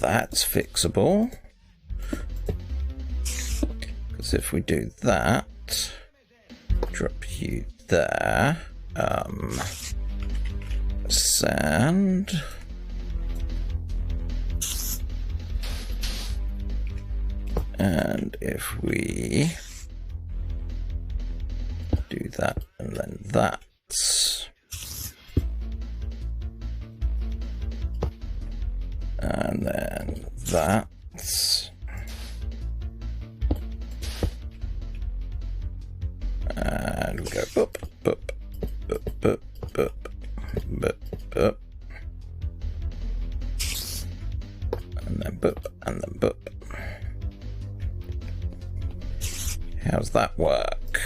S1: That's fixable. Because if we do that, drop you there. Sand. And if we do that and then that, and then that, and we go boop, boop, boop, boop, boop, boop, boop, and then boop, and then boop. How's that work?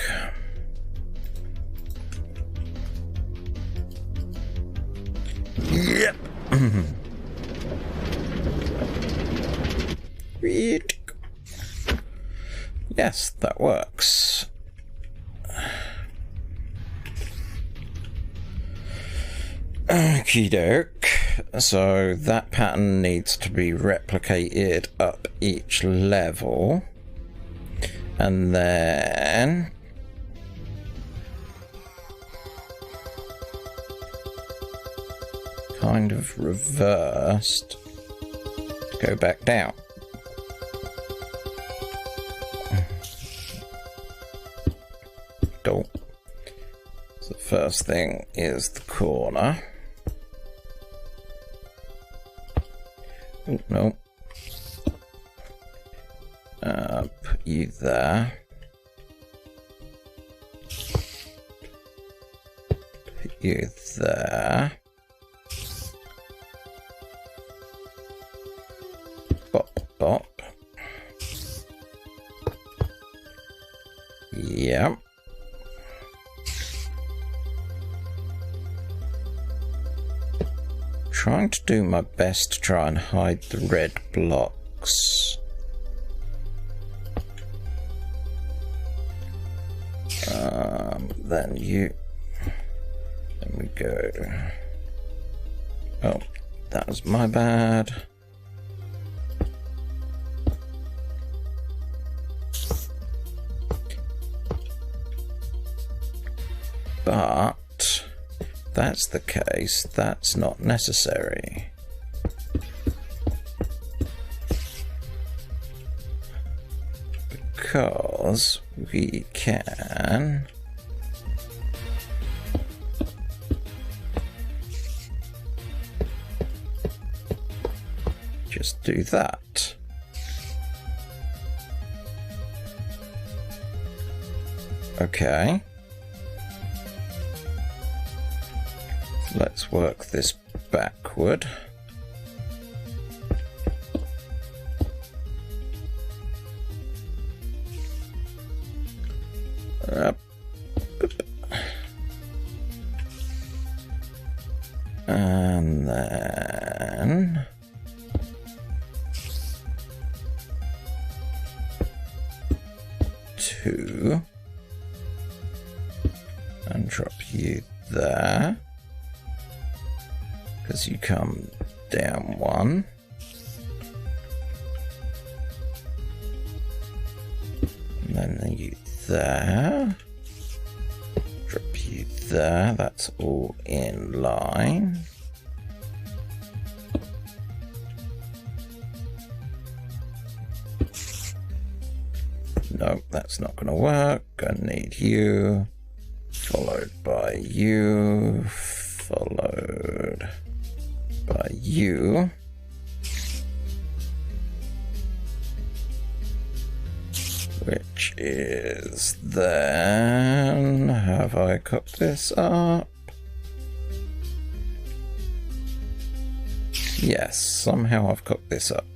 S1: Yep. Yes, that works. Okie doke. So that pattern needs to be replicated up each level. And then kind of reversed to go back down. Cool. So the first thing is the corner. Oh, no. Put you there. Put you there. Bop, bop. Yep. Trying to do my best to try and hide the red blocks. Then you... Then we go... Oh, that was my bad. But if that's the case, that's not necessary. Because we can just do that. Okay. Let's work this backward. And then two, and drop you there, because you come down one. And then you there, drop you there, that's all in line. Nope, that's not going to work. I need you, followed by you, followed by you. Which is then, have I cooked this up? Yes, somehow I've cooked this up.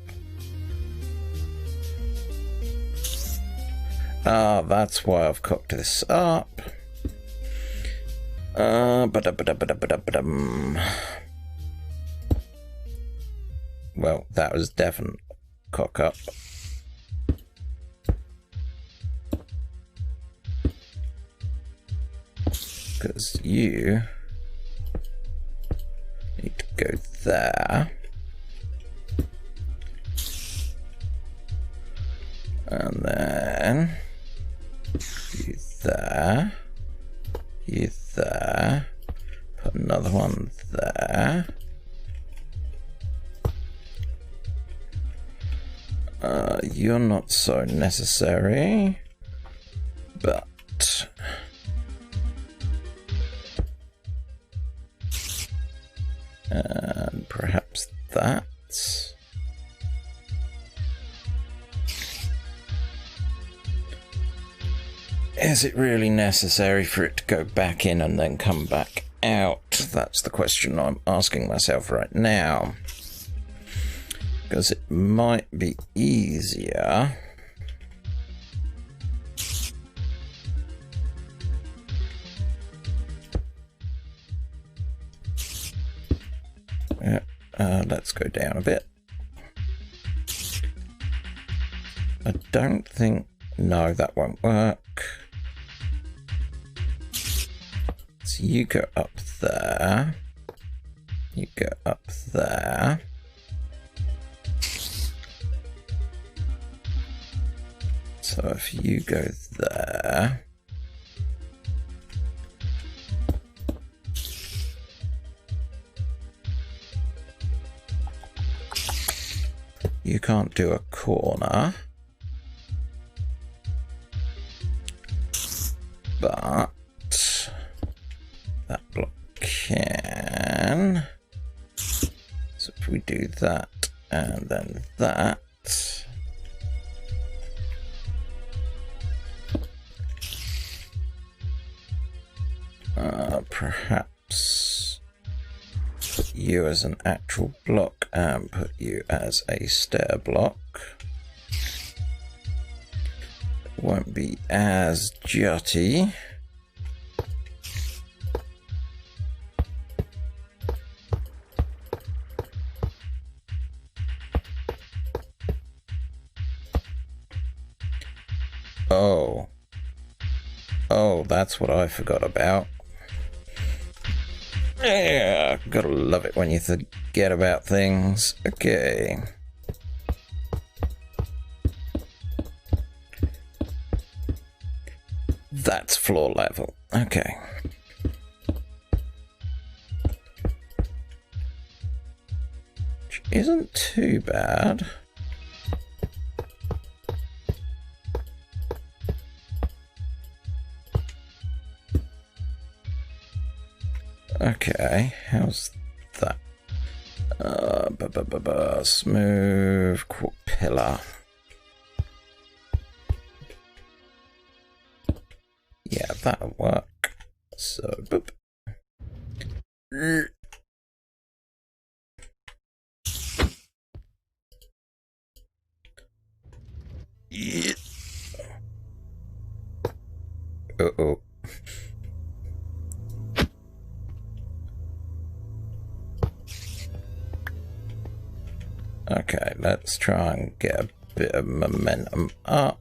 S1: Ah, that's why I've cooked this up. Well, that was definitely cock up. Because you need to go there. And then you there. You there. Put another one there. You're not so necessary, but and perhaps that's is it really necessary for it to go back in and then come back out? That's the question I'm asking myself right now. Because it might be easier let's go down a bit. I don't think, no, that won't work. So you go up there, you go up there. So if you go there, you can't do a corner, but that block can. So if we do that and then that, perhaps put you as an actual block and put you as a stair block. It won't be as jutty. Oh, that's what I forgot about. Yeah, gotta love it when you forget about things. Okay. That's floor level. Okay. isn't too bad. Okay, how's that? Smooth pillar. Yeah, that'll work. So, boop. Yeah. Uh-oh. Okay, let's try and get a bit of momentum up.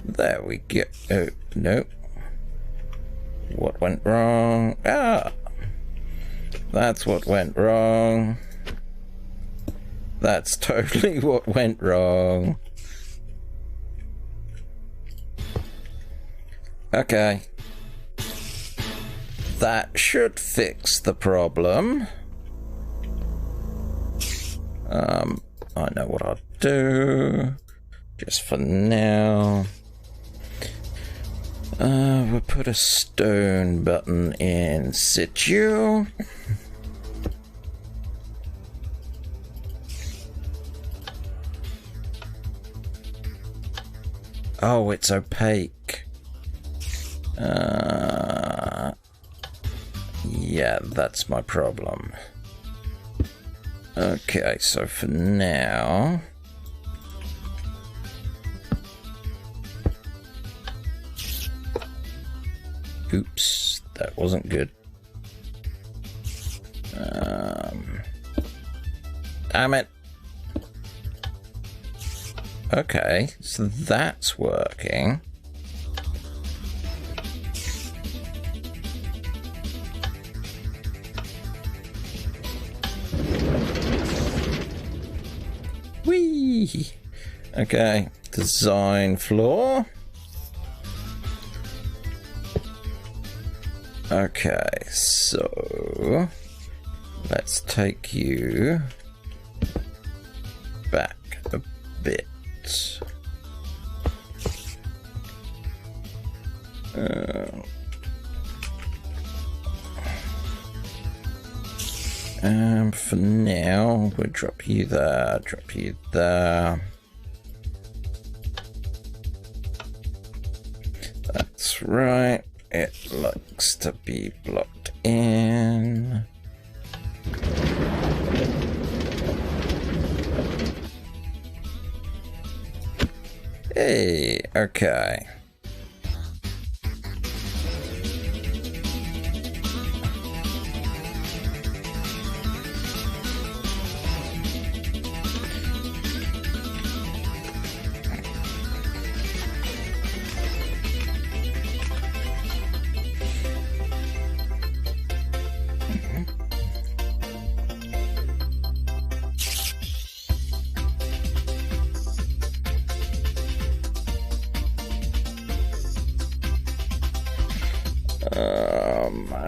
S1: There we go. Oh, no. What went wrong? Ah! That's what went wrong. That's totally what went wrong. Okay. That should fix the problem. I know what I'll do. Just for now. We'll put a stone button in situ. Oh, it's opaque. Yeah, that's my problem. Okay, so for now... Oops, that wasn't good. Damn it. Okay, so that's working. Whee! Okay, design floor. Okay, so let's take you back a bit. For now, we'll drop you there, drop you there. That's right. It looks to be blocked in. Hey, okay.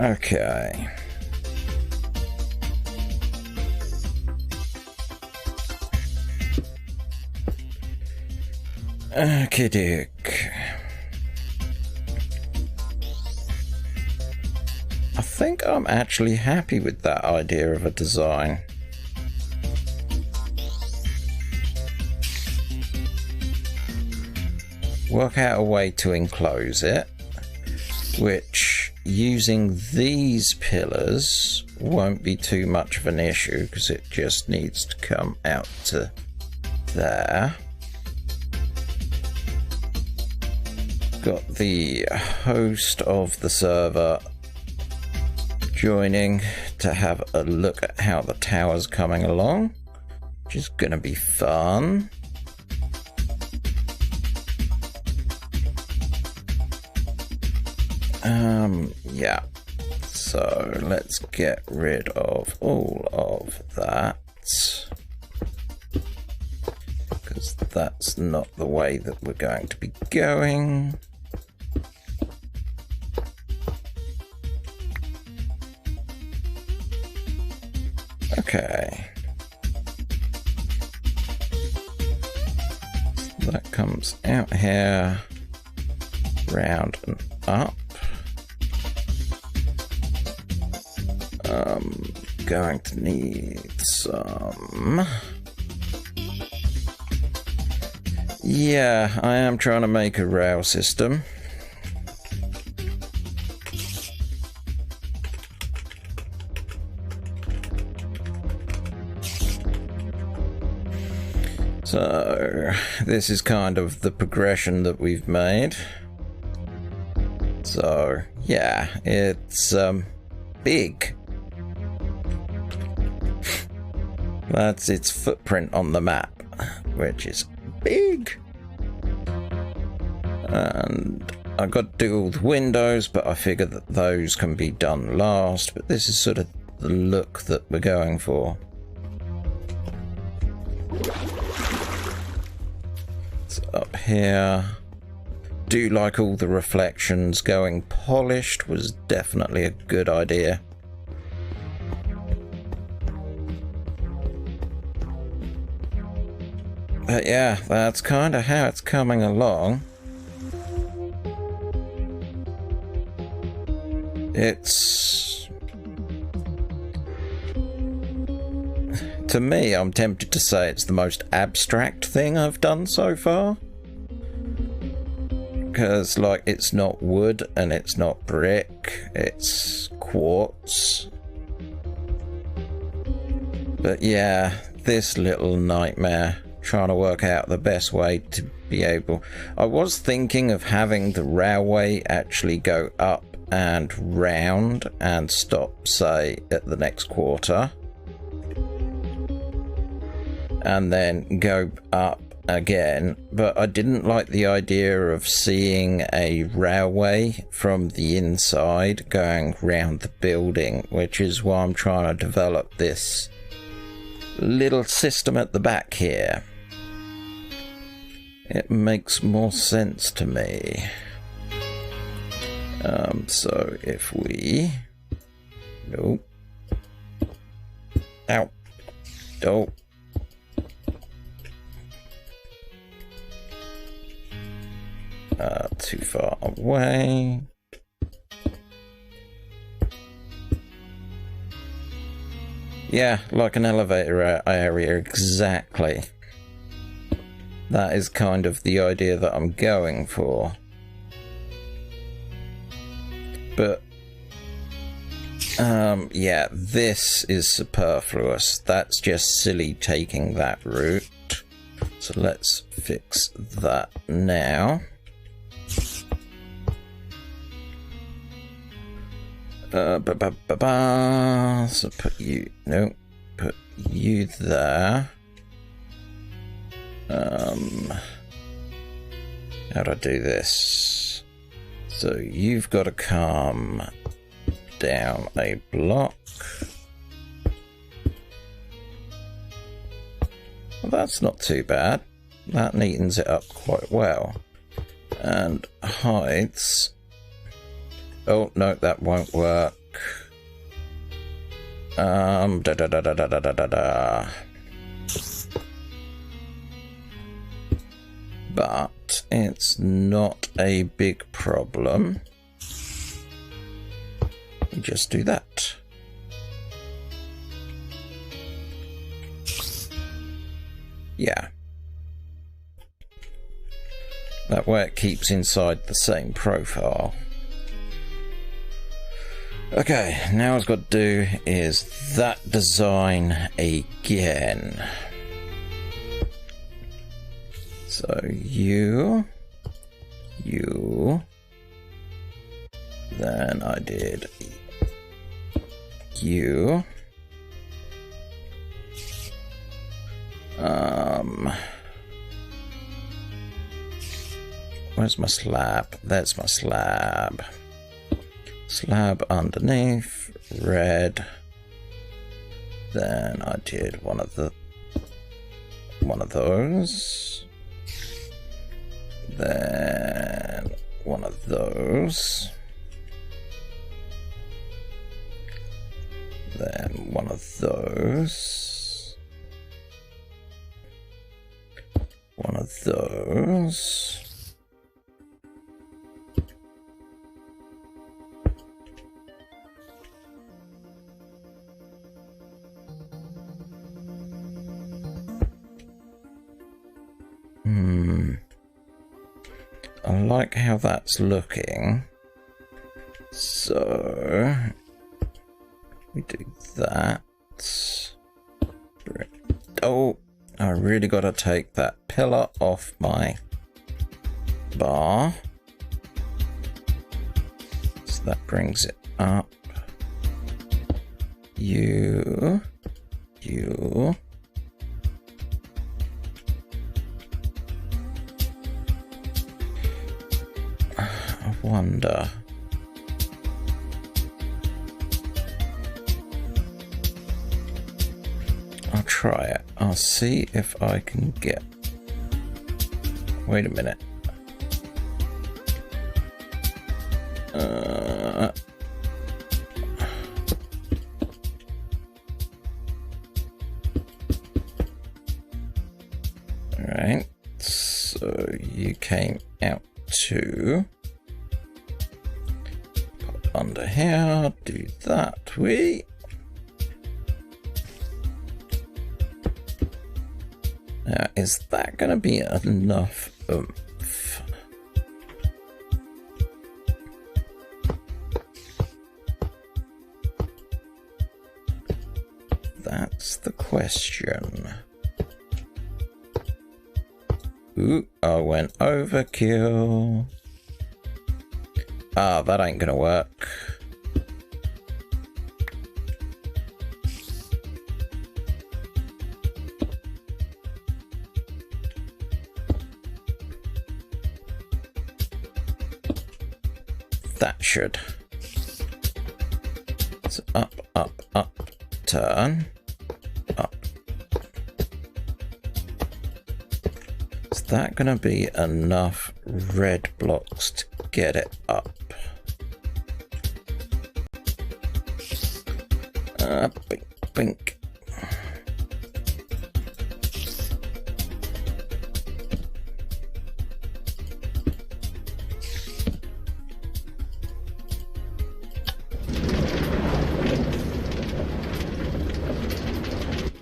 S1: Okay. Okey-doke. I think I'm actually happy with that idea of a design. Work out a way to enclose it, which using these pillars won't be too much of an issue because it just needs to come out to there. Got the host of the server joining to have a look at how the tower's coming along, which is gonna be fun. Yeah, so let's get rid of all of that, because that's not the way that we're going to be going. Okay. That comes out here, round and up. Going to need some... Yeah, I am trying to make a rail system. So, this is kind of the progression that we've made. So, yeah, it's big. That's its footprint on the map, which is big. And I got to do all the windows, but I figure that those can be done last. But this is sort of the look that we're going for. It's up here. Do like all the reflections. Going polished was definitely a good idea. But yeah, that's kind of how it's coming along. It's... To me, I'm tempted to say it's the most abstract thing I've done so far. Because, like, it's not wood and it's not brick, it's quartz. But yeah, this little nightmare. Trying to work out the best way to be able... I was thinking of having the railway actually go up and round and stop, say, at the next quarter. And then go up again. But I didn't like the idea of seeing a railway from the inside going round the building, which is why I'm trying to develop this little system at the back here. It makes more sense to me. So if we... Nope. Ow. Don't. Too far away. Yeah, like an elevator area, exactly. That is kind of the idea that I'm going for. But, yeah, this is superfluous. That's just silly taking that route. So let's fix that now. So put you, no, put you there. How do I do this? So you've got to come down a block. Well, that's not too bad. That neatens it up quite well. And heights. Oh, no, that won't work. But it's not a big problem. We just do that. Yeah. That way it keeps inside the same profile. Okay, now what I've got to do is that design again. So you, then I did you, where's my slab? There's my slab. Slab underneath, red. Then I did one of those. Then one of those. then one of those. One of those. I like how that's looking. So we do that. Oh, I really got to take that pillar off my bar. So that brings it up. You. I wonder. I'll try it. I'll see if I can get... Wait a minute. Alright. So you came out to... Pop under here. Do that. Now, is that going to be enough oomph? That's the question. Ooh, I went overkill. Ah, that ain't gonna work. That should. So up, turn, up. Is that gonna be enough red blocks to get it up? Bink, bink.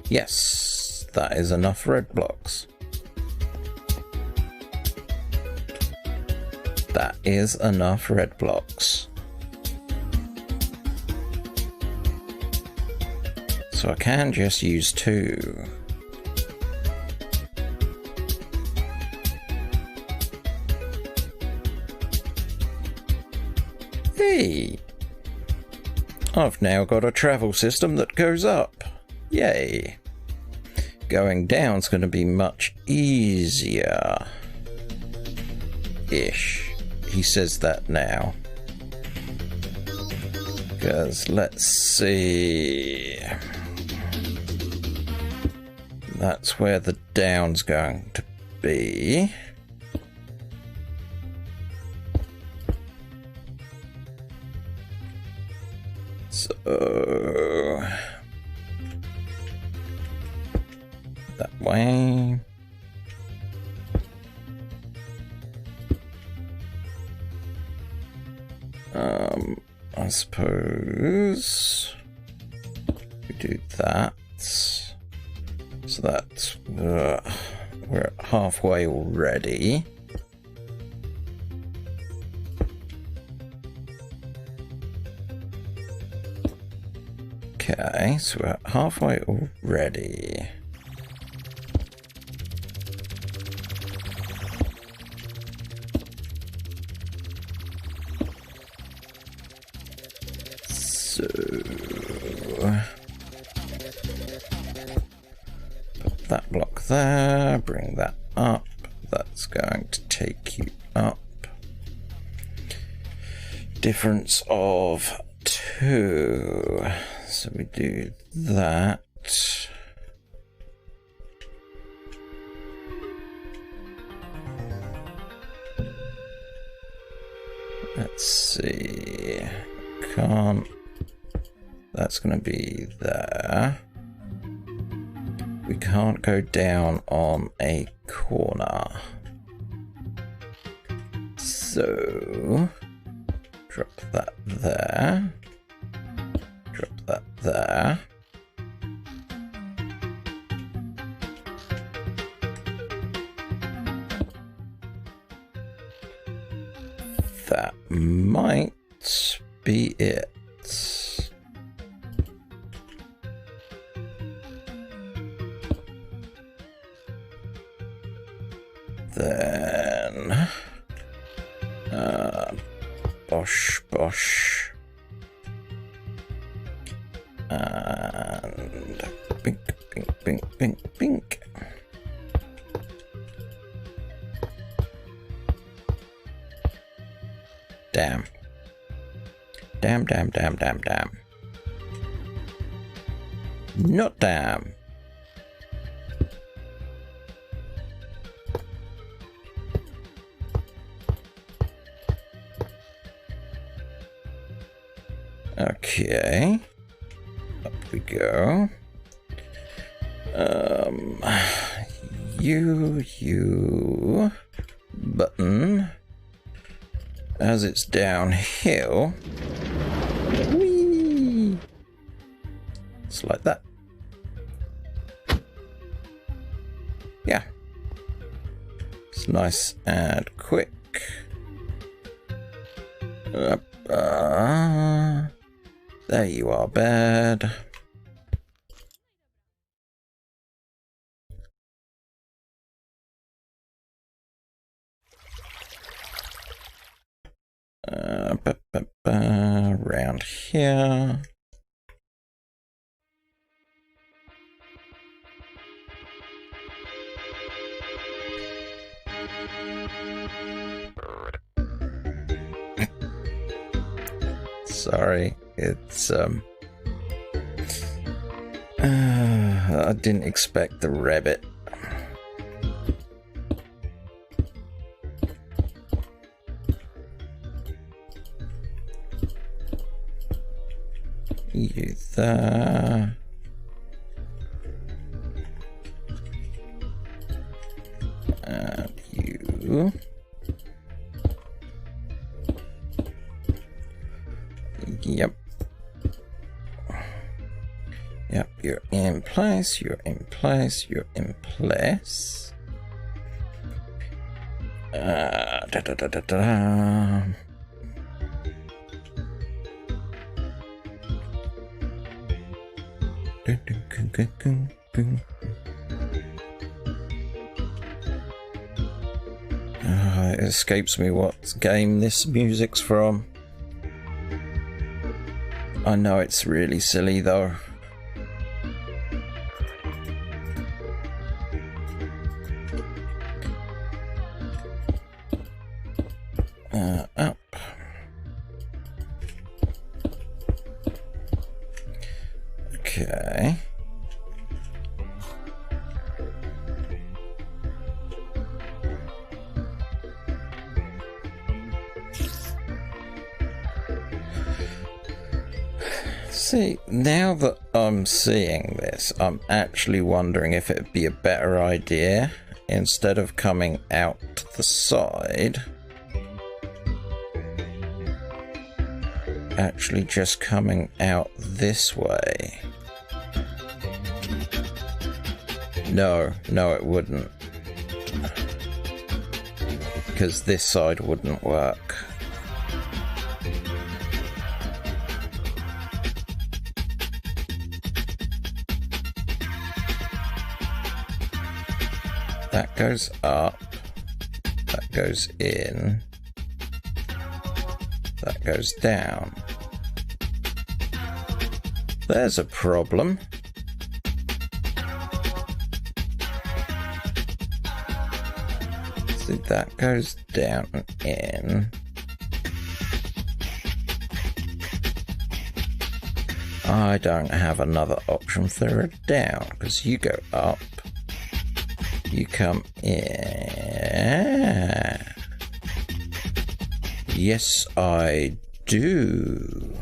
S1: Yes, that is enough red blocks. That is enough red blocks. So I can just use 2. Hey! I've now got a travel system that goes up. Yay! Going down's going to be much easier. Ish. He says that now. Because let's see. That's where the down's going to be. So that way. I suppose we do that. So that's we're at halfway already. Okay, so we're at halfway already. So put that block there, bring that up. That's going to take you up. Difference of 2. So we do that. Let's see. Can't. that's going to be there. We can't go down on a corner. So, drop that there. Drop that there. That might be it. Then bosh bosh and bink bink bink bink bink. Damn. Damn, damn, damn, damn, damn. Not damn. Okay. Up we go. You button. As it's downhill, whee! It's like that. Yeah. It's nice and quick. There you are, bed. Around here. Sorry, it's I didn't expect the rabbit. You there. And you. Yep. Yep, you're in place, you're in place, you're in place. Da da da da da. It escapes me what game this music's from. I know it's really silly though. Up. Okay. See, now that I'm seeing this, I'm actually wondering if it'd be a better idea, instead of coming out the side, actually just coming out this way. No, it wouldn't. Because this side wouldn't work. That goes up, that goes in, that goes down. There's a problem. See, that goes down and in. I don't have another option for it down, because you go up. You come in. Yes, I do.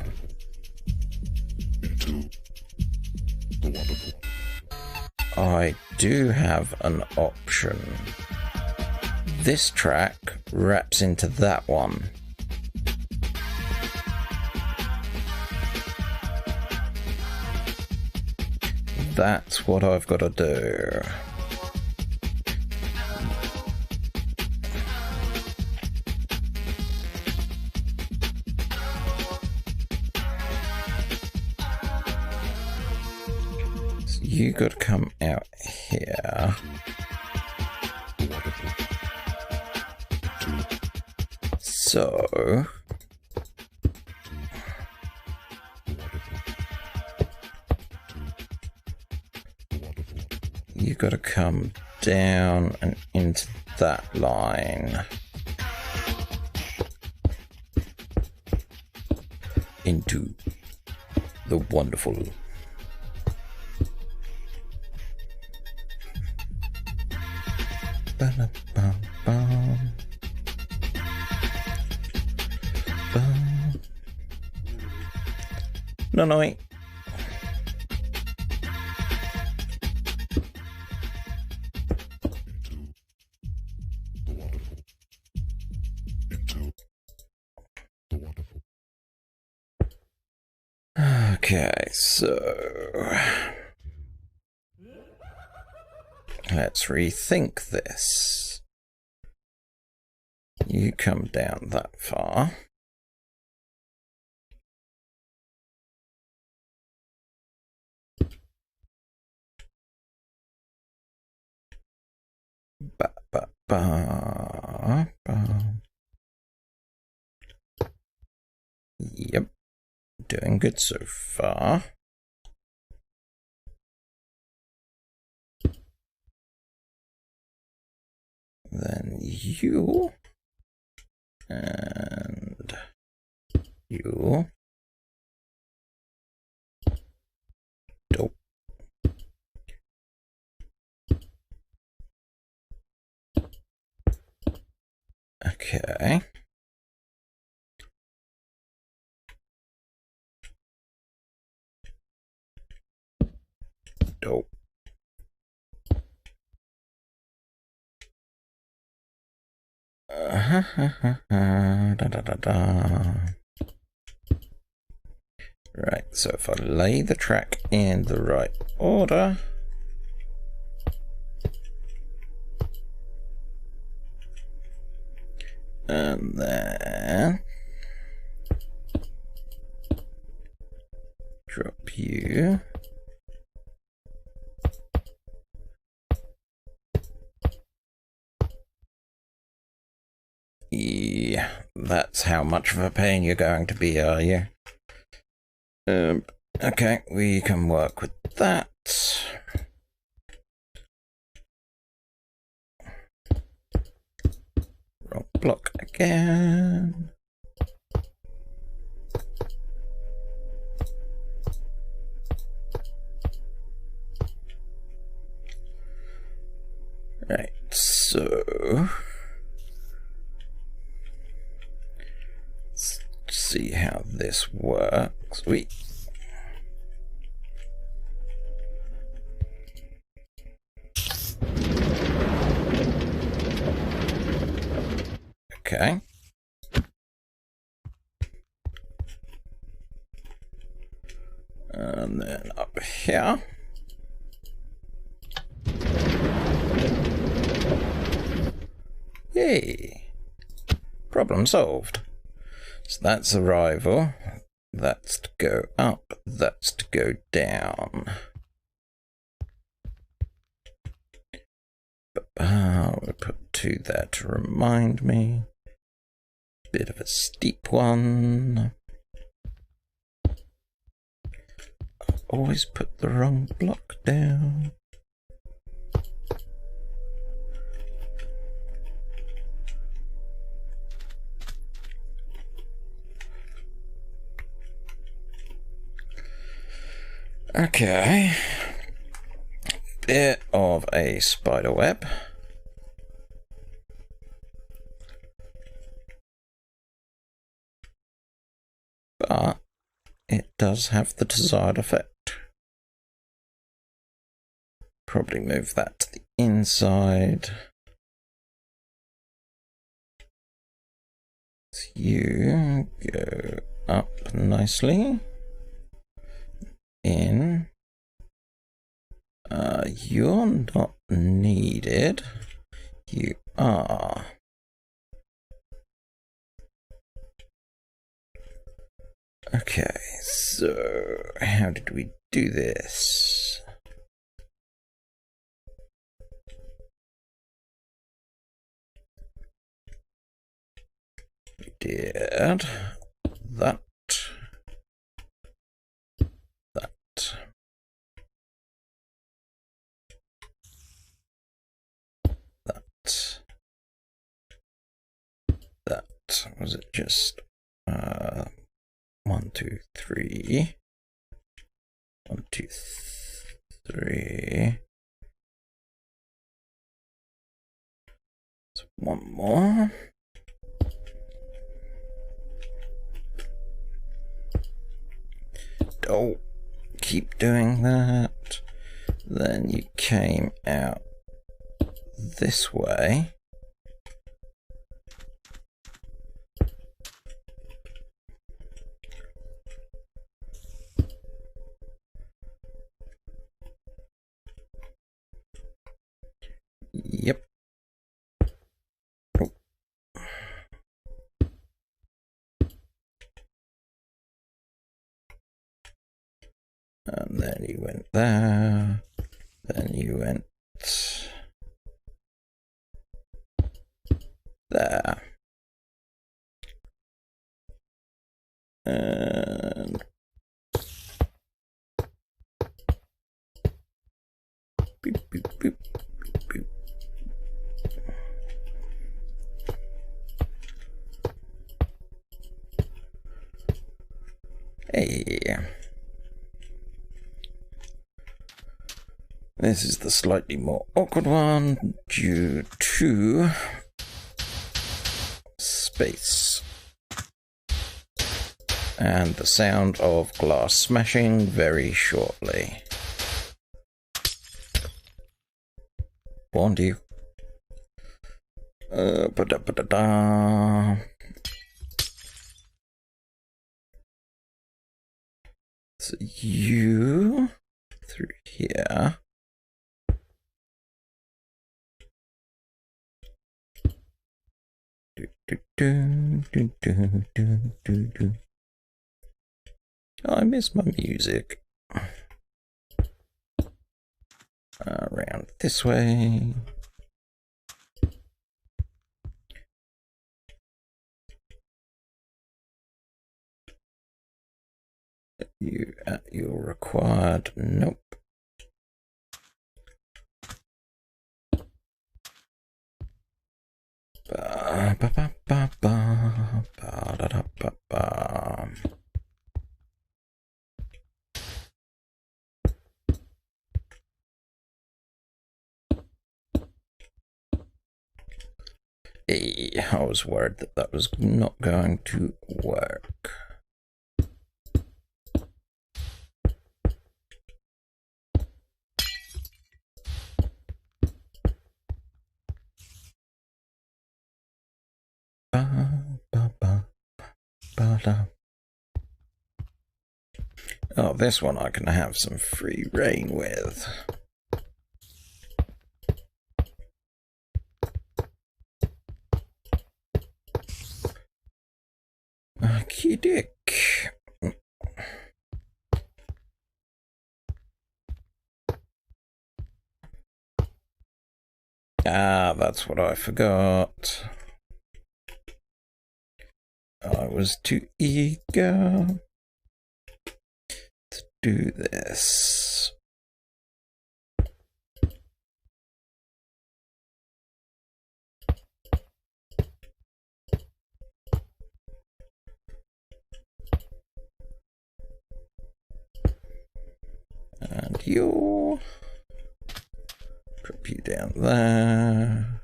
S1: I do have an option. This track wraps into that one. That's what I've got to do. So you got to come out here. So you got to come down and into that line. Into the wonderful. Ba-da-bum-bum. No, no, wait. Okay, so let's rethink this. You come down that far. Ba, ba, ba, ba. Yep, doing good so far. Then you and you. Dope. Okay. Dope. Da, da, da, da. Right, so if I lay the track in the right order, and then drop you. Yeah, that's how much of a pain you're going to be, are you? Okay, we can work with that. Wrong block again. Right, so let's see how this works. Okay. And then up here. Yay! Problem solved. So that's arrival. That's to go up. That's to go down. We'll put 2 there to remind me. Bit of a steep one. Always put the wrong block down. Okay. Bit of a spider web. But it does have the desired effect. Probably move that to the inside. So you go up nicely. In. You're not needed. You are. Okay, so how did we do this? We did that. That was it. Just 1, 2, 3. 1, 2, 3. So one more. Don't keep doing that. Then you came out this way. Yep. Oh. And then you went there. Then you went there. And boop, boop, boop, boop, boop. Hey. This is the slightly more awkward one due to space and the sound of glass smashing very shortly. Warned you. Ba-da-ba-da-da. So you through here. I miss my music. Around this way. You at your required. Nope. Ba ba ba ba ba ba da da ba ba. Hey, I was worried that that was not going to work. Oh, this one I can have some free reign with. Okey dick. Ah, that's what I forgot. I was too eager to do this. And you drop you down there.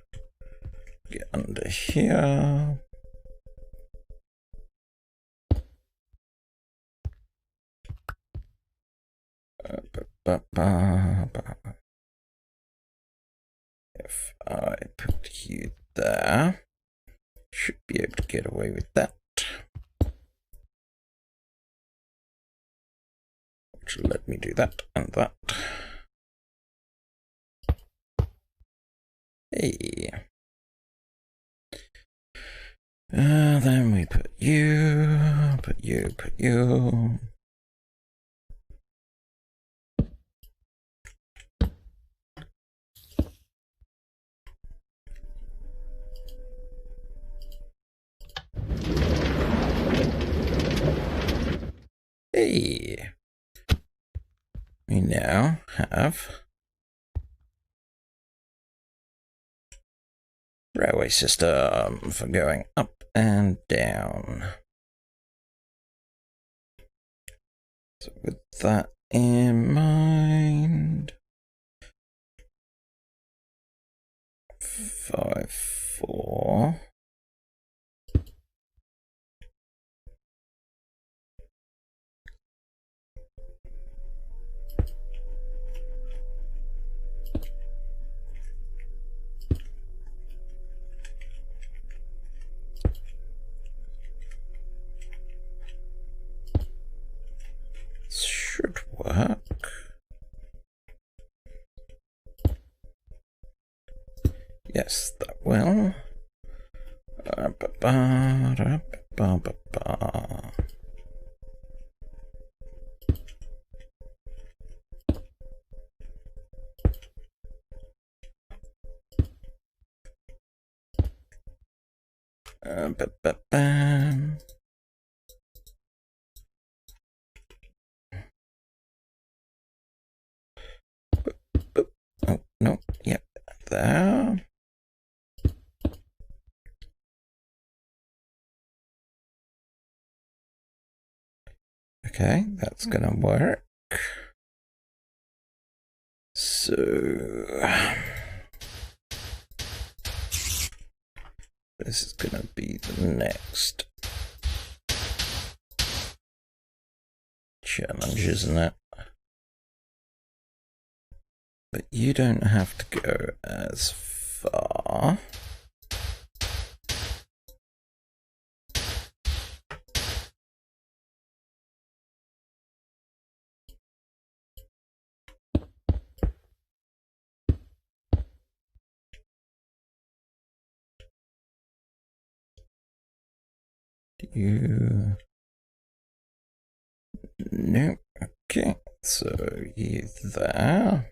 S1: Get under here. If I put you there, should be able to get away with that. Which will let me do that and that. Hey. Then we put you. Hey. We now have railway system for going up and down. So with that in mind, 5, 4. Should work. Yes, that will. Oh, no, yep, there. Okay, that's gonna work. So this is gonna be the next challenge, isn't it? But you don't have to go as far. You... No. Okay, so you there.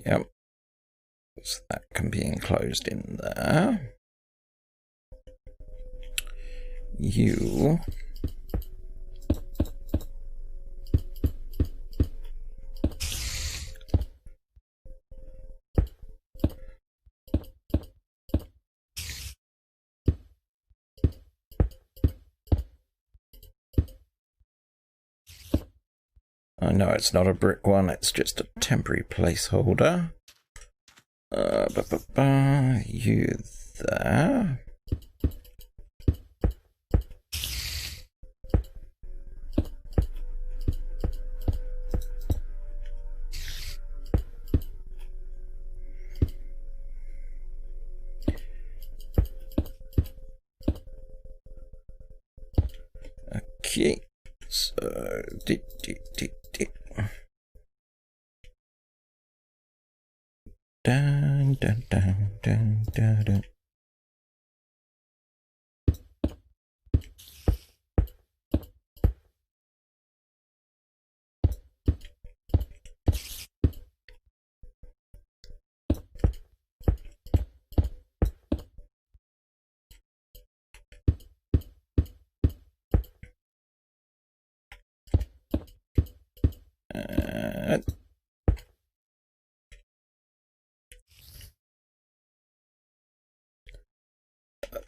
S1: Yep. So that can be enclosed in there. You... I know it's not a brick one, it's just a temporary placeholder. You there. Okay, so dun, dun, dun, dun, dun, dun.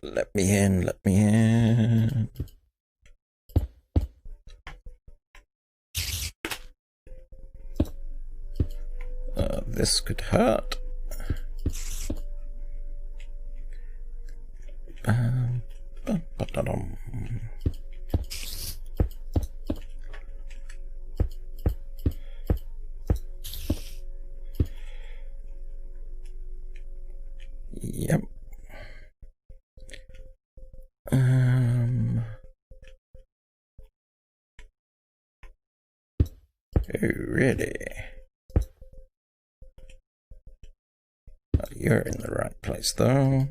S1: Let me in, let me in. This could hurt. Yep. Oh, really? Oh, you're in the right place, though.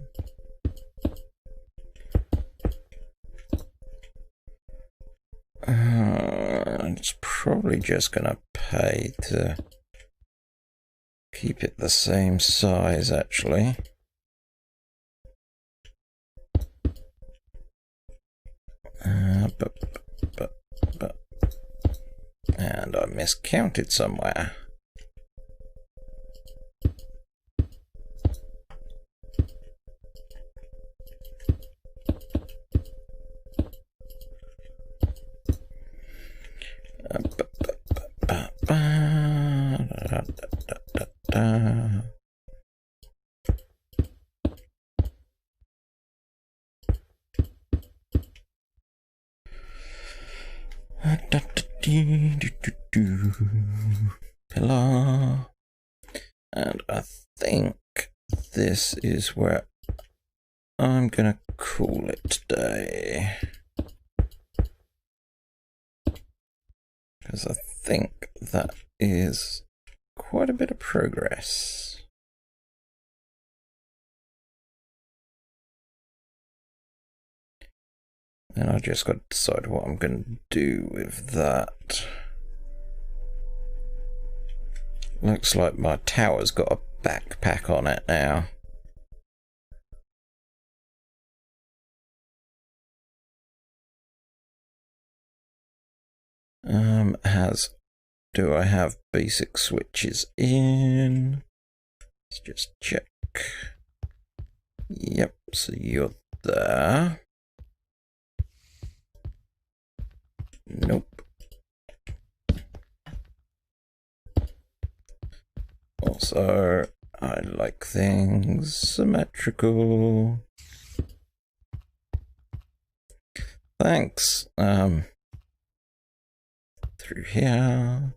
S1: It's probably just gonna pay to keep it the same size, actually. But, and I miscounted somewhere. Pillar. And I think this is where I'm gonna call it today. Because I think that is quite a bit of progress. And I just got to decide what I'm going to do with that. Looks like my tower's got a backpack on it now. Do I have basic switches in? Let's just check. Yep, so you're there. Nope. Also, I like things symmetrical. Thanks. Through here.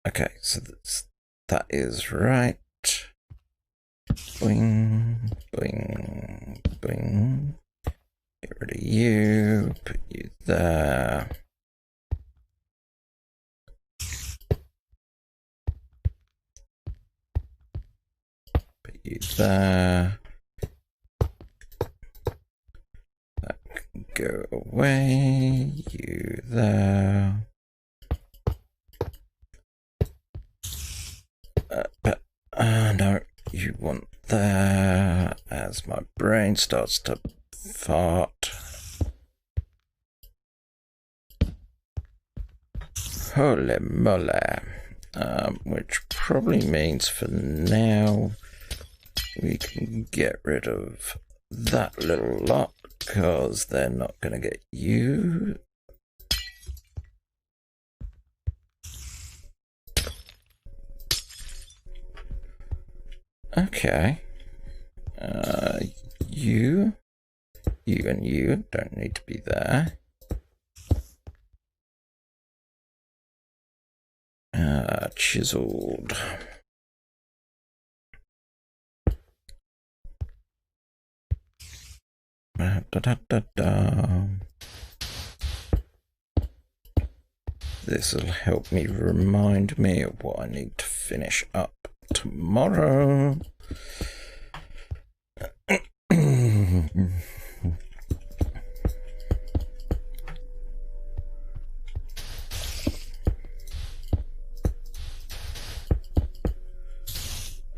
S1: Okay, so that is right. Boing, boing, boing. Get rid of you, put you there. Put you there. That can go away, you there. No, you want there as my brain starts to fart. Holy moly. Which probably means for now we can get rid of that little lot because they're not going to get you. Okay. You and you don't need to be there. Chiseled. This will help me remind me of what I need to finish up tomorrow.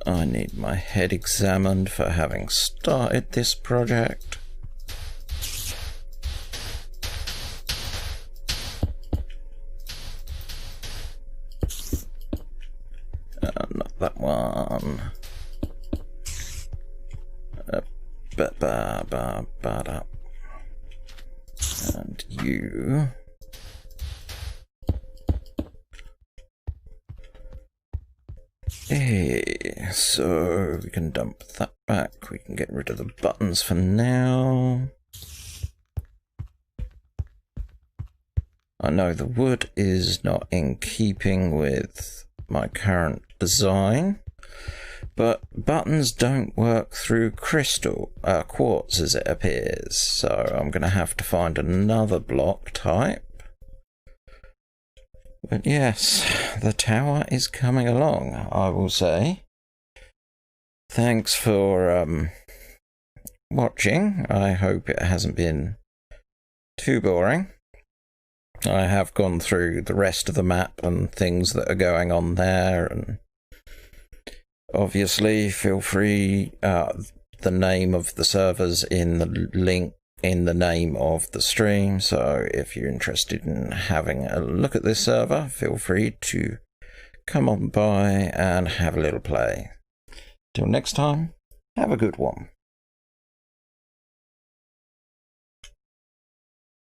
S1: I need my head examined for having started this project. Not that one. And you. Hey, so we can dump that back. We can get rid of the buttons for now. I know the wood is not in keeping with my current design, but buttons don't work through quartz as it appears, so I'm going to have to find another block type. But yes, the tower is coming along, I will say. Thanks for watching. I hope it hasn't been too boring. I have gone through the rest of the map and things that are going on there, and obviously feel free, the name of the servers in the link in the name of the stream, so if you're interested in having a look at this server, feel free to come on by and have a little play. Till next time, have a good one.